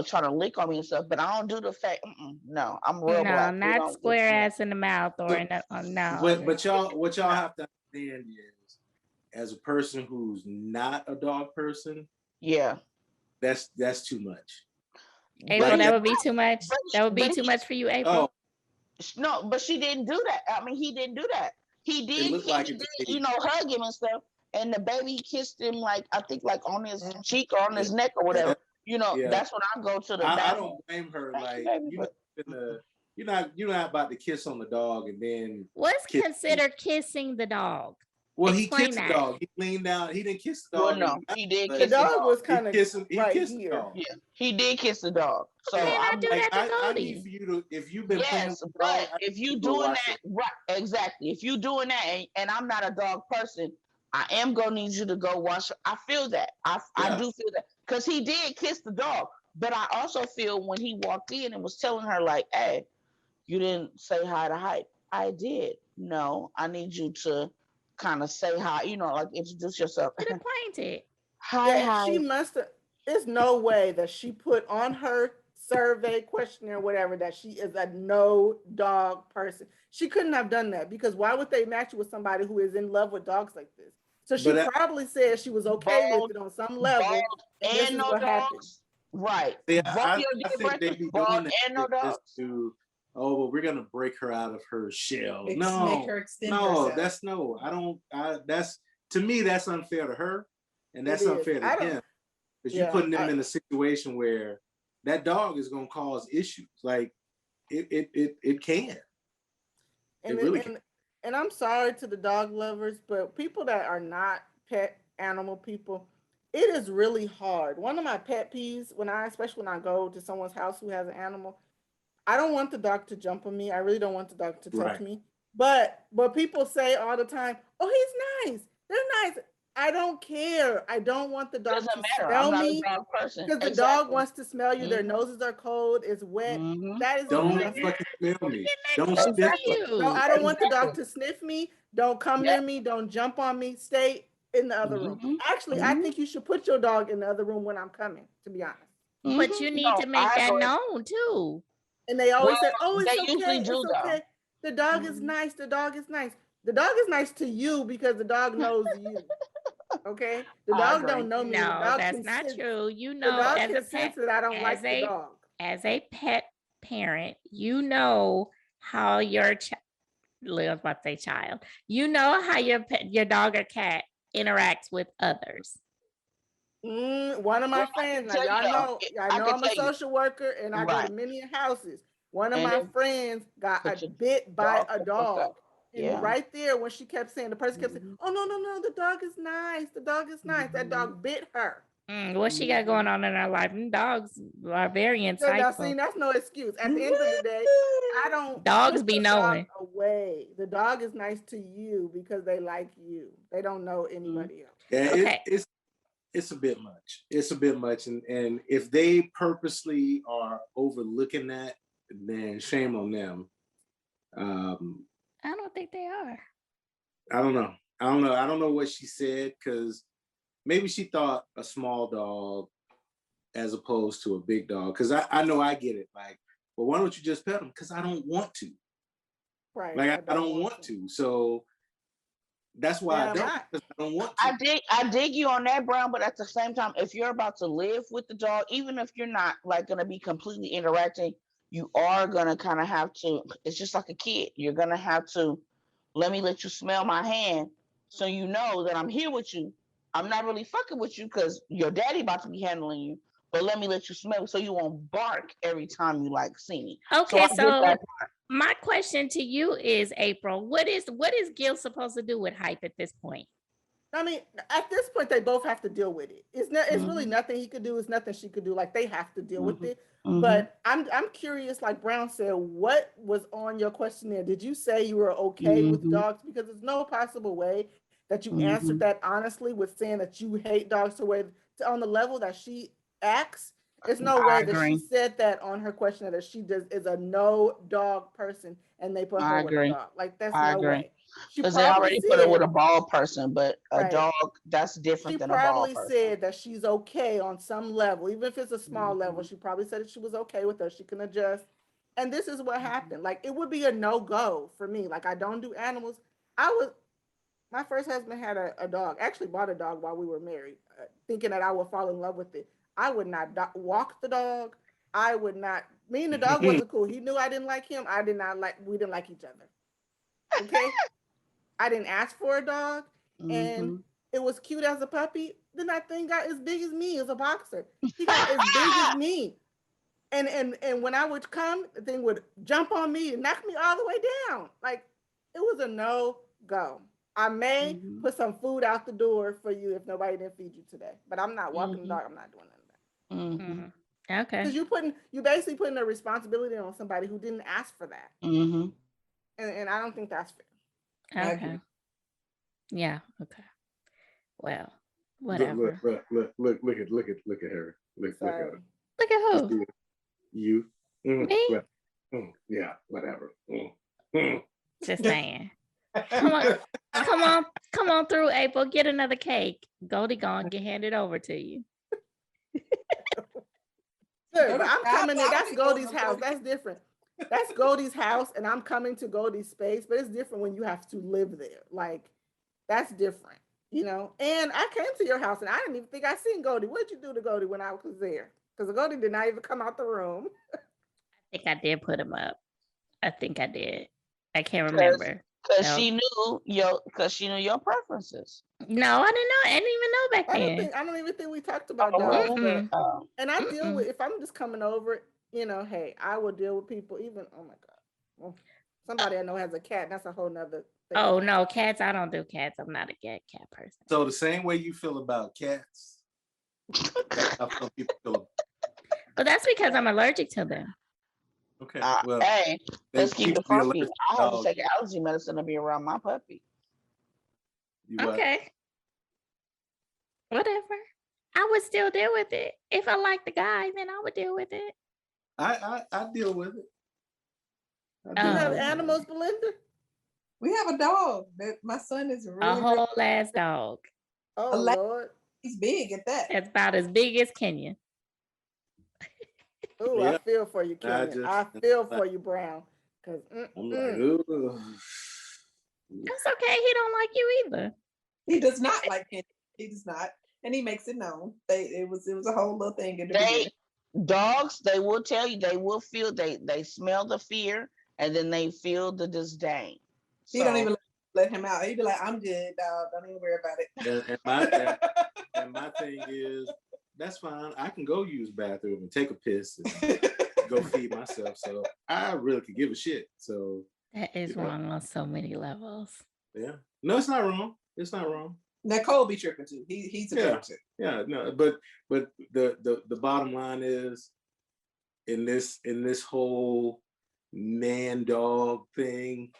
[SPEAKER 4] trying to lick on me and stuff. But I don't do the fact. No, I'm real
[SPEAKER 1] No,
[SPEAKER 4] black. We
[SPEAKER 1] not
[SPEAKER 4] don't lick
[SPEAKER 1] square
[SPEAKER 4] me.
[SPEAKER 1] ass in the mouth or in the no.
[SPEAKER 5] But y'all, what y'all have to understand is, as a person who's not a dog person,
[SPEAKER 4] Yeah.
[SPEAKER 5] that's too much.
[SPEAKER 1] April,
[SPEAKER 5] Like
[SPEAKER 1] that
[SPEAKER 5] that.
[SPEAKER 1] would be too much. That would be
[SPEAKER 4] But
[SPEAKER 1] too
[SPEAKER 4] he,
[SPEAKER 1] much for you, April.
[SPEAKER 4] no, but she didn't do that. I mean, he didn't do that. He
[SPEAKER 5] It
[SPEAKER 4] did,
[SPEAKER 5] looked like it to me.
[SPEAKER 4] hug him and stuff. And the baby kissed him, like, I think, like on his cheek or on his neck or whatever.
[SPEAKER 5] Yeah.
[SPEAKER 4] That's when I go to the
[SPEAKER 5] I
[SPEAKER 4] bathroom.
[SPEAKER 5] don't blame her.
[SPEAKER 4] Thank
[SPEAKER 5] Like
[SPEAKER 4] you, baby,
[SPEAKER 5] you're not about to kiss on the dog and then
[SPEAKER 1] What's
[SPEAKER 5] kiss
[SPEAKER 1] considered kissing the dog?
[SPEAKER 5] Well,
[SPEAKER 1] Explain
[SPEAKER 5] he kissed
[SPEAKER 1] that.
[SPEAKER 5] the dog. He leaned down. He didn't kiss the
[SPEAKER 4] Well,
[SPEAKER 5] dog.
[SPEAKER 4] no, he did
[SPEAKER 2] The
[SPEAKER 4] kiss the
[SPEAKER 2] dog
[SPEAKER 4] dog.
[SPEAKER 2] was kind of
[SPEAKER 5] He
[SPEAKER 2] right
[SPEAKER 5] kissed
[SPEAKER 2] here.
[SPEAKER 5] the dog.
[SPEAKER 4] Yeah, he did kiss the dog. So
[SPEAKER 1] Okay, I
[SPEAKER 4] I'm
[SPEAKER 1] do
[SPEAKER 4] like,
[SPEAKER 1] that to
[SPEAKER 5] I
[SPEAKER 1] Cody.
[SPEAKER 5] need for you to, if you've been playing
[SPEAKER 4] yes,
[SPEAKER 5] with the
[SPEAKER 4] but
[SPEAKER 5] dog, I
[SPEAKER 4] if
[SPEAKER 5] need
[SPEAKER 4] you
[SPEAKER 5] to go
[SPEAKER 4] doing
[SPEAKER 5] watch
[SPEAKER 4] that,
[SPEAKER 5] it.
[SPEAKER 4] right, exactly. If you doing that and I'm not a dog person, I am gonna need you to go watch. I feel that. I
[SPEAKER 5] Yeah.
[SPEAKER 4] do feel that because he did kiss the dog, but I also feel when he walked in and was telling her like, "Hey, you didn't say hi to Hype." I did. No, I need you to kind of say hi. Like introduce yourself.
[SPEAKER 1] Get acquainted.
[SPEAKER 4] Hi,
[SPEAKER 2] Yeah,
[SPEAKER 4] hi.
[SPEAKER 2] she must have. There's no way that she put on her survey questionnaire, whatever, that she is a no dog person. She couldn't have done that because why would they match you with somebody who is in love with dogs like this? So she
[SPEAKER 5] But
[SPEAKER 2] probably said she was okay
[SPEAKER 4] Bald,
[SPEAKER 2] with it on some level, and this
[SPEAKER 4] and
[SPEAKER 2] is
[SPEAKER 4] no
[SPEAKER 2] what happened.
[SPEAKER 4] dogs. Right.
[SPEAKER 5] yeah,
[SPEAKER 4] Both of you
[SPEAKER 5] I
[SPEAKER 4] did
[SPEAKER 5] think they
[SPEAKER 4] breakfast.
[SPEAKER 5] be
[SPEAKER 4] Bald
[SPEAKER 5] doing that
[SPEAKER 4] and no
[SPEAKER 5] shit just
[SPEAKER 4] dogs.
[SPEAKER 5] to, oh, well, we're gonna break her out of her shell.
[SPEAKER 3] Make
[SPEAKER 5] No,
[SPEAKER 3] her extend
[SPEAKER 5] no,
[SPEAKER 3] herself.
[SPEAKER 5] that's no. I don't. That's to me, that's unfair to her, and that's
[SPEAKER 2] It is.
[SPEAKER 5] unfair to
[SPEAKER 2] I don't.
[SPEAKER 5] him because
[SPEAKER 2] Yeah,
[SPEAKER 5] you're putting them in a situation where that dog is gonna cause issues. Like it can.
[SPEAKER 2] and
[SPEAKER 5] It really can.
[SPEAKER 2] and I'm sorry to the dog lovers, but people that are not pet animal people, it is really hard. One of my pet peeves especially when I go to someone's house who has an animal, I don't want the dog to jump on me. I really don't want the dog to touch
[SPEAKER 5] Right.
[SPEAKER 2] me. But people say all the time, "Oh, he's nice. They're nice." I don't care. I don't want the dog
[SPEAKER 4] Doesn't
[SPEAKER 2] to
[SPEAKER 4] matter.
[SPEAKER 2] smell
[SPEAKER 4] I'm not
[SPEAKER 2] me
[SPEAKER 4] a dog person.
[SPEAKER 2] because the dog
[SPEAKER 4] Exactly.
[SPEAKER 2] wants to smell you. Their noses are cold. It's wet.
[SPEAKER 4] Mm-hmm.
[SPEAKER 2] That is
[SPEAKER 5] Don't
[SPEAKER 2] disgusting.
[SPEAKER 5] fucking smell me. Don't
[SPEAKER 1] Close
[SPEAKER 5] sniff
[SPEAKER 1] to
[SPEAKER 5] me.
[SPEAKER 2] No,
[SPEAKER 1] you.
[SPEAKER 2] I don't want the dog
[SPEAKER 4] Exactly.
[SPEAKER 2] to sniff me. Don't come
[SPEAKER 4] Yep.
[SPEAKER 2] near me. Don't jump on me. Stay in the other room.
[SPEAKER 4] Mm-hmm.
[SPEAKER 2] Actually, I think you should put your dog in the other room when I'm coming, to be honest.
[SPEAKER 1] But you need
[SPEAKER 4] No,
[SPEAKER 1] to make
[SPEAKER 4] I
[SPEAKER 1] that
[SPEAKER 4] agree.
[SPEAKER 1] known too.
[SPEAKER 2] And they
[SPEAKER 4] Well,
[SPEAKER 2] always say, "Oh, it's
[SPEAKER 4] they usually
[SPEAKER 2] okay.
[SPEAKER 4] do
[SPEAKER 2] It's
[SPEAKER 4] though.
[SPEAKER 2] okay. The dog is nice. The dog is nice. The dog is nice to you because the dog knows you. Okay? The
[SPEAKER 4] I
[SPEAKER 2] dog
[SPEAKER 4] agree.
[SPEAKER 2] don't know me. And the
[SPEAKER 1] No,
[SPEAKER 2] dog
[SPEAKER 1] that's
[SPEAKER 2] can
[SPEAKER 1] not
[SPEAKER 2] sense.
[SPEAKER 1] true. You
[SPEAKER 2] The
[SPEAKER 1] know,
[SPEAKER 2] dog
[SPEAKER 1] as a
[SPEAKER 2] can
[SPEAKER 1] pet,
[SPEAKER 2] sense that I don't
[SPEAKER 1] as
[SPEAKER 2] like the dog.
[SPEAKER 1] a pet parent, you know how your I was about to say child. You know how your dog or cat interacts with others.
[SPEAKER 2] One of my
[SPEAKER 4] Well, I
[SPEAKER 2] friends,
[SPEAKER 4] can
[SPEAKER 2] now
[SPEAKER 4] tell you
[SPEAKER 2] y'all
[SPEAKER 4] though.
[SPEAKER 2] know,
[SPEAKER 4] I can
[SPEAKER 2] I'm a
[SPEAKER 4] tell you.
[SPEAKER 2] social worker and I go to
[SPEAKER 4] Right.
[SPEAKER 2] many houses. One of
[SPEAKER 4] And
[SPEAKER 2] my
[SPEAKER 4] then
[SPEAKER 2] friends got
[SPEAKER 4] put your
[SPEAKER 2] bit by
[SPEAKER 4] dog
[SPEAKER 2] a
[SPEAKER 4] the fuck up.
[SPEAKER 2] dog. And
[SPEAKER 4] Yeah.
[SPEAKER 2] right there, when she kept saying, the person kept saying,
[SPEAKER 4] Mhm.
[SPEAKER 2] "Oh, no, no, no, the dog is nice. The dog is nice." That
[SPEAKER 4] Mhm.
[SPEAKER 2] dog bit her.
[SPEAKER 1] What she got going on in her life? Them dogs are very
[SPEAKER 2] So now, see,
[SPEAKER 1] insightful.
[SPEAKER 2] that's no excuse. At the end of the day, I don't
[SPEAKER 1] Dogs
[SPEAKER 2] put
[SPEAKER 1] be
[SPEAKER 2] the dog
[SPEAKER 1] knowing.
[SPEAKER 2] away. The dog is nice to you because they like you. They don't know anybody else.
[SPEAKER 5] Yeah,
[SPEAKER 1] Okay.
[SPEAKER 5] it's a bit much. It's a bit much, and if they purposely are overlooking that, then shame on them.
[SPEAKER 1] I don't think they are.
[SPEAKER 5] I don't know. I don't know what she said, because maybe she thought a small dog as opposed to a big dog. Because I know I get it. Like, well, why don't you just pet them? Because I don't want to.
[SPEAKER 2] Right.
[SPEAKER 5] Like, I don't want to. So that's why I don't. Because I don't want to.
[SPEAKER 4] I dig you on that, Brown. But at the same time, if you're about to live with the dog, even if you're not like gonna be completely interacting, you are gonna kind of have to. It's just like a kid. You're gonna have to let you smell my hand, so you know that I'm here with you. I'm not really fucking with you because your daddy about to be handling you, but let me let you smell so you won't bark every time you like see me.
[SPEAKER 1] Okay,
[SPEAKER 4] so
[SPEAKER 1] so my question to you is, April, what is Gil supposed to do with hype at this point?
[SPEAKER 2] I mean, at this point, they both have to deal with it. It's really nothing he could do. It's nothing she could do. Like, they have to deal with it. But I'm curious, like Brown said, what was on your questionnaire? Did you say you were okay with dogs? Because there's no possible way that you answered that honestly with saying that you hate dogs on the level that she acts. There's no way that she said that on her questionnaire that she is a no dog person and they put her with a dog. Like, that's no way.
[SPEAKER 4] Because they already put her with a ball person, but a dog, that's different than a ball person.
[SPEAKER 2] She probably said that she's okay on some level, even if it's a small level. She probably said that she was okay with her. She can adjust. And this is what happened. Like, it would be a no-go for me. Like, I don't do animals. My first husband had a dog. Actually bought a dog while we were married, thinking that I would fall in love with it. I would not walk the dog. I would not. Me and the dog wasn't cool. He knew I didn't like him. We didn't like each other. Okay? I didn't ask for a dog, and it was cute as a puppy. Then that thing got as big as me as a boxer. He got as big as me. And when I would come, the thing would jump on me and knock me all the way down. Like, it was a no-go. I may put some food out the door for you if nobody didn't feed you today. But I'm not walking the dog. I'm not doing none of that.
[SPEAKER 1] Okay.
[SPEAKER 2] Because you basically putting a responsibility on somebody who didn't ask for that. And I don't think that's fair.
[SPEAKER 1] Okay. Yeah. Okay. Well, whatever.
[SPEAKER 5] Look at her. Look at her.
[SPEAKER 1] Look at who?
[SPEAKER 5] You.
[SPEAKER 1] Me?
[SPEAKER 5] Yeah. Whatever.
[SPEAKER 1] Just saying. Come on through, April. Get another cake. Goldie gone. Get handed over to you.
[SPEAKER 2] Look, I'm coming in. That's Goldie's house. That's different. That's Goldie's house, and I'm coming to Goldie's space. But it's different when you have to live there. Like, that's different, you know. And I came to your house, and I didn't even think I seen Goldie. What did you do to Goldie when I was there? Because Goldie did not even come out the room.
[SPEAKER 1] I think I did put him up. I think I did. I can't remember.
[SPEAKER 4] Because she knew your preferences.
[SPEAKER 1] No, I didn't know. I didn't even know back then.
[SPEAKER 2] I don't even think we talked about dogs. And I deal with, if I'm just coming over, you know, hey, I will deal with people even, oh my God. Well, somebody I know has a cat. That's a whole nother thing.
[SPEAKER 1] Oh no, cats. I don't do cats. I'm not a cat person.
[SPEAKER 5] So the same way you feel about cats, that's how some people feel.
[SPEAKER 1] But that's because I'm allergic to them.
[SPEAKER 5] Okay. Well,
[SPEAKER 4] hey, let's keep it funky. I have to take allergy medicine to be around my puppy.
[SPEAKER 1] Okay. Whatever. I would still deal with it. If I like the guy, then I would deal with it.
[SPEAKER 5] I deal with it.
[SPEAKER 2] You have animals, Belinda?
[SPEAKER 3] We have a dog that my son is really
[SPEAKER 1] a whole ass dog.
[SPEAKER 2] Oh Lord.
[SPEAKER 3] He's big at that.
[SPEAKER 1] It's about as big as Kenya.
[SPEAKER 2] Oh, I feel for you, Kenya. I feel for you, Brown. Cause
[SPEAKER 5] I'm like, ooh.
[SPEAKER 1] That's okay. He don't like you either.
[SPEAKER 3] He does not like Kenya. He does not, and he makes it known. It was a whole little thing in the beginning.
[SPEAKER 4] Dogs, they will tell you, they will feel, they smell the fear, and then they feel the disdain.
[SPEAKER 3] He don't even let him out. He'd be like, "I'm good, dog. Don't even worry about it."
[SPEAKER 5] And my thing is, that's fine. I can go use the bathroom and take a piss and go feed myself. So I really could give a shit. So
[SPEAKER 1] that is wrong on so many levels.
[SPEAKER 5] Yeah. No, it's not wrong. It's not wrong.
[SPEAKER 3] Now Cole be tripping too. He's a jerk too.
[SPEAKER 5] Yeah, no, but the bottom line is in this whole man dog thing,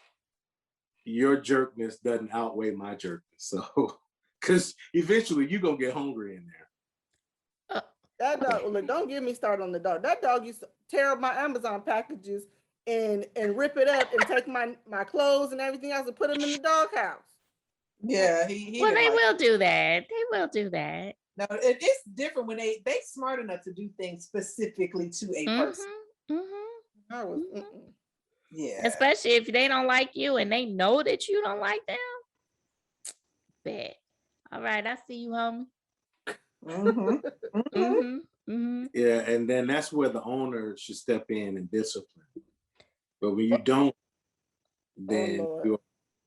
[SPEAKER 5] your jerkness doesn't outweigh my jerkness. So, because eventually you're gonna get hungry in there.
[SPEAKER 2] That dog, look, don't get me started on the dog. That dog used to tear up my Amazon packages and rip it up and take my clothes and everything else and put them in the doghouse.
[SPEAKER 3] Yeah, he
[SPEAKER 1] Well, they
[SPEAKER 3] like
[SPEAKER 1] will do that. They will do that.
[SPEAKER 3] No, it's different when they smart enough to do things specifically to a person.
[SPEAKER 2] I was,
[SPEAKER 3] Yeah.
[SPEAKER 1] Especially if they don't like you and they know that you don't like them. Bet. All right, I see you, homie.
[SPEAKER 5] Yeah, and then that's where the owner should step in and discipline. But when you don't, then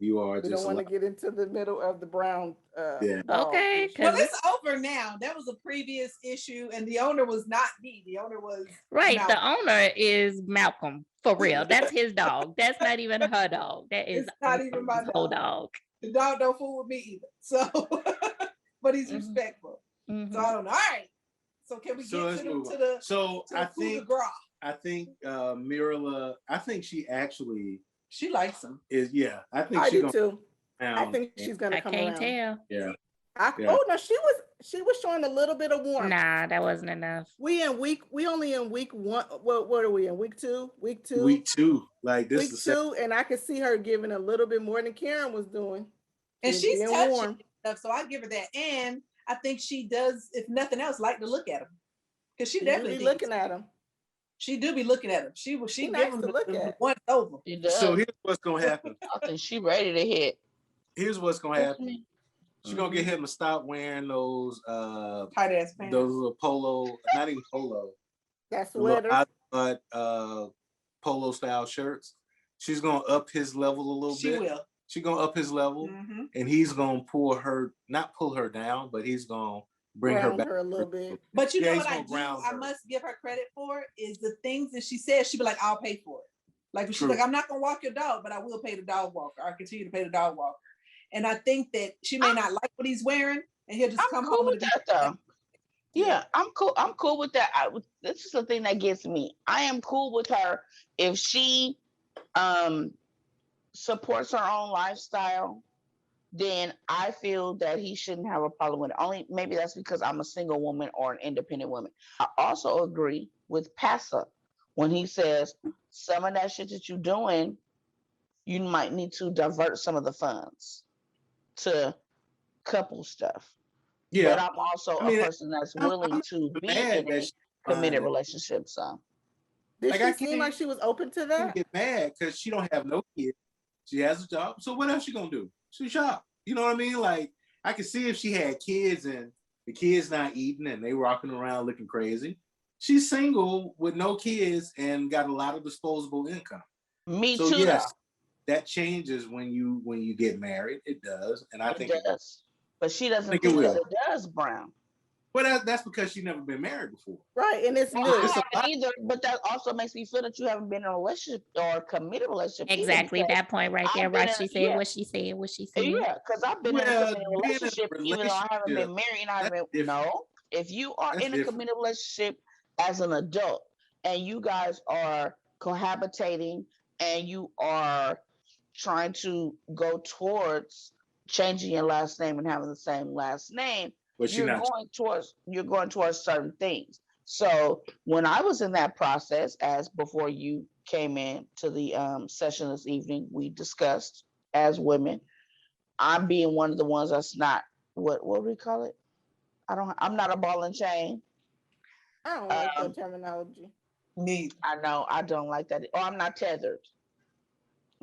[SPEAKER 5] you are
[SPEAKER 2] we
[SPEAKER 5] just.
[SPEAKER 2] don't want to get into the middle of the brown.
[SPEAKER 5] Yeah.
[SPEAKER 1] Okay.
[SPEAKER 3] Well, it's over now. That was a previous issue, and the owner was not me. The owner was
[SPEAKER 1] right.
[SPEAKER 3] Malcolm.
[SPEAKER 1] The owner is Malcolm for real. That's his dog. That's not even her dog. That is
[SPEAKER 3] not even my
[SPEAKER 1] dog.
[SPEAKER 3] The dog don't fool with me either. So, but he's respectful. So I don't know. All right. So can we get to the?
[SPEAKER 5] So
[SPEAKER 3] to
[SPEAKER 5] I think Myrla. I think she actually.
[SPEAKER 3] She likes him.
[SPEAKER 2] I think she do too. I think she's gonna come around.
[SPEAKER 1] I can't tell.
[SPEAKER 5] Yeah.
[SPEAKER 2] Oh no, she was showing a little bit of warmth.
[SPEAKER 1] Nah, that wasn't enough.
[SPEAKER 2] We only in week 1. What are we in? Week 2? Week 2.
[SPEAKER 5] Week 2. Like this
[SPEAKER 2] week 2, and I could see her giving a little bit more than Karen was doing.
[SPEAKER 3] And she's touching stuff, so I give her that. And I think she does, if nothing else, like to look at him. Because she definitely
[SPEAKER 2] be looking at him.
[SPEAKER 3] She do be looking at him. She
[SPEAKER 2] nice to look at.
[SPEAKER 3] Once over.
[SPEAKER 5] So here's what's gonna happen.
[SPEAKER 4] I think she ready to hit.
[SPEAKER 5] Here's what's gonna happen. She's gonna get him to stop wearing those
[SPEAKER 3] tight ass pants.
[SPEAKER 5] Those little polo, not even polo.
[SPEAKER 2] That sweater.
[SPEAKER 5] Polo style shirts. She's gonna up his level a little bit.
[SPEAKER 3] She will.
[SPEAKER 5] She's gonna up his level, and he's gonna not pull her down, but he's gonna bring her back
[SPEAKER 2] a little bit.
[SPEAKER 3] But you know what I must give her credit for is the things that she says. She'd be like, "I'll pay for it." Like she's like, "I'm not gonna walk your dog, but I will pay the dog walker. I continue to pay the dog walker." And I think that she may not like what he's wearing, and he'll just come home
[SPEAKER 4] with that though. Yeah, I'm cool. I'm cool with that. This is the thing that gets me. I am cool with her if she supports her own lifestyle. Then I feel that he shouldn't have a problem with it. Only maybe that's because I'm a single woman or an independent woman. I also agree with Passa when he says some of that shit that you're doing, you might need to divert some of the funds to couple stuff.
[SPEAKER 5] Yeah.
[SPEAKER 4] But I'm also a person that's willing to be in a committed relationship. So
[SPEAKER 2] did she seem like she was open to that?
[SPEAKER 5] Get mad because she don't have no kids. She has a job. So what else she gonna do? She shop. You know what I mean? Like I could see if she had kids and the kids not eating and they rocking around looking crazy. She's single with no kids and got a lot of disposable income.
[SPEAKER 4] Me too.
[SPEAKER 5] Yes, that changes when you get married. It does, and I think
[SPEAKER 4] it does. But she doesn't think that it does, Brown.
[SPEAKER 5] Well, that's because she's never been married before.
[SPEAKER 2] Right, and it's new.
[SPEAKER 4] I haven't either, but that also makes me feel that you haven't been in a relationship or a committed relationship.
[SPEAKER 1] Exactly, that point right there. Right, she said what she said. What she said.
[SPEAKER 4] Yeah, because I've been in a committed relationship, even though I haven't been married. And I haven't. No, if you are in a committed relationship as an adult and you guys are cohabitating and you are trying to go towards changing your last name and having the same last name, you're going towards certain things. So when I was in that process, as before you came in to the session this evening, we discussed as women, I'm being one of the ones that's not what do we call it? I'm not a ball and chain.
[SPEAKER 2] I don't like that terminology.
[SPEAKER 3] Me.
[SPEAKER 4] I know I don't like that. Or I'm not tethered.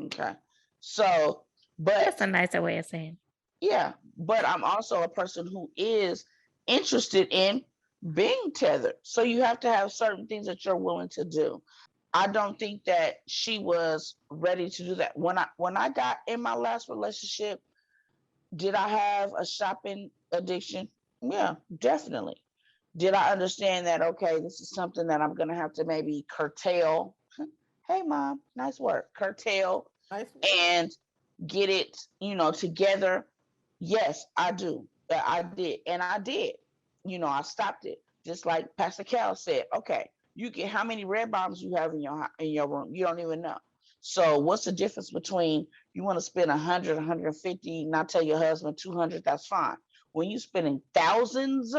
[SPEAKER 4] Okay. So, but
[SPEAKER 1] that's a nicer way of saying.
[SPEAKER 4] Yeah, but I'm also a person who is interested in being tethered. So you have to have certain things that you're willing to do. I don't think that she was ready to do that. When I got in my last relationship, did I have a shopping addiction? Yeah, definitely. Did I understand that, okay, this is something that I'm going to have to maybe curtail? Hey, Mom, nice work. Curtail and get it, together. Yes, I do. I did, and I did. I stopped it. Just like Pastor Cal said. Okay, you get how many red bottoms you have in your room? You don't even know. So what's the difference between you want to spend 100, 150, not tell your husband 200? That's fine. When you spending thousands,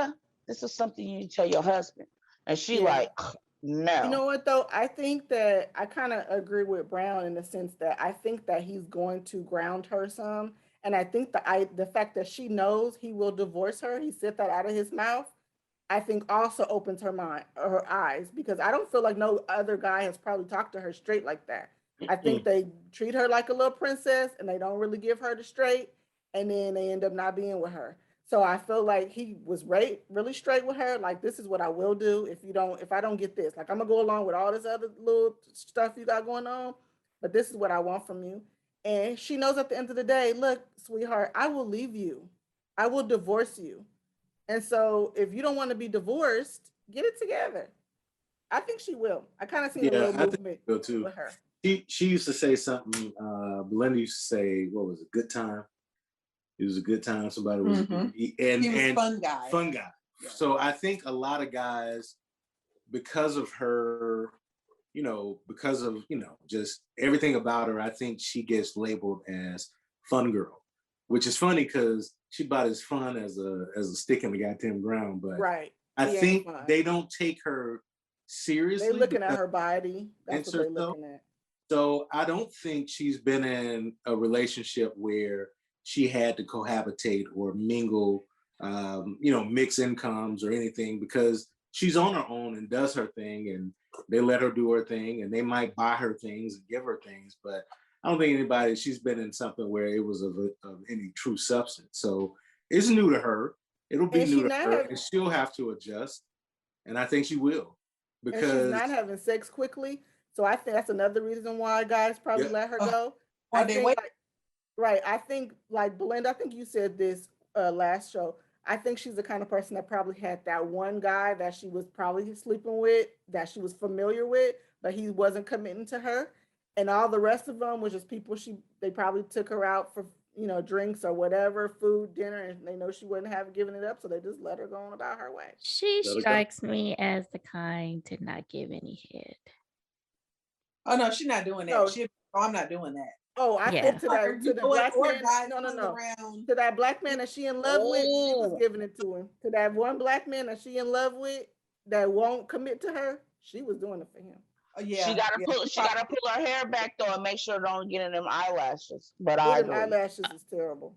[SPEAKER 4] this is something you need to tell your husband. And she
[SPEAKER 2] Yeah.
[SPEAKER 4] like,
[SPEAKER 2] You
[SPEAKER 4] no.
[SPEAKER 2] know what though? I think that I kind of agree with Brown in the sense that I think that he's going to ground her some, and I think the fact that she knows he will divorce her, he said that out of his mouth. I think also opens her mind or her eyes because I don't feel like no other guy has probably talked to her straight like that. I think they treat her like a little princess and they don't really give her the straight, and then they end up not being with her. So I feel like he was really straight with her. Like, this is what I will do if I don't get this. Like, I'm gonna go along with all this other little stuff you got going on, but this is what I want from you. And she knows at the end of the day, look, sweetheart, I will leave you. I will divorce you. And so if you don't want to be divorced, get it together. I think she will. I kind of seen a
[SPEAKER 5] Yeah,
[SPEAKER 2] little
[SPEAKER 5] I think
[SPEAKER 2] movement
[SPEAKER 5] so too.
[SPEAKER 2] with her.
[SPEAKER 5] She used to say something. Belinda used to say, "What was it? Good time." It was a good time. Somebody was,
[SPEAKER 3] Mhm.
[SPEAKER 5] and
[SPEAKER 3] He was
[SPEAKER 5] and
[SPEAKER 3] fun guy.
[SPEAKER 5] fun guy.
[SPEAKER 3] Yeah.
[SPEAKER 5] So I think a lot of guys, because of her, because of just everything about her, I think she gets labeled as fun girl, which is funny because she about as fun as a stick in the goddamn ground. But
[SPEAKER 2] Right.
[SPEAKER 5] I
[SPEAKER 2] She ain't
[SPEAKER 5] think
[SPEAKER 2] fun.
[SPEAKER 5] they don't take her
[SPEAKER 2] They
[SPEAKER 5] seriously
[SPEAKER 2] looking at
[SPEAKER 5] because
[SPEAKER 2] her body. That's
[SPEAKER 5] it's
[SPEAKER 2] what they
[SPEAKER 5] herself.
[SPEAKER 2] looking at.
[SPEAKER 5] So I don't think she's been in a relationship where she had to cohabitate or mingle, mix incomes or anything because she's on her own and does her thing and they let her do her thing and they might buy her things and give her things. But I don't think she's been in something where it was of any true substance. So it's new to her. It'll be
[SPEAKER 2] And she
[SPEAKER 5] new to
[SPEAKER 2] not
[SPEAKER 5] her
[SPEAKER 2] have
[SPEAKER 5] and she'll have to adjust. And I think she will
[SPEAKER 2] and she's
[SPEAKER 5] because,
[SPEAKER 2] not having sex quickly. So I think that's another reason why guys probably
[SPEAKER 5] yeah,
[SPEAKER 2] let her go.
[SPEAKER 3] Or
[SPEAKER 2] I
[SPEAKER 3] they
[SPEAKER 2] think
[SPEAKER 3] wait.
[SPEAKER 2] like right. I think like Belinda, I think you said this last show. I think she's the kind of person that probably had that one guy that she was probably sleeping with, that she was familiar with, but he wasn't committing to her. And all the rest of them was just people they probably took her out for drinks or whatever, food, dinner, and they know she wouldn't have given it up, so they just let her go on about her way.
[SPEAKER 1] She
[SPEAKER 5] let her go.
[SPEAKER 1] strikes me as the kind to not give any head.
[SPEAKER 3] Oh no, she's not doing that.
[SPEAKER 2] No,
[SPEAKER 3] I'm not doing that.
[SPEAKER 2] oh, I
[SPEAKER 1] Yeah.
[SPEAKER 2] think to the
[SPEAKER 3] Or
[SPEAKER 2] black man.
[SPEAKER 3] guys
[SPEAKER 2] No, no,
[SPEAKER 3] hung
[SPEAKER 2] no.
[SPEAKER 3] around.
[SPEAKER 2] To that black man that she in love with, she was
[SPEAKER 4] Oh,
[SPEAKER 2] giving it to him. To that one black man that she in love with that won't commit to her, she was doing it for him.
[SPEAKER 3] Oh,
[SPEAKER 4] she
[SPEAKER 3] yeah,
[SPEAKER 4] gotta
[SPEAKER 3] yeah.
[SPEAKER 4] pull. She gotta pull her hair back though and make sure it don't get in them eyelashes. But
[SPEAKER 2] Ooh,
[SPEAKER 4] I
[SPEAKER 2] them
[SPEAKER 4] agree.
[SPEAKER 2] eyelashes is terrible.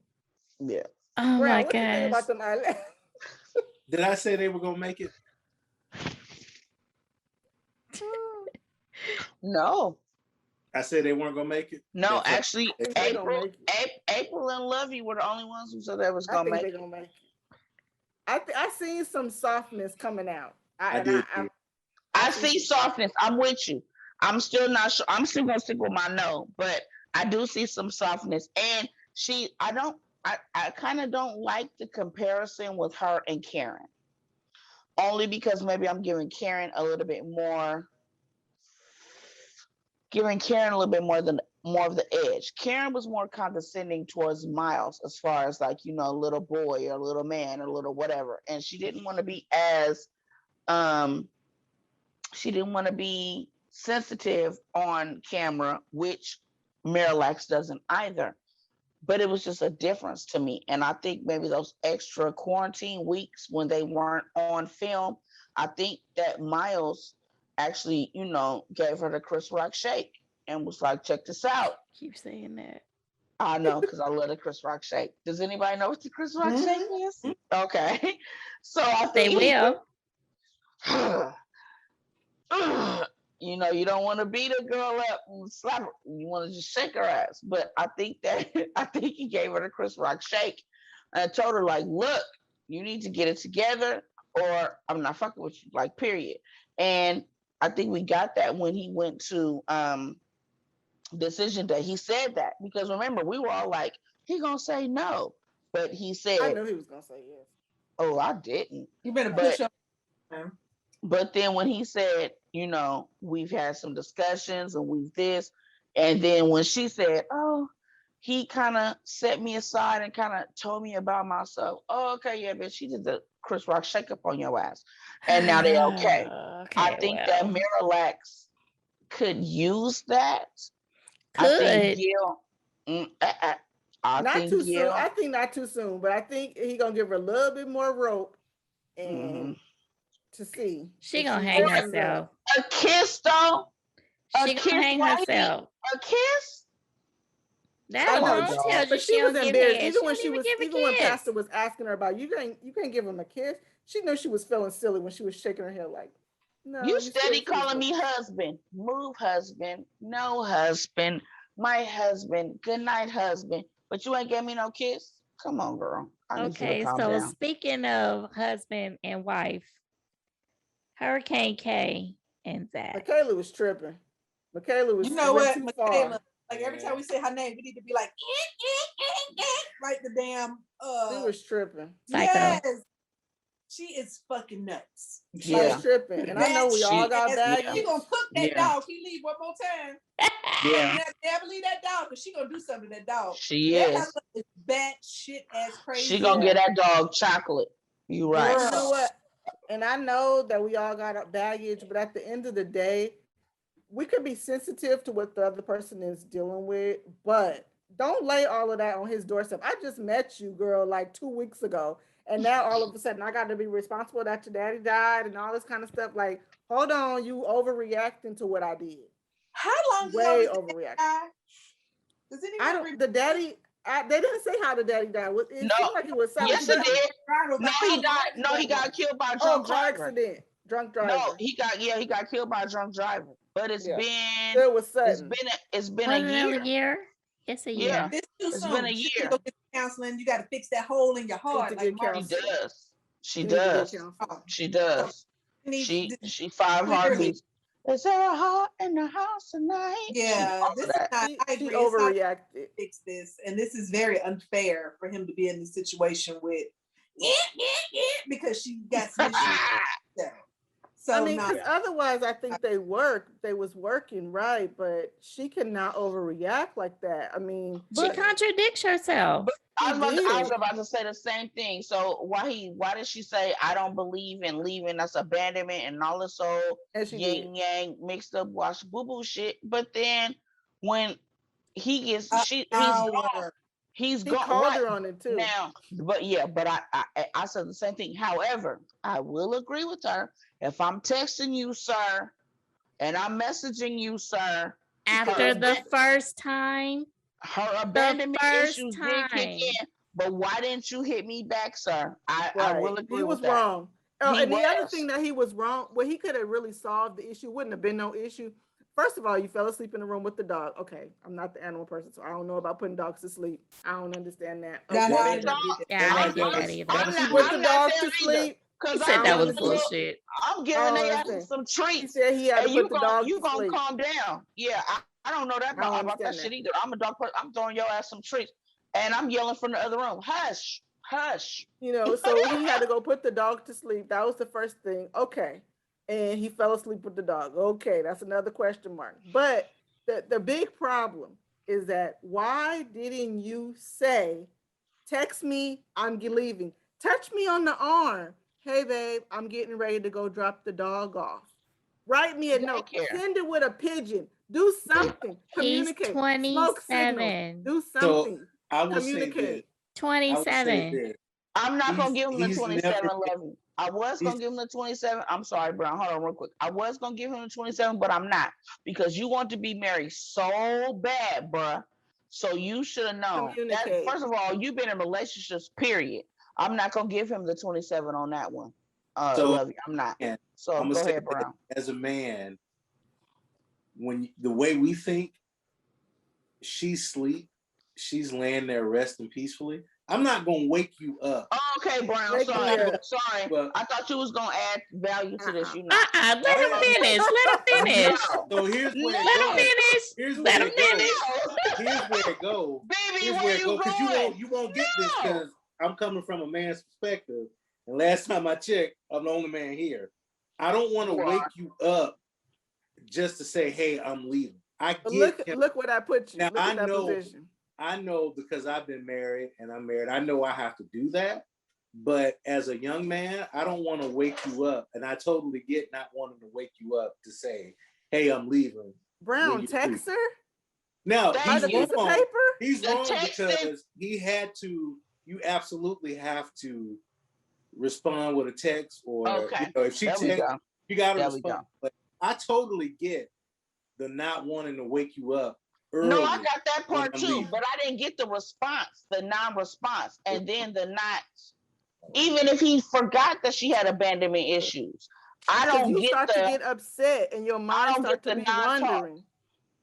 [SPEAKER 4] Yeah.
[SPEAKER 1] Oh my
[SPEAKER 2] Brown, what you think
[SPEAKER 1] gosh.
[SPEAKER 2] about them eyelashes?
[SPEAKER 5] Did I say they were gonna make it?
[SPEAKER 4] No.
[SPEAKER 5] I said they weren't gonna make it.
[SPEAKER 4] No.
[SPEAKER 5] They felt
[SPEAKER 4] Actually,
[SPEAKER 2] I think they gonna
[SPEAKER 4] April,
[SPEAKER 2] make it.
[SPEAKER 4] April and Lovey were the only ones who said they was
[SPEAKER 2] I
[SPEAKER 4] gonna
[SPEAKER 2] think
[SPEAKER 4] make
[SPEAKER 2] they're
[SPEAKER 4] it.
[SPEAKER 2] gonna make it. I seen some softness coming out. I
[SPEAKER 5] I
[SPEAKER 2] and I
[SPEAKER 5] did.
[SPEAKER 2] I, I
[SPEAKER 4] I
[SPEAKER 2] see
[SPEAKER 4] see
[SPEAKER 2] some
[SPEAKER 4] softness. I'm with you. I'm still not sure. I'm still gonna stick with my no, but I do see some softness. And I don't. I kind of don't like the comparison with her and Karen. Only because maybe I'm giving Karen a little bit more of the edge. Karen was more condescending towards Miles as far as like, little boy or little man or little whatever. And um she didn't want to be sensitive on camera, which Miralax doesn't either. But it was just a difference to me. And I think maybe those extra quarantine weeks when they weren't on film, I think that Miles actually, gave her the Chris Rock shake and was like, check this out.
[SPEAKER 1] Keep saying that.
[SPEAKER 4] I know, because I love the Chris Rock shake. Does anybody know what the Chris Rock shake
[SPEAKER 3] Mhm.
[SPEAKER 4] is? Okay. So I
[SPEAKER 1] They
[SPEAKER 4] think
[SPEAKER 1] will.
[SPEAKER 4] you don't want to beat a girl up and slap her. You want to just shake her ass. But I think that I think he gave her the Chris Rock shake and told her like, look, you need to get it together, or I'm not fucking with you. Like, period. And I think we got that when he went to decision day. He said that because remember we were all like, he gonna say no, but he
[SPEAKER 2] I
[SPEAKER 4] said,
[SPEAKER 2] knew he was gonna say yes.
[SPEAKER 4] oh, I didn't.
[SPEAKER 3] You better
[SPEAKER 4] But
[SPEAKER 3] push up. Man.
[SPEAKER 4] But then when he said, we've had some discussions and we've this, and then when she said, oh, he kind of set me aside and kind of told me about myself. Oh, okay, yeah, bitch, she did the Chris Rock shake up on your ass, and now they're okay. I
[SPEAKER 1] Okay,
[SPEAKER 4] think that
[SPEAKER 1] well,
[SPEAKER 4] Miralax could use that. I think
[SPEAKER 1] could.
[SPEAKER 4] Gil. I
[SPEAKER 2] Not
[SPEAKER 4] think
[SPEAKER 2] too soon.
[SPEAKER 4] Gil.
[SPEAKER 2] I think not too soon, but I think he gonna give her a little bit more rope
[SPEAKER 4] Mhm.
[SPEAKER 2] and to see
[SPEAKER 1] She
[SPEAKER 2] if
[SPEAKER 1] gonna
[SPEAKER 2] she
[SPEAKER 1] hang
[SPEAKER 2] loosens up.
[SPEAKER 1] herself.
[SPEAKER 4] A kiss though. A
[SPEAKER 1] She gonna
[SPEAKER 4] kiss.
[SPEAKER 1] hang
[SPEAKER 4] Why he?
[SPEAKER 1] herself.
[SPEAKER 4] A kiss?
[SPEAKER 1] That
[SPEAKER 2] I
[SPEAKER 4] Come on,
[SPEAKER 2] know,
[SPEAKER 1] alone
[SPEAKER 4] dog.
[SPEAKER 1] tells you
[SPEAKER 2] but
[SPEAKER 1] she
[SPEAKER 2] she was
[SPEAKER 1] don't give
[SPEAKER 2] embarrassed.
[SPEAKER 1] head. She don't even give a
[SPEAKER 2] Even when
[SPEAKER 1] kiss.
[SPEAKER 2] Pastor was asking her about you can't give him a kiss. She knew she was feeling silly when she was shaking her head like, no,
[SPEAKER 4] You
[SPEAKER 2] you still
[SPEAKER 4] steady
[SPEAKER 2] should have
[SPEAKER 4] calling me
[SPEAKER 2] spoken.
[SPEAKER 4] husband. Move, husband. No, husband. My husband. Good night, husband. But you ain't gave me no kiss. Come on, girl. I need you to
[SPEAKER 1] Okay,
[SPEAKER 4] calm
[SPEAKER 1] so
[SPEAKER 4] down.
[SPEAKER 1] speaking of husband and wife, Hurricane K and Zack.
[SPEAKER 2] Michaela was tripping. Michaela was
[SPEAKER 3] You know
[SPEAKER 2] went
[SPEAKER 3] what,
[SPEAKER 2] too
[SPEAKER 3] Michaela?
[SPEAKER 2] far.
[SPEAKER 3] Like every time we say her name, we need to be like, like the damn.
[SPEAKER 2] She was tripping.
[SPEAKER 1] Psycho.
[SPEAKER 3] Yes, she is fucking nuts.
[SPEAKER 2] She
[SPEAKER 4] Yeah.
[SPEAKER 2] was tripping. And I know we all got baggage.
[SPEAKER 3] She gonna cook that
[SPEAKER 4] Yeah.
[SPEAKER 3] dog. He leave one more time.
[SPEAKER 4] Yeah.
[SPEAKER 3] Never leave that dog because she gonna do something to that dog.
[SPEAKER 4] She
[SPEAKER 3] That
[SPEAKER 4] is.
[SPEAKER 3] is bad shit ass crazy.
[SPEAKER 4] She gonna get that dog chocolate. You right.
[SPEAKER 2] You know what? And I know that we all got baggage, but at the end of the day, we could be sensitive to what the other person is dealing with, but don't lay all of that on his doorstep. I just met you, girl, like 2 weeks ago. And now all of a sudden I got to be responsible that your daddy died and all this kind of stuff. Like, hold on, you overreacting to what I did.
[SPEAKER 3] How long
[SPEAKER 2] Way
[SPEAKER 3] ago
[SPEAKER 2] overreacting.
[SPEAKER 3] Does anyone remember?
[SPEAKER 2] The daddy, they didn't say how the daddy died. It
[SPEAKER 4] No.
[SPEAKER 2] seemed like it was something.
[SPEAKER 4] Yes, it did. No, he got killed by a drunk
[SPEAKER 2] car
[SPEAKER 4] driver.
[SPEAKER 2] accident. Drunk driver.
[SPEAKER 4] No, he got killed by a drunk driver. But it's been
[SPEAKER 2] it was sudden.
[SPEAKER 4] it's been
[SPEAKER 1] Was
[SPEAKER 4] a
[SPEAKER 1] it
[SPEAKER 4] year.
[SPEAKER 1] a year? It's a year.
[SPEAKER 4] Yeah.
[SPEAKER 3] It's too
[SPEAKER 4] It's
[SPEAKER 3] soon.
[SPEAKER 4] been a
[SPEAKER 3] You
[SPEAKER 4] year.
[SPEAKER 3] go get counseling. You got to fix that hole in your heart.
[SPEAKER 2] to
[SPEAKER 3] Like
[SPEAKER 2] get
[SPEAKER 3] Mark
[SPEAKER 4] She
[SPEAKER 2] counseling.
[SPEAKER 4] does. She
[SPEAKER 2] You need to get
[SPEAKER 4] does.
[SPEAKER 2] counseling.
[SPEAKER 4] She does. She 5
[SPEAKER 3] Clearly.
[SPEAKER 4] heartbeats. Is there a heart in the house tonight?
[SPEAKER 3] Yeah,
[SPEAKER 4] All
[SPEAKER 3] this
[SPEAKER 4] of
[SPEAKER 3] is
[SPEAKER 4] that.
[SPEAKER 3] not. I
[SPEAKER 2] She
[SPEAKER 3] agree. It's not
[SPEAKER 2] overreacted.
[SPEAKER 3] fix this, and this is very unfair for him to be in this situation with because she got some issues. So
[SPEAKER 2] I mean,
[SPEAKER 3] now,
[SPEAKER 2] because otherwise, I think they was working right, but she cannot overreact like that. I mean,
[SPEAKER 1] She contradicts herself.
[SPEAKER 4] I was
[SPEAKER 2] did.
[SPEAKER 4] about to say the same thing. So why did she say I don't believe in leaving? That's abandonment and all this old
[SPEAKER 2] And she
[SPEAKER 4] yin
[SPEAKER 2] did.
[SPEAKER 4] yang mixed up wash boo boo shit. But then when he gets he's gone. He's
[SPEAKER 2] He
[SPEAKER 4] gone.
[SPEAKER 2] called
[SPEAKER 4] Right
[SPEAKER 2] her on it too.
[SPEAKER 4] now, but I said the same thing. However, I will agree with her. If I'm texting you, sir, and I'm messaging you, sir,
[SPEAKER 1] After the first time,
[SPEAKER 4] her abandonment issues did kick in. But why didn't you hit me back, sir? I will agree
[SPEAKER 2] He was
[SPEAKER 4] with that.
[SPEAKER 2] wrong. Oh,
[SPEAKER 4] He
[SPEAKER 2] and the other
[SPEAKER 4] was.
[SPEAKER 2] thing that he was wrong, well, he could have really solved the issue. Wouldn't have been no issue. First of all, you fell asleep in the room with the dog. Okay, I'm not the animal person, so I don't know about putting dogs to sleep. I don't understand that.
[SPEAKER 3] I
[SPEAKER 2] Okay.
[SPEAKER 3] never did that.
[SPEAKER 1] yeah, I didn't get that either.
[SPEAKER 4] I'm
[SPEAKER 2] She
[SPEAKER 4] not,
[SPEAKER 2] put
[SPEAKER 4] I'm
[SPEAKER 2] the
[SPEAKER 4] not
[SPEAKER 2] dog
[SPEAKER 4] there
[SPEAKER 2] to
[SPEAKER 4] either.
[SPEAKER 2] sleep.
[SPEAKER 1] He
[SPEAKER 4] Because
[SPEAKER 1] said that was
[SPEAKER 2] giving them-
[SPEAKER 1] bullshit.
[SPEAKER 4] I'm giving
[SPEAKER 2] I don't
[SPEAKER 4] their
[SPEAKER 2] understand.
[SPEAKER 4] asses some
[SPEAKER 2] He
[SPEAKER 4] treats.
[SPEAKER 2] said he had to
[SPEAKER 4] And you
[SPEAKER 2] put the dog
[SPEAKER 4] you
[SPEAKER 2] to
[SPEAKER 4] gonna
[SPEAKER 2] sleep.
[SPEAKER 4] calm down. Yeah, I don't know that
[SPEAKER 2] I don't
[SPEAKER 4] about that
[SPEAKER 2] understand
[SPEAKER 4] shit
[SPEAKER 2] that.
[SPEAKER 4] either. I'm a dog person. I'm throwing your ass some treats. And I'm yelling from the other room, hush, hush.
[SPEAKER 2] You know, so he had to go put the dog to sleep. That was the first thing. Okay. And he fell asleep with the dog. Okay, that's another question mark. But the big problem is that why didn't you say, text me, I'm leaving. Touch me on the arm. Hey, babe, I'm getting ready to go drop the dog off. Write me a note. Send it with a pigeon. Do something. Communicate.
[SPEAKER 1] He's 27.
[SPEAKER 2] Smoke signals. Do something.
[SPEAKER 5] So I will
[SPEAKER 2] Communicate.
[SPEAKER 1] 27.
[SPEAKER 4] I'm not going to give him the 27
[SPEAKER 5] never-
[SPEAKER 4] level. I was going to give him the 27. I'm sorry, Brown. Hold on real quick. I was going to give him the 27, but I'm not. Because you want to be married so bad, bruh. So you should have known. That, first of all, you've been in relationships, period. I'm not going to give him the 27 on that one. Love you. I'm not. So
[SPEAKER 5] I'm
[SPEAKER 4] go ahead, Brown.
[SPEAKER 5] As a man, when the way we think, she's laying there resting peacefully. I'm not gonna wake you up.
[SPEAKER 4] Okay, Brown. Sorry. Well, I thought you was gonna add value to this. You know.
[SPEAKER 1] Let him finish. Let him finish.
[SPEAKER 5] So here's where
[SPEAKER 1] let him finish.
[SPEAKER 5] Here's where
[SPEAKER 1] let him
[SPEAKER 5] it
[SPEAKER 1] finish.
[SPEAKER 5] goes. Here's where it goes.
[SPEAKER 4] Baby,
[SPEAKER 5] here's where it goes. Because you won't get this because I'm coming from a man's perspective. And last time I checked, I'm the only man here. I don't want to wake you up just to say, hey, I'm leaving. I get
[SPEAKER 2] look what I put you.
[SPEAKER 5] now.
[SPEAKER 2] Look at that position.
[SPEAKER 5] I know because I've been married and I'm married, I know I have to do that. But as a young man, I don't want to wake you up. And I totally get not wanting to wake you up to say, hey, I'm leaving.
[SPEAKER 2] Brown, text her?
[SPEAKER 5] Now,
[SPEAKER 2] Write a piece of paper?
[SPEAKER 5] He's wrong because he had to, you absolutely have to respond with a text or, if she texts, you got to respond. But I totally get the not wanting to wake you up early.
[SPEAKER 4] No, I got that part too, but I didn't get the response, the non-response, and then the not. Even if he forgot that she had abandonment issues, I don't get
[SPEAKER 2] start to get upset and your mind starts to be wondering.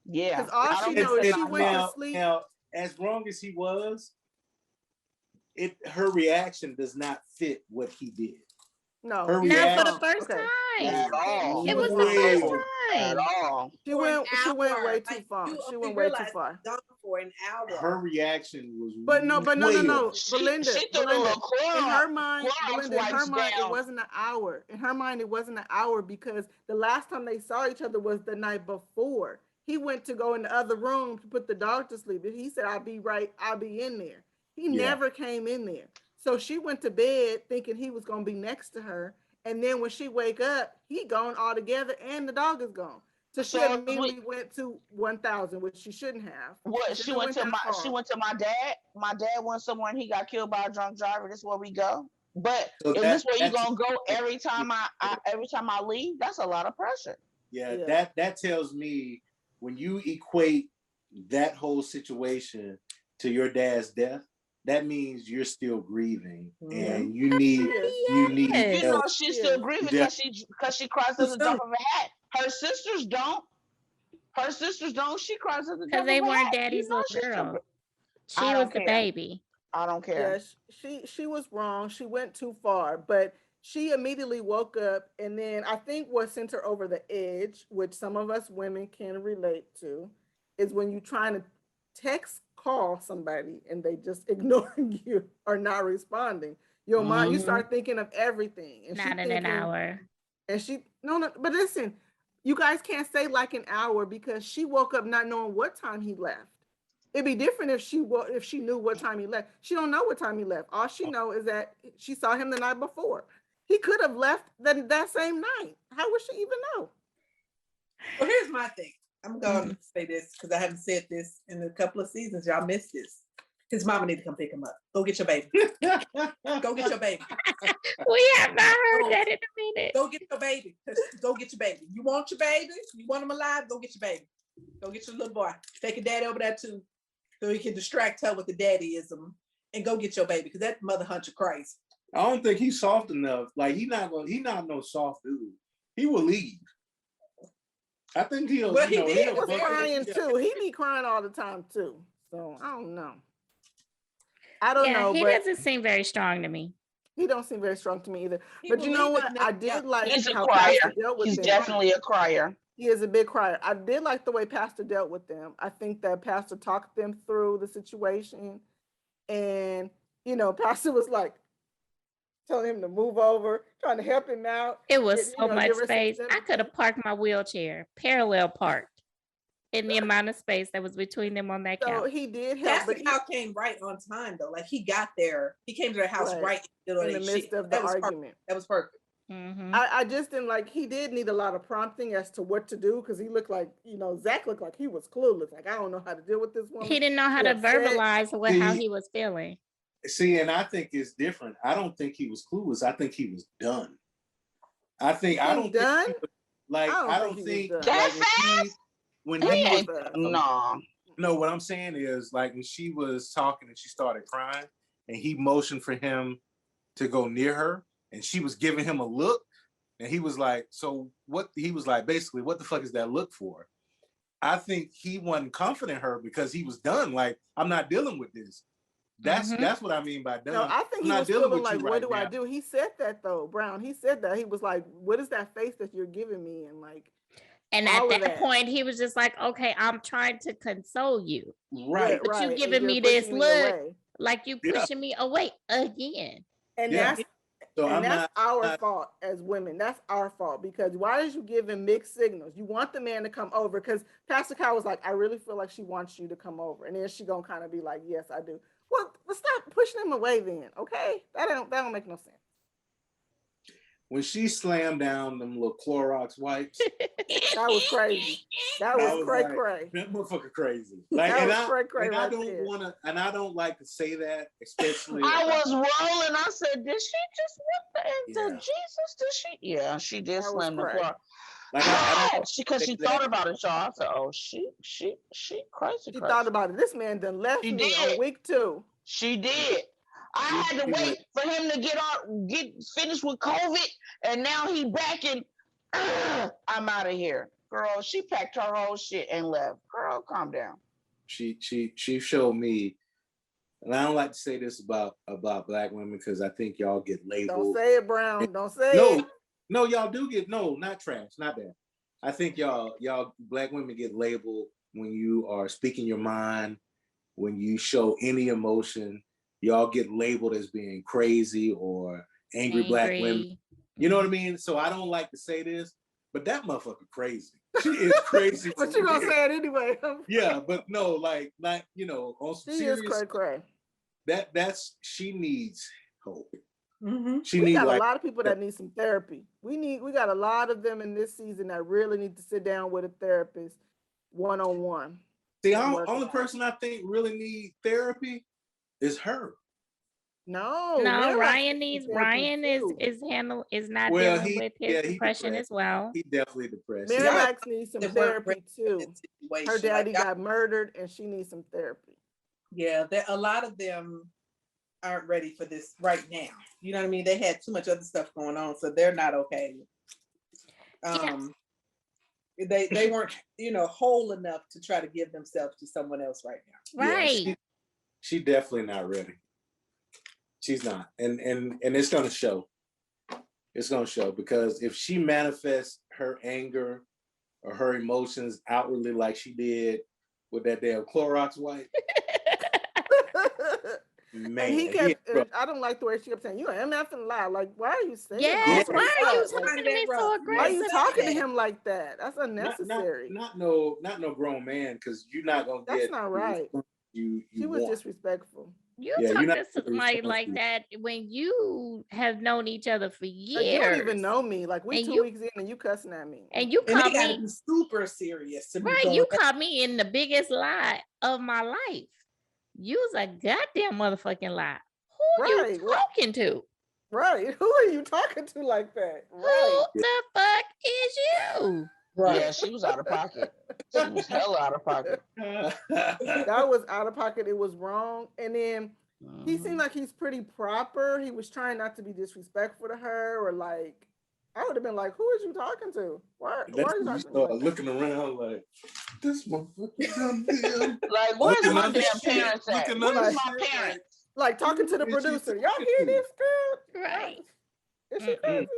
[SPEAKER 4] Yeah,
[SPEAKER 2] because all she knows is she went to sleep.
[SPEAKER 5] Now, as wrong as he was, her reaction does not fit what he did.
[SPEAKER 2] No,
[SPEAKER 1] not for the first time.
[SPEAKER 4] At all.
[SPEAKER 1] It was the first time.
[SPEAKER 4] At all.
[SPEAKER 2] She went way too far. She went way too far.
[SPEAKER 3] For an hour.
[SPEAKER 5] Her reaction was.
[SPEAKER 2] But no. Belinda.
[SPEAKER 4] In
[SPEAKER 2] her mind, it wasn't an hour. In her mind, it wasn't an hour because the last time they saw each other was the night before. He went to go in the other room to put the dog to sleep. And he said, I'll be in there. He never came in there. So she went to bed thinking he was going to be next to her. And then when she wake up, he gone altogether and the dog is gone. So she immediately went to 1,000, which she shouldn't have.
[SPEAKER 4] What? She went to my dad. My dad went somewhere and he got killed by a drunk driver. This is where we go. But is this where you going to go every time I leave? That's a lot of pressure.
[SPEAKER 5] Yeah. That tells me when you equate that whole situation to your dad's death, that means you're still grieving and you need
[SPEAKER 4] you know she's still grieving because she cries at the drop of a hat. Her sisters don't. She cries at the drop of a hat.
[SPEAKER 1] Because they weren't daddy's little girl. She was the baby.
[SPEAKER 4] I don't care.
[SPEAKER 2] Yeah, she was wrong. She went too far, but she immediately woke up, and then I think what sent her over the edge, which some of us women can relate to, is when you're trying to call somebody and they just ignoring you or not responding. Your mind, you start thinking of everything. And
[SPEAKER 1] not in an hour.
[SPEAKER 2] And but listen, you guys can't say like an hour because she woke up not knowing what time he left. It'd be different if she knew what time he left. She don't know what time he left. All she know is that she saw him the night before. He could have left that same night. How would she even know?
[SPEAKER 3] Well, here's my thing. I'm going to say this because I haven't said this in a couple of seasons. Y'all missed this. His mama need to come pick him up. Go get your baby. Go get your baby.
[SPEAKER 1] We have not heard that in a minute.
[SPEAKER 3] Go get your baby. Go get your baby. You want your baby? You want him alive? Go get your baby. Go get your little boy. Take your daddy over there too, so he can distract her with the daddyism, and go get your baby because that mother hunter crazy.
[SPEAKER 5] I don't think he's soft enough. Like he not no soft dude. He will leave. I think he'll.
[SPEAKER 2] But he was crying too. He be crying all the time too. So I don't know.
[SPEAKER 1] He doesn't seem very strong to me.
[SPEAKER 2] He don't seem very strong to me either. But you know what? I did like
[SPEAKER 4] how Pastor dealt with him. He's definitely a crier.
[SPEAKER 2] He is a big crier. I did like the way Pastor dealt with them. I think that Pastor talked them through the situation. And, Pastor was like telling him to move over, trying to help him out.
[SPEAKER 1] It was so much space. I could have parked my wheelchair, parallel parked, in the amount of space that was between them on that couch.
[SPEAKER 2] So he did help.
[SPEAKER 3] Pastor Cal came right on time, though. Like, he got there. He came to their house right in
[SPEAKER 2] the midst of the argument.
[SPEAKER 3] That was perfect.
[SPEAKER 1] Mm-hmm.
[SPEAKER 2] I just didn't he did need a lot of prompting as to what to do because he looked like, Zack looked like he was clueless. Like, I don't know how to deal with this woman.
[SPEAKER 1] He didn't know how to verbalize how he was feeling.
[SPEAKER 5] See, and I think it's different. I don't think he was clueless. I think he was done. I don't think he was when he was no, what I'm saying is like when she was talking and she started crying and he motioned for him to go near her. And she was giving him a look, and he was like, so what? He was like, basically, what the fuck is that look for? I think he wasn't confident her because he was done. Like, I'm not dealing with this. That's what I mean by done.
[SPEAKER 2] No, I think he was feeling like, what do I do? He said that though, Brown. He said that. He was like, what is that face that you're giving me? And like,
[SPEAKER 1] and at that point, he was just like, okay, I'm trying to console you.
[SPEAKER 5] Right.
[SPEAKER 1] But you giving me this look like you pushing me away again.
[SPEAKER 2] And
[SPEAKER 5] So
[SPEAKER 2] And
[SPEAKER 5] I'm
[SPEAKER 2] that's our
[SPEAKER 5] not.
[SPEAKER 2] fault as women. That's our fault because why is you giving mixed signals? You want the man to come over because Pastor Kyle was like, I really feel like she wants you to come over. And then she gonna kind of be like, yes, I do. Well, stop pushing him away then, okay? That don't make no sense.
[SPEAKER 5] When she slammed down them little Clorox wipes,
[SPEAKER 2] That was crazy. That
[SPEAKER 5] I
[SPEAKER 2] was
[SPEAKER 5] was
[SPEAKER 2] cray
[SPEAKER 5] like,
[SPEAKER 2] cray.
[SPEAKER 5] that motherfucker crazy. Like,
[SPEAKER 2] That
[SPEAKER 5] and
[SPEAKER 2] was
[SPEAKER 5] I
[SPEAKER 2] cray cray
[SPEAKER 5] and I
[SPEAKER 2] right
[SPEAKER 5] don't
[SPEAKER 2] there.
[SPEAKER 5] want to, and I don't like to say that, especially.
[SPEAKER 4] I was rolling. I said, did she just what the
[SPEAKER 5] Yeah.
[SPEAKER 4] Jesus? Did she? Yeah, she did
[SPEAKER 2] That was
[SPEAKER 4] slam the
[SPEAKER 2] cray.
[SPEAKER 4] car.
[SPEAKER 5] Like I don't
[SPEAKER 4] Because
[SPEAKER 5] say
[SPEAKER 4] she
[SPEAKER 5] that.
[SPEAKER 4] thought about it, y'all. I said, oh, she crazy.
[SPEAKER 2] She thought about it. This man done left
[SPEAKER 4] She
[SPEAKER 2] me
[SPEAKER 4] did.
[SPEAKER 2] on week 2.
[SPEAKER 4] She did. I had to
[SPEAKER 5] She
[SPEAKER 4] wait
[SPEAKER 5] went-
[SPEAKER 4] for him to get finished with COVID, and now he back and I'm out of here. Girl, she packed her whole shit and left. Girl, calm down.
[SPEAKER 5] She showed me, and I don't like to say this about Black women because I think y'all get labeled.
[SPEAKER 2] Don't say it, Brown. Don't say it.
[SPEAKER 5] No, y'all do get not trash, not that. I think y'all Black women get labeled when you are speaking your mind, when you show any emotion, y'all get labeled as being crazy or angry. Black women. You know what I mean? So I don't like to say this, but that motherfucker crazy. She is crazy.
[SPEAKER 2] But you're gonna say it anyway.
[SPEAKER 5] Yeah, but no, like on some
[SPEAKER 2] She
[SPEAKER 5] serious.
[SPEAKER 2] is cray cray.
[SPEAKER 5] That's she needs hope.
[SPEAKER 3] Mm-hmm.
[SPEAKER 5] She
[SPEAKER 2] We
[SPEAKER 5] needs
[SPEAKER 2] got
[SPEAKER 5] like
[SPEAKER 2] a lot of people that need some therapy. We got a lot of them in this season that really need to sit down with a therapist one-on-one.
[SPEAKER 5] the only person I think really need therapy is her.
[SPEAKER 2] No,
[SPEAKER 1] Ryan is not
[SPEAKER 5] Well,
[SPEAKER 1] dealing with his depression
[SPEAKER 5] depressed.
[SPEAKER 1] as well.
[SPEAKER 5] He definitely depressed.
[SPEAKER 2] Miralax needs some
[SPEAKER 3] Different
[SPEAKER 2] therapy too.
[SPEAKER 3] situation.
[SPEAKER 2] Her daddy
[SPEAKER 3] Like,
[SPEAKER 2] got murdered and she needs some therapy.
[SPEAKER 3] yeah, a lot of them aren't ready for this right now. You know what I mean? They had too much other stuff going on, so they're not okay. They weren't, whole enough to try to give themselves to someone else right now.
[SPEAKER 1] Right.
[SPEAKER 5] Yeah, she definitely not ready. She's not, and it's gonna show. It's gonna show because if she manifests her anger or her emotions outwardly like she did with that damn Clorox wipe, man,
[SPEAKER 2] And he kept, I don't like the way she kept saying, you MF and lie. Like, why are you saying
[SPEAKER 1] Yes,
[SPEAKER 2] that?
[SPEAKER 1] why are you
[SPEAKER 3] Like,
[SPEAKER 1] talking to me so aggressive?
[SPEAKER 2] Why are you talking to him like that? That's
[SPEAKER 5] not
[SPEAKER 2] unnecessary.
[SPEAKER 5] not no grown man, because you're not gonna get.
[SPEAKER 2] That's not right.
[SPEAKER 5] You
[SPEAKER 2] She was
[SPEAKER 5] want.
[SPEAKER 2] disrespectful.
[SPEAKER 1] You
[SPEAKER 5] Yeah,
[SPEAKER 1] talk
[SPEAKER 5] you're
[SPEAKER 1] to
[SPEAKER 5] not
[SPEAKER 1] somebody like that when you have known each other for years.
[SPEAKER 2] Like, you don't even know me. Like, we
[SPEAKER 1] And
[SPEAKER 2] 2 weeks in and you cussing at me.
[SPEAKER 1] And you
[SPEAKER 3] And they
[SPEAKER 1] caught
[SPEAKER 3] gotta
[SPEAKER 1] me
[SPEAKER 3] be super serious to be
[SPEAKER 1] right.
[SPEAKER 3] going
[SPEAKER 1] You
[SPEAKER 3] back.
[SPEAKER 1] caught me in the biggest lie of my life. You's a goddamn motherfucking lie. Who
[SPEAKER 2] Right.
[SPEAKER 1] you talking to?
[SPEAKER 2] Right. Who are you talking to like that? Right.
[SPEAKER 1] Who the fuck is you?
[SPEAKER 3] Right.
[SPEAKER 4] Yeah, she was out of pocket. She was hella out of pocket.
[SPEAKER 2] That was out of pocket. It was wrong. And then he seemed like he's pretty proper. He was trying not to be disrespectful to her or like, I would have been like, who is you talking to? Why are you talking to me?
[SPEAKER 5] start
[SPEAKER 2] Like
[SPEAKER 5] looking around like this motherfucker.
[SPEAKER 4] Like, where's
[SPEAKER 5] Looking
[SPEAKER 4] my
[SPEAKER 5] under
[SPEAKER 4] damn
[SPEAKER 5] shit,
[SPEAKER 4] parents at?
[SPEAKER 5] looking
[SPEAKER 4] Where's
[SPEAKER 5] under
[SPEAKER 4] my
[SPEAKER 5] shit,
[SPEAKER 4] parents?
[SPEAKER 2] like talking to the
[SPEAKER 5] Who is she
[SPEAKER 2] producer. Y'all
[SPEAKER 5] talking
[SPEAKER 2] hear
[SPEAKER 5] to?
[SPEAKER 2] this girl?
[SPEAKER 1] Right.
[SPEAKER 2] Is she crazy?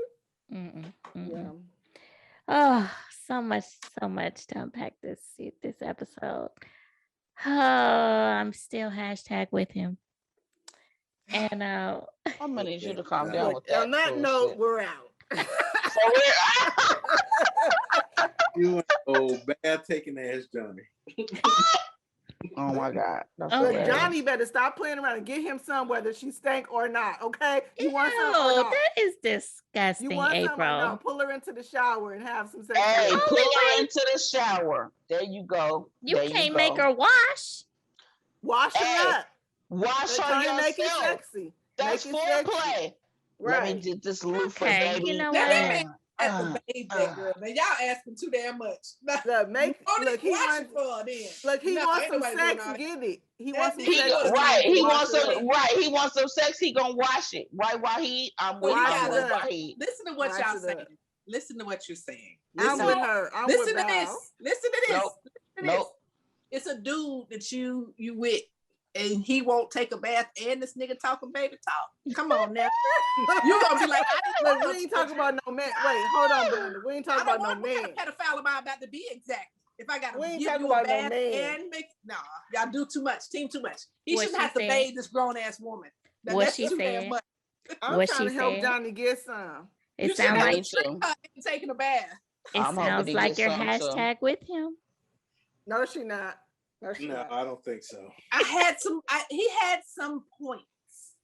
[SPEAKER 1] Yeah. Oh, so much to unpack this episode. Oh, I'm still # with him. And
[SPEAKER 4] I'm gonna need you to calm down
[SPEAKER 2] Look,
[SPEAKER 4] with that.
[SPEAKER 2] on that note,
[SPEAKER 4] bullshit.
[SPEAKER 2] we're out.
[SPEAKER 4] So
[SPEAKER 5] You and old bad taking ass Johnny.
[SPEAKER 4] oh my God. That's
[SPEAKER 1] Oh,
[SPEAKER 2] Look,
[SPEAKER 4] hilarious.
[SPEAKER 2] Johnny better stop playing around and get him some, whether she stank or not. Okay, you want some or
[SPEAKER 1] ew,
[SPEAKER 2] not?
[SPEAKER 1] that is
[SPEAKER 2] You
[SPEAKER 1] disgusting,
[SPEAKER 2] want some or
[SPEAKER 1] April.
[SPEAKER 2] not? Pull her into the shower and have some sex.
[SPEAKER 4] Hey,
[SPEAKER 2] with her.
[SPEAKER 4] pull her
[SPEAKER 1] way-
[SPEAKER 4] into the shower. There you go.
[SPEAKER 1] You
[SPEAKER 4] There
[SPEAKER 1] can't
[SPEAKER 4] you
[SPEAKER 1] make
[SPEAKER 4] go.
[SPEAKER 1] her wash.
[SPEAKER 2] Wash her
[SPEAKER 4] Hey,
[SPEAKER 2] up.
[SPEAKER 4] Wash
[SPEAKER 2] They're
[SPEAKER 4] her
[SPEAKER 2] trying to make it
[SPEAKER 4] yourself.
[SPEAKER 2] sexy.
[SPEAKER 4] That's
[SPEAKER 2] Make it sexy.
[SPEAKER 4] foreplay. Let me
[SPEAKER 2] Right.
[SPEAKER 4] get this loofah,
[SPEAKER 1] Okay,
[SPEAKER 4] baby.
[SPEAKER 1] you know
[SPEAKER 3] Now
[SPEAKER 1] what?
[SPEAKER 3] that man had to bathe that girl. Man, y'all asking too damn much.
[SPEAKER 2] Look,
[SPEAKER 3] Look,
[SPEAKER 2] he
[SPEAKER 3] watch
[SPEAKER 2] wants.
[SPEAKER 3] it for then.
[SPEAKER 2] Look, he
[SPEAKER 3] No,
[SPEAKER 2] wants
[SPEAKER 3] ain't
[SPEAKER 2] some
[SPEAKER 3] nobody doing
[SPEAKER 2] sex.
[SPEAKER 3] all that.
[SPEAKER 2] Get it. He
[SPEAKER 3] That
[SPEAKER 2] wants some
[SPEAKER 3] nigga
[SPEAKER 2] sex.
[SPEAKER 3] go to
[SPEAKER 4] Right, he
[SPEAKER 2] wash
[SPEAKER 4] wants
[SPEAKER 2] it
[SPEAKER 4] some.
[SPEAKER 2] up.
[SPEAKER 4] Right, he wants some sex. He gonna wash it. Right while I'm with.
[SPEAKER 3] Well, he
[SPEAKER 2] Wash
[SPEAKER 4] I'm
[SPEAKER 2] it
[SPEAKER 4] with
[SPEAKER 2] up.
[SPEAKER 4] Wahid.
[SPEAKER 3] Listen to what
[SPEAKER 2] Wash
[SPEAKER 3] y'all
[SPEAKER 2] it
[SPEAKER 3] saying.
[SPEAKER 2] up.
[SPEAKER 3] Listen to what you're saying.
[SPEAKER 2] I'm
[SPEAKER 3] Listen,
[SPEAKER 2] with her. I'm
[SPEAKER 3] listen
[SPEAKER 2] with
[SPEAKER 3] to this.
[SPEAKER 2] Val.
[SPEAKER 3] Listen to this.
[SPEAKER 2] Nope.
[SPEAKER 3] Listen to this. It's a dude that you with, and he won't take a bath, and this nigga talking baby talk. Come on now. You gonna be like, I didn't
[SPEAKER 2] Look,
[SPEAKER 3] want
[SPEAKER 2] we
[SPEAKER 3] no
[SPEAKER 2] ain't talking
[SPEAKER 3] children.
[SPEAKER 2] about no man. Wait, hold on, Brandon. We ain't
[SPEAKER 3] I
[SPEAKER 2] talking
[SPEAKER 3] don't
[SPEAKER 2] about no
[SPEAKER 3] want what kind
[SPEAKER 2] man.
[SPEAKER 3] of pedophile am I about to be exact? If I gotta
[SPEAKER 2] We ain't
[SPEAKER 3] give
[SPEAKER 2] talking
[SPEAKER 3] you a
[SPEAKER 2] about no
[SPEAKER 3] bath
[SPEAKER 2] man.
[SPEAKER 3] and make y'all do too much, team too much. He
[SPEAKER 1] What
[SPEAKER 3] shouldn't
[SPEAKER 1] she
[SPEAKER 3] have to
[SPEAKER 1] said.
[SPEAKER 3] bathe this grown ass woman.
[SPEAKER 1] What
[SPEAKER 3] That's
[SPEAKER 1] she
[SPEAKER 3] too damn
[SPEAKER 1] said.
[SPEAKER 3] much.
[SPEAKER 2] I'm
[SPEAKER 1] What
[SPEAKER 2] trying
[SPEAKER 1] she
[SPEAKER 2] to help
[SPEAKER 1] said?
[SPEAKER 2] Johnny get some.
[SPEAKER 1] It
[SPEAKER 3] You should
[SPEAKER 1] sounds
[SPEAKER 3] have
[SPEAKER 1] like
[SPEAKER 4] Me too.
[SPEAKER 3] taking a bath.
[SPEAKER 1] it
[SPEAKER 4] I'm hoping
[SPEAKER 1] sounds
[SPEAKER 4] to
[SPEAKER 1] like
[SPEAKER 4] get
[SPEAKER 1] you're
[SPEAKER 4] some too.
[SPEAKER 1] hashtag with him.
[SPEAKER 2] No, she not. No, she
[SPEAKER 5] No,
[SPEAKER 2] not.
[SPEAKER 5] I don't think so.
[SPEAKER 3] He had some points.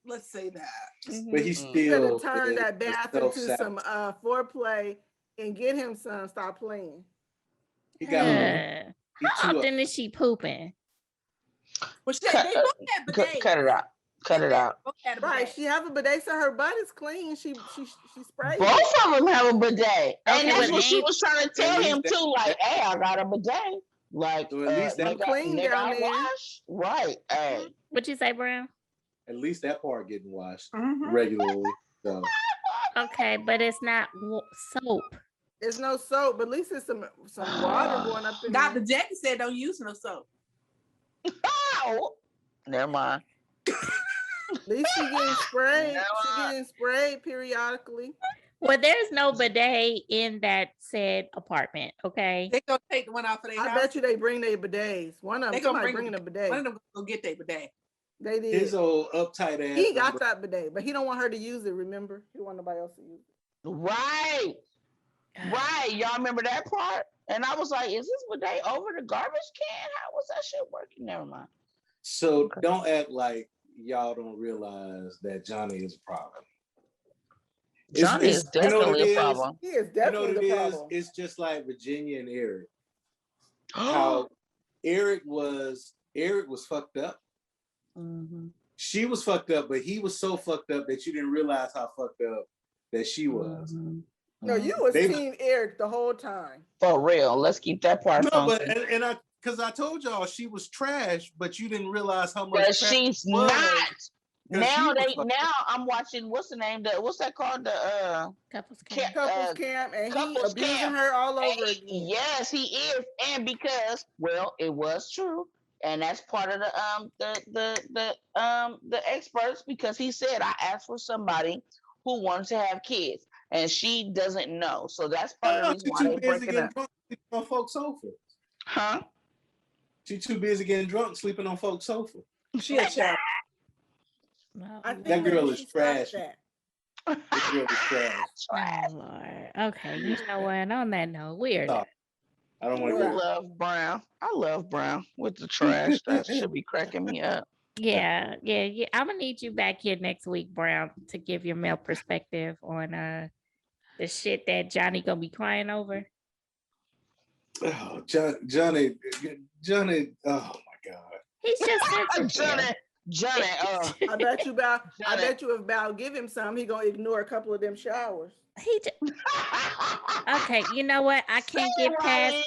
[SPEAKER 3] Let's say that.
[SPEAKER 5] But
[SPEAKER 1] Mhm.
[SPEAKER 5] he
[SPEAKER 2] You could have
[SPEAKER 5] still
[SPEAKER 2] turned that
[SPEAKER 5] is
[SPEAKER 2] bath into some
[SPEAKER 5] self-sabotage.
[SPEAKER 2] foreplay and get him some. Stop playing.
[SPEAKER 5] He got he
[SPEAKER 1] How
[SPEAKER 5] too
[SPEAKER 1] often is she pooping?
[SPEAKER 3] Well,
[SPEAKER 4] Cut,
[SPEAKER 3] they both had bidets.
[SPEAKER 4] cut it out. Cut it out.
[SPEAKER 3] Both had a
[SPEAKER 2] Right.
[SPEAKER 3] bidet.
[SPEAKER 2] She have a bidet, so her butt is clean. She sprays
[SPEAKER 4] Both
[SPEAKER 2] it.
[SPEAKER 4] of them have a bidet, and
[SPEAKER 1] Okay,
[SPEAKER 4] that's
[SPEAKER 1] but
[SPEAKER 4] what she
[SPEAKER 1] ain't
[SPEAKER 4] was trying to
[SPEAKER 5] at
[SPEAKER 4] tell
[SPEAKER 5] least
[SPEAKER 4] him
[SPEAKER 5] that,
[SPEAKER 4] too. Like,
[SPEAKER 5] that
[SPEAKER 4] hey, I got a bidet. Like,
[SPEAKER 5] so at least that
[SPEAKER 2] I'm clean
[SPEAKER 4] nigga,
[SPEAKER 2] down
[SPEAKER 4] I
[SPEAKER 2] there.
[SPEAKER 4] wash. Right. Hey.
[SPEAKER 1] what you say, Brown?
[SPEAKER 5] at least that part getting washed
[SPEAKER 3] Mhm.
[SPEAKER 5] regularly. So
[SPEAKER 1] Okay, but it's not soap.
[SPEAKER 2] There's no soap, but at least there's some water going up in
[SPEAKER 3] Dr.
[SPEAKER 2] there.
[SPEAKER 3] Jackie said don't use no soap.
[SPEAKER 4] Oh, never mind.
[SPEAKER 2] At least she getting sprayed. She getting sprayed periodically.
[SPEAKER 1] Well, there's no bidet in that said apartment. Okay.
[SPEAKER 3] They gonna take the one out for their
[SPEAKER 2] I
[SPEAKER 3] house.
[SPEAKER 2] bet you they bring their bidets. One of
[SPEAKER 3] They
[SPEAKER 2] them,
[SPEAKER 3] gonna
[SPEAKER 2] somebody
[SPEAKER 3] bring
[SPEAKER 2] bringing a bidet.
[SPEAKER 3] One of them gonna get their bidet.
[SPEAKER 2] They did.
[SPEAKER 5] his old uptight ass.
[SPEAKER 2] He got that bidet, but he don't want her to use it. Remember, he don't want nobody else to use it.
[SPEAKER 4] Right. Right. Y'all remember that part? And I was like, is this bidet over the garbage can? How was that shit working? Never mind.
[SPEAKER 5] So don't act like y'all don't realize that Johnny is a problem.
[SPEAKER 4] Johnny is
[SPEAKER 5] you know what
[SPEAKER 4] definitely
[SPEAKER 5] it
[SPEAKER 4] a
[SPEAKER 5] is?
[SPEAKER 4] problem.
[SPEAKER 2] He is
[SPEAKER 5] You know
[SPEAKER 2] definitely
[SPEAKER 5] what
[SPEAKER 2] the
[SPEAKER 5] it is?
[SPEAKER 2] problem.
[SPEAKER 5] It's just like Virginia and Eric. How Eric was fucked up.
[SPEAKER 1] Mhm.
[SPEAKER 5] She was fucked up, but he was so fucked up that you didn't realize how fucked up that she was.
[SPEAKER 1] Mhm.
[SPEAKER 2] No, you was
[SPEAKER 5] They-
[SPEAKER 2] Team Eric the whole time.
[SPEAKER 4] For real. Let's keep that part
[SPEAKER 5] No, but
[SPEAKER 4] funky.
[SPEAKER 5] and I because I told y'all she was trash, but you didn't realize how much
[SPEAKER 4] But
[SPEAKER 5] trash
[SPEAKER 4] she's
[SPEAKER 5] she was.
[SPEAKER 4] not.
[SPEAKER 5] 'Cause she was fucked
[SPEAKER 4] Now I'm watching what's the name? What's that called? The
[SPEAKER 1] Couples
[SPEAKER 4] Ca-
[SPEAKER 1] camp.
[SPEAKER 2] Couples camp, and he
[SPEAKER 4] couples
[SPEAKER 2] abusing
[SPEAKER 4] camp.
[SPEAKER 2] her all over
[SPEAKER 4] And
[SPEAKER 2] again.
[SPEAKER 4] yes, he is. And because, well, it was true. And that's part of the experts, because he said I asked for somebody who wanted to have kids and she doesn't know. So that's part of the
[SPEAKER 5] up.
[SPEAKER 4] reason
[SPEAKER 5] She's
[SPEAKER 4] why
[SPEAKER 5] too
[SPEAKER 4] they
[SPEAKER 5] busy
[SPEAKER 4] breaking
[SPEAKER 5] getting
[SPEAKER 4] up.
[SPEAKER 5] drunk sleeping on folks' sofa.
[SPEAKER 4] Huh?
[SPEAKER 5] She's too busy getting drunk sleeping on folks' sofa.
[SPEAKER 3] She a child.
[SPEAKER 1] No,
[SPEAKER 2] I think
[SPEAKER 5] That
[SPEAKER 2] maybe
[SPEAKER 5] girl
[SPEAKER 2] she
[SPEAKER 5] is
[SPEAKER 2] stopped
[SPEAKER 5] trash.
[SPEAKER 2] that.
[SPEAKER 5] That girl is trash.
[SPEAKER 1] oh Lord. Okay, you know what? On that note, we are
[SPEAKER 5] Stop.
[SPEAKER 1] done.
[SPEAKER 5] I don't want to
[SPEAKER 2] We're
[SPEAKER 5] hear
[SPEAKER 2] out.
[SPEAKER 4] Love Brown. I love Brown with the trash. That should be cracking me up.
[SPEAKER 1] Yeah. I'm gonna need you back here next week, Brown, to give your male perspective on the shit that Johnny gonna be crying over.
[SPEAKER 5] Oh, Johnny, oh my God.
[SPEAKER 1] He's just sensitive.
[SPEAKER 4] Johnny,
[SPEAKER 2] I bet you about. I
[SPEAKER 4] Johnny.
[SPEAKER 2] bet you if Val give him some, he gonna ignore a couple of them showers.
[SPEAKER 1] He just, okay, you know what? I can't
[SPEAKER 4] Say
[SPEAKER 1] get
[SPEAKER 4] it,
[SPEAKER 1] past.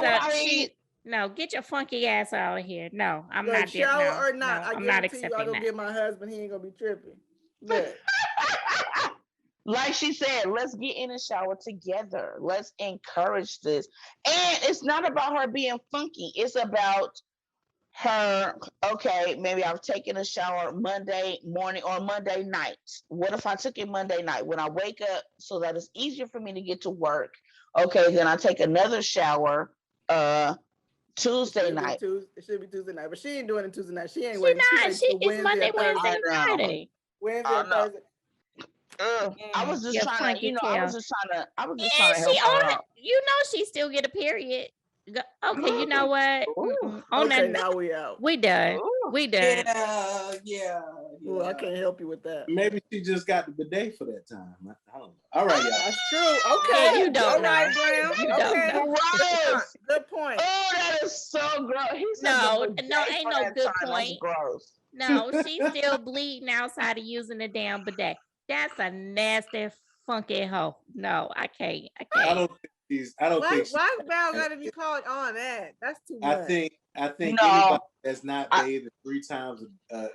[SPEAKER 4] Riley. Say it,
[SPEAKER 1] No, get your funky ass out of here. No, I'm
[SPEAKER 2] Look,
[SPEAKER 1] not.
[SPEAKER 2] shower
[SPEAKER 1] No,
[SPEAKER 2] or not,
[SPEAKER 1] no,
[SPEAKER 2] I
[SPEAKER 1] I'm not
[SPEAKER 2] guarantee you, I
[SPEAKER 1] accepting
[SPEAKER 2] go
[SPEAKER 1] that.
[SPEAKER 2] get my husband. He ain't gonna be tripping. Look,
[SPEAKER 4] Riley. Like she said, let's get in the shower together. Let's encourage this. And it's not about her being funky. It's about her, okay, maybe I've taken a shower Monday morning or Monday night. What if I took it Monday night when I wake up so that it's easier for me to get to work? Okay, then I take another shower Tuesday night.
[SPEAKER 2] It should be Tuesday night, but she ain't doing it Tuesday night. She ain't
[SPEAKER 1] She
[SPEAKER 2] waiting.
[SPEAKER 1] not. She
[SPEAKER 2] till
[SPEAKER 1] is Monday,
[SPEAKER 2] or Thursday.
[SPEAKER 1] Wednesday,
[SPEAKER 4] I know.
[SPEAKER 1] Friday.
[SPEAKER 2] Wednesday
[SPEAKER 4] I
[SPEAKER 2] or
[SPEAKER 4] know.
[SPEAKER 2] Thursday.
[SPEAKER 4] I was just
[SPEAKER 1] Your
[SPEAKER 4] trying to,
[SPEAKER 1] funky
[SPEAKER 4] you know,
[SPEAKER 1] tail.
[SPEAKER 4] I was just trying
[SPEAKER 1] And
[SPEAKER 4] to
[SPEAKER 1] she
[SPEAKER 4] help her
[SPEAKER 1] on it.
[SPEAKER 4] out.
[SPEAKER 1] You know she still get a period. Okay, you know what?
[SPEAKER 4] Ooh.
[SPEAKER 1] On
[SPEAKER 2] Okay,
[SPEAKER 1] that,
[SPEAKER 2] now we out.
[SPEAKER 1] we done.
[SPEAKER 4] Ooh.
[SPEAKER 1] We done.
[SPEAKER 3] Yeah.
[SPEAKER 2] Ooh, I can't help you with that.
[SPEAKER 5] Maybe she just got the bidet for that time. I don't know. All right, y'all.
[SPEAKER 2] That's true. Okay,
[SPEAKER 1] Yeah, you don't
[SPEAKER 2] all right,
[SPEAKER 1] know.
[SPEAKER 2] Brown.
[SPEAKER 1] You don't
[SPEAKER 2] Okay,
[SPEAKER 1] know.
[SPEAKER 4] Gross.
[SPEAKER 2] good point.
[SPEAKER 4] Oh, that is so gross. He said
[SPEAKER 1] No,
[SPEAKER 4] the
[SPEAKER 1] no,
[SPEAKER 4] bidet
[SPEAKER 1] ain't
[SPEAKER 4] for
[SPEAKER 1] no
[SPEAKER 4] that
[SPEAKER 1] good
[SPEAKER 4] time. That's
[SPEAKER 1] point.
[SPEAKER 4] gross.
[SPEAKER 1] No, she's still bleeding outside of using the damn bidet. That's a nasty, funky hoe. No, I can't.
[SPEAKER 5] I don't think she's. I don't think.
[SPEAKER 2] Why Val got to be called on that? That's too
[SPEAKER 5] I
[SPEAKER 2] much.
[SPEAKER 5] think. I think
[SPEAKER 4] No.
[SPEAKER 5] anybody that's not bathing 3 times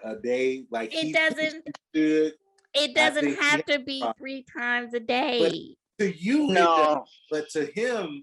[SPEAKER 5] a day, like
[SPEAKER 1] It
[SPEAKER 5] he
[SPEAKER 1] doesn't.
[SPEAKER 5] should.
[SPEAKER 1] It
[SPEAKER 5] I
[SPEAKER 1] doesn't
[SPEAKER 5] think he
[SPEAKER 1] have
[SPEAKER 5] has
[SPEAKER 1] to
[SPEAKER 5] a
[SPEAKER 1] be
[SPEAKER 5] problem.
[SPEAKER 1] 3 times a day.
[SPEAKER 5] To you, it does,
[SPEAKER 4] No.
[SPEAKER 5] but to him,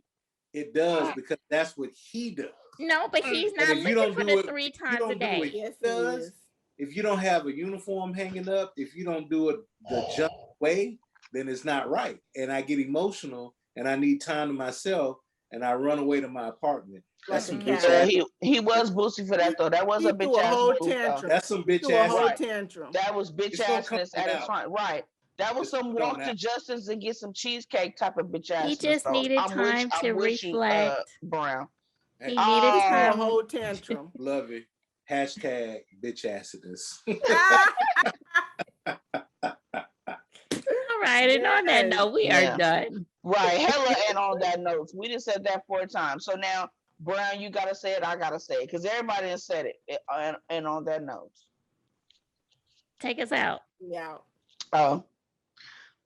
[SPEAKER 5] it does because that's what he does.
[SPEAKER 1] No, but he's
[SPEAKER 5] And
[SPEAKER 1] not
[SPEAKER 5] if you
[SPEAKER 1] looking
[SPEAKER 5] don't
[SPEAKER 1] for
[SPEAKER 5] do
[SPEAKER 1] the
[SPEAKER 5] it,
[SPEAKER 1] 3
[SPEAKER 5] if you
[SPEAKER 1] times a
[SPEAKER 5] don't do what
[SPEAKER 1] day.
[SPEAKER 5] he
[SPEAKER 2] Yes, he
[SPEAKER 5] does,
[SPEAKER 2] is.
[SPEAKER 5] if you don't have a uniform hanging up, if you don't do it the just way, then it's not right. And I get emotional and I need time to myself and I run away to my apartment. That's some
[SPEAKER 2] Like a
[SPEAKER 5] bitch
[SPEAKER 2] cat.
[SPEAKER 5] ass.
[SPEAKER 4] He was boosty for that though. That was
[SPEAKER 2] He
[SPEAKER 4] a
[SPEAKER 2] threw
[SPEAKER 4] bitch
[SPEAKER 2] a
[SPEAKER 4] ass
[SPEAKER 2] whole
[SPEAKER 4] move.
[SPEAKER 2] tantrum.
[SPEAKER 5] That's some bitch
[SPEAKER 2] Threw a
[SPEAKER 5] ass.
[SPEAKER 2] whole
[SPEAKER 4] Right.
[SPEAKER 2] tantrum.
[SPEAKER 4] That was bitch
[SPEAKER 5] It's gonna come
[SPEAKER 4] assness at its
[SPEAKER 5] out.
[SPEAKER 4] time. Right. That was
[SPEAKER 5] It's
[SPEAKER 4] some
[SPEAKER 5] gonna
[SPEAKER 4] walk
[SPEAKER 5] come
[SPEAKER 4] to
[SPEAKER 5] out.
[SPEAKER 4] Justice and get some cheesecake type of bitch assness.
[SPEAKER 1] He just
[SPEAKER 4] though.
[SPEAKER 1] needed time to
[SPEAKER 4] I'm with you,
[SPEAKER 1] reflect.
[SPEAKER 4] Brown.
[SPEAKER 1] He needed
[SPEAKER 2] He threw a
[SPEAKER 1] time.
[SPEAKER 2] whole tantrum.
[SPEAKER 5] Love it. Hashtag bitch assedness.
[SPEAKER 1] All right, and on that
[SPEAKER 2] Yes.
[SPEAKER 1] note, we
[SPEAKER 4] Yeah.
[SPEAKER 1] are done.
[SPEAKER 4] Right. Hella and on that note. We just said that 4 times. So now, Brown, you gotta say it, I gotta say it. Because everybody has said it. And on that note.
[SPEAKER 1] Take us out.
[SPEAKER 2] Yeah.
[SPEAKER 4] Oh.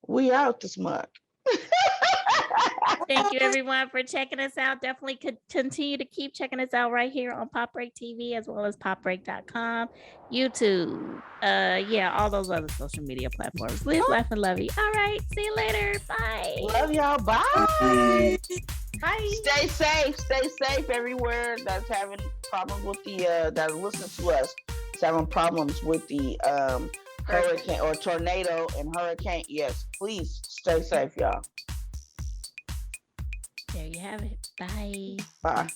[SPEAKER 4] We out this month.
[SPEAKER 1] Thank you everyone for checking us out. Definitely continue to keep checking us out right here on Pop Break TV as well as popbreak.com, YouTube, all those other social media platforms. Live, laugh, and love you. All right, see you later. Bye.
[SPEAKER 4] Love y'all. Bye.
[SPEAKER 2] Bye.
[SPEAKER 4] Stay safe everywhere that's having problems with the that listen to us. It's having problems with the hurricane or tornado and hurricane. Yes, please stay safe, y'all.
[SPEAKER 1] There you have it. Bye.
[SPEAKER 4] Bye.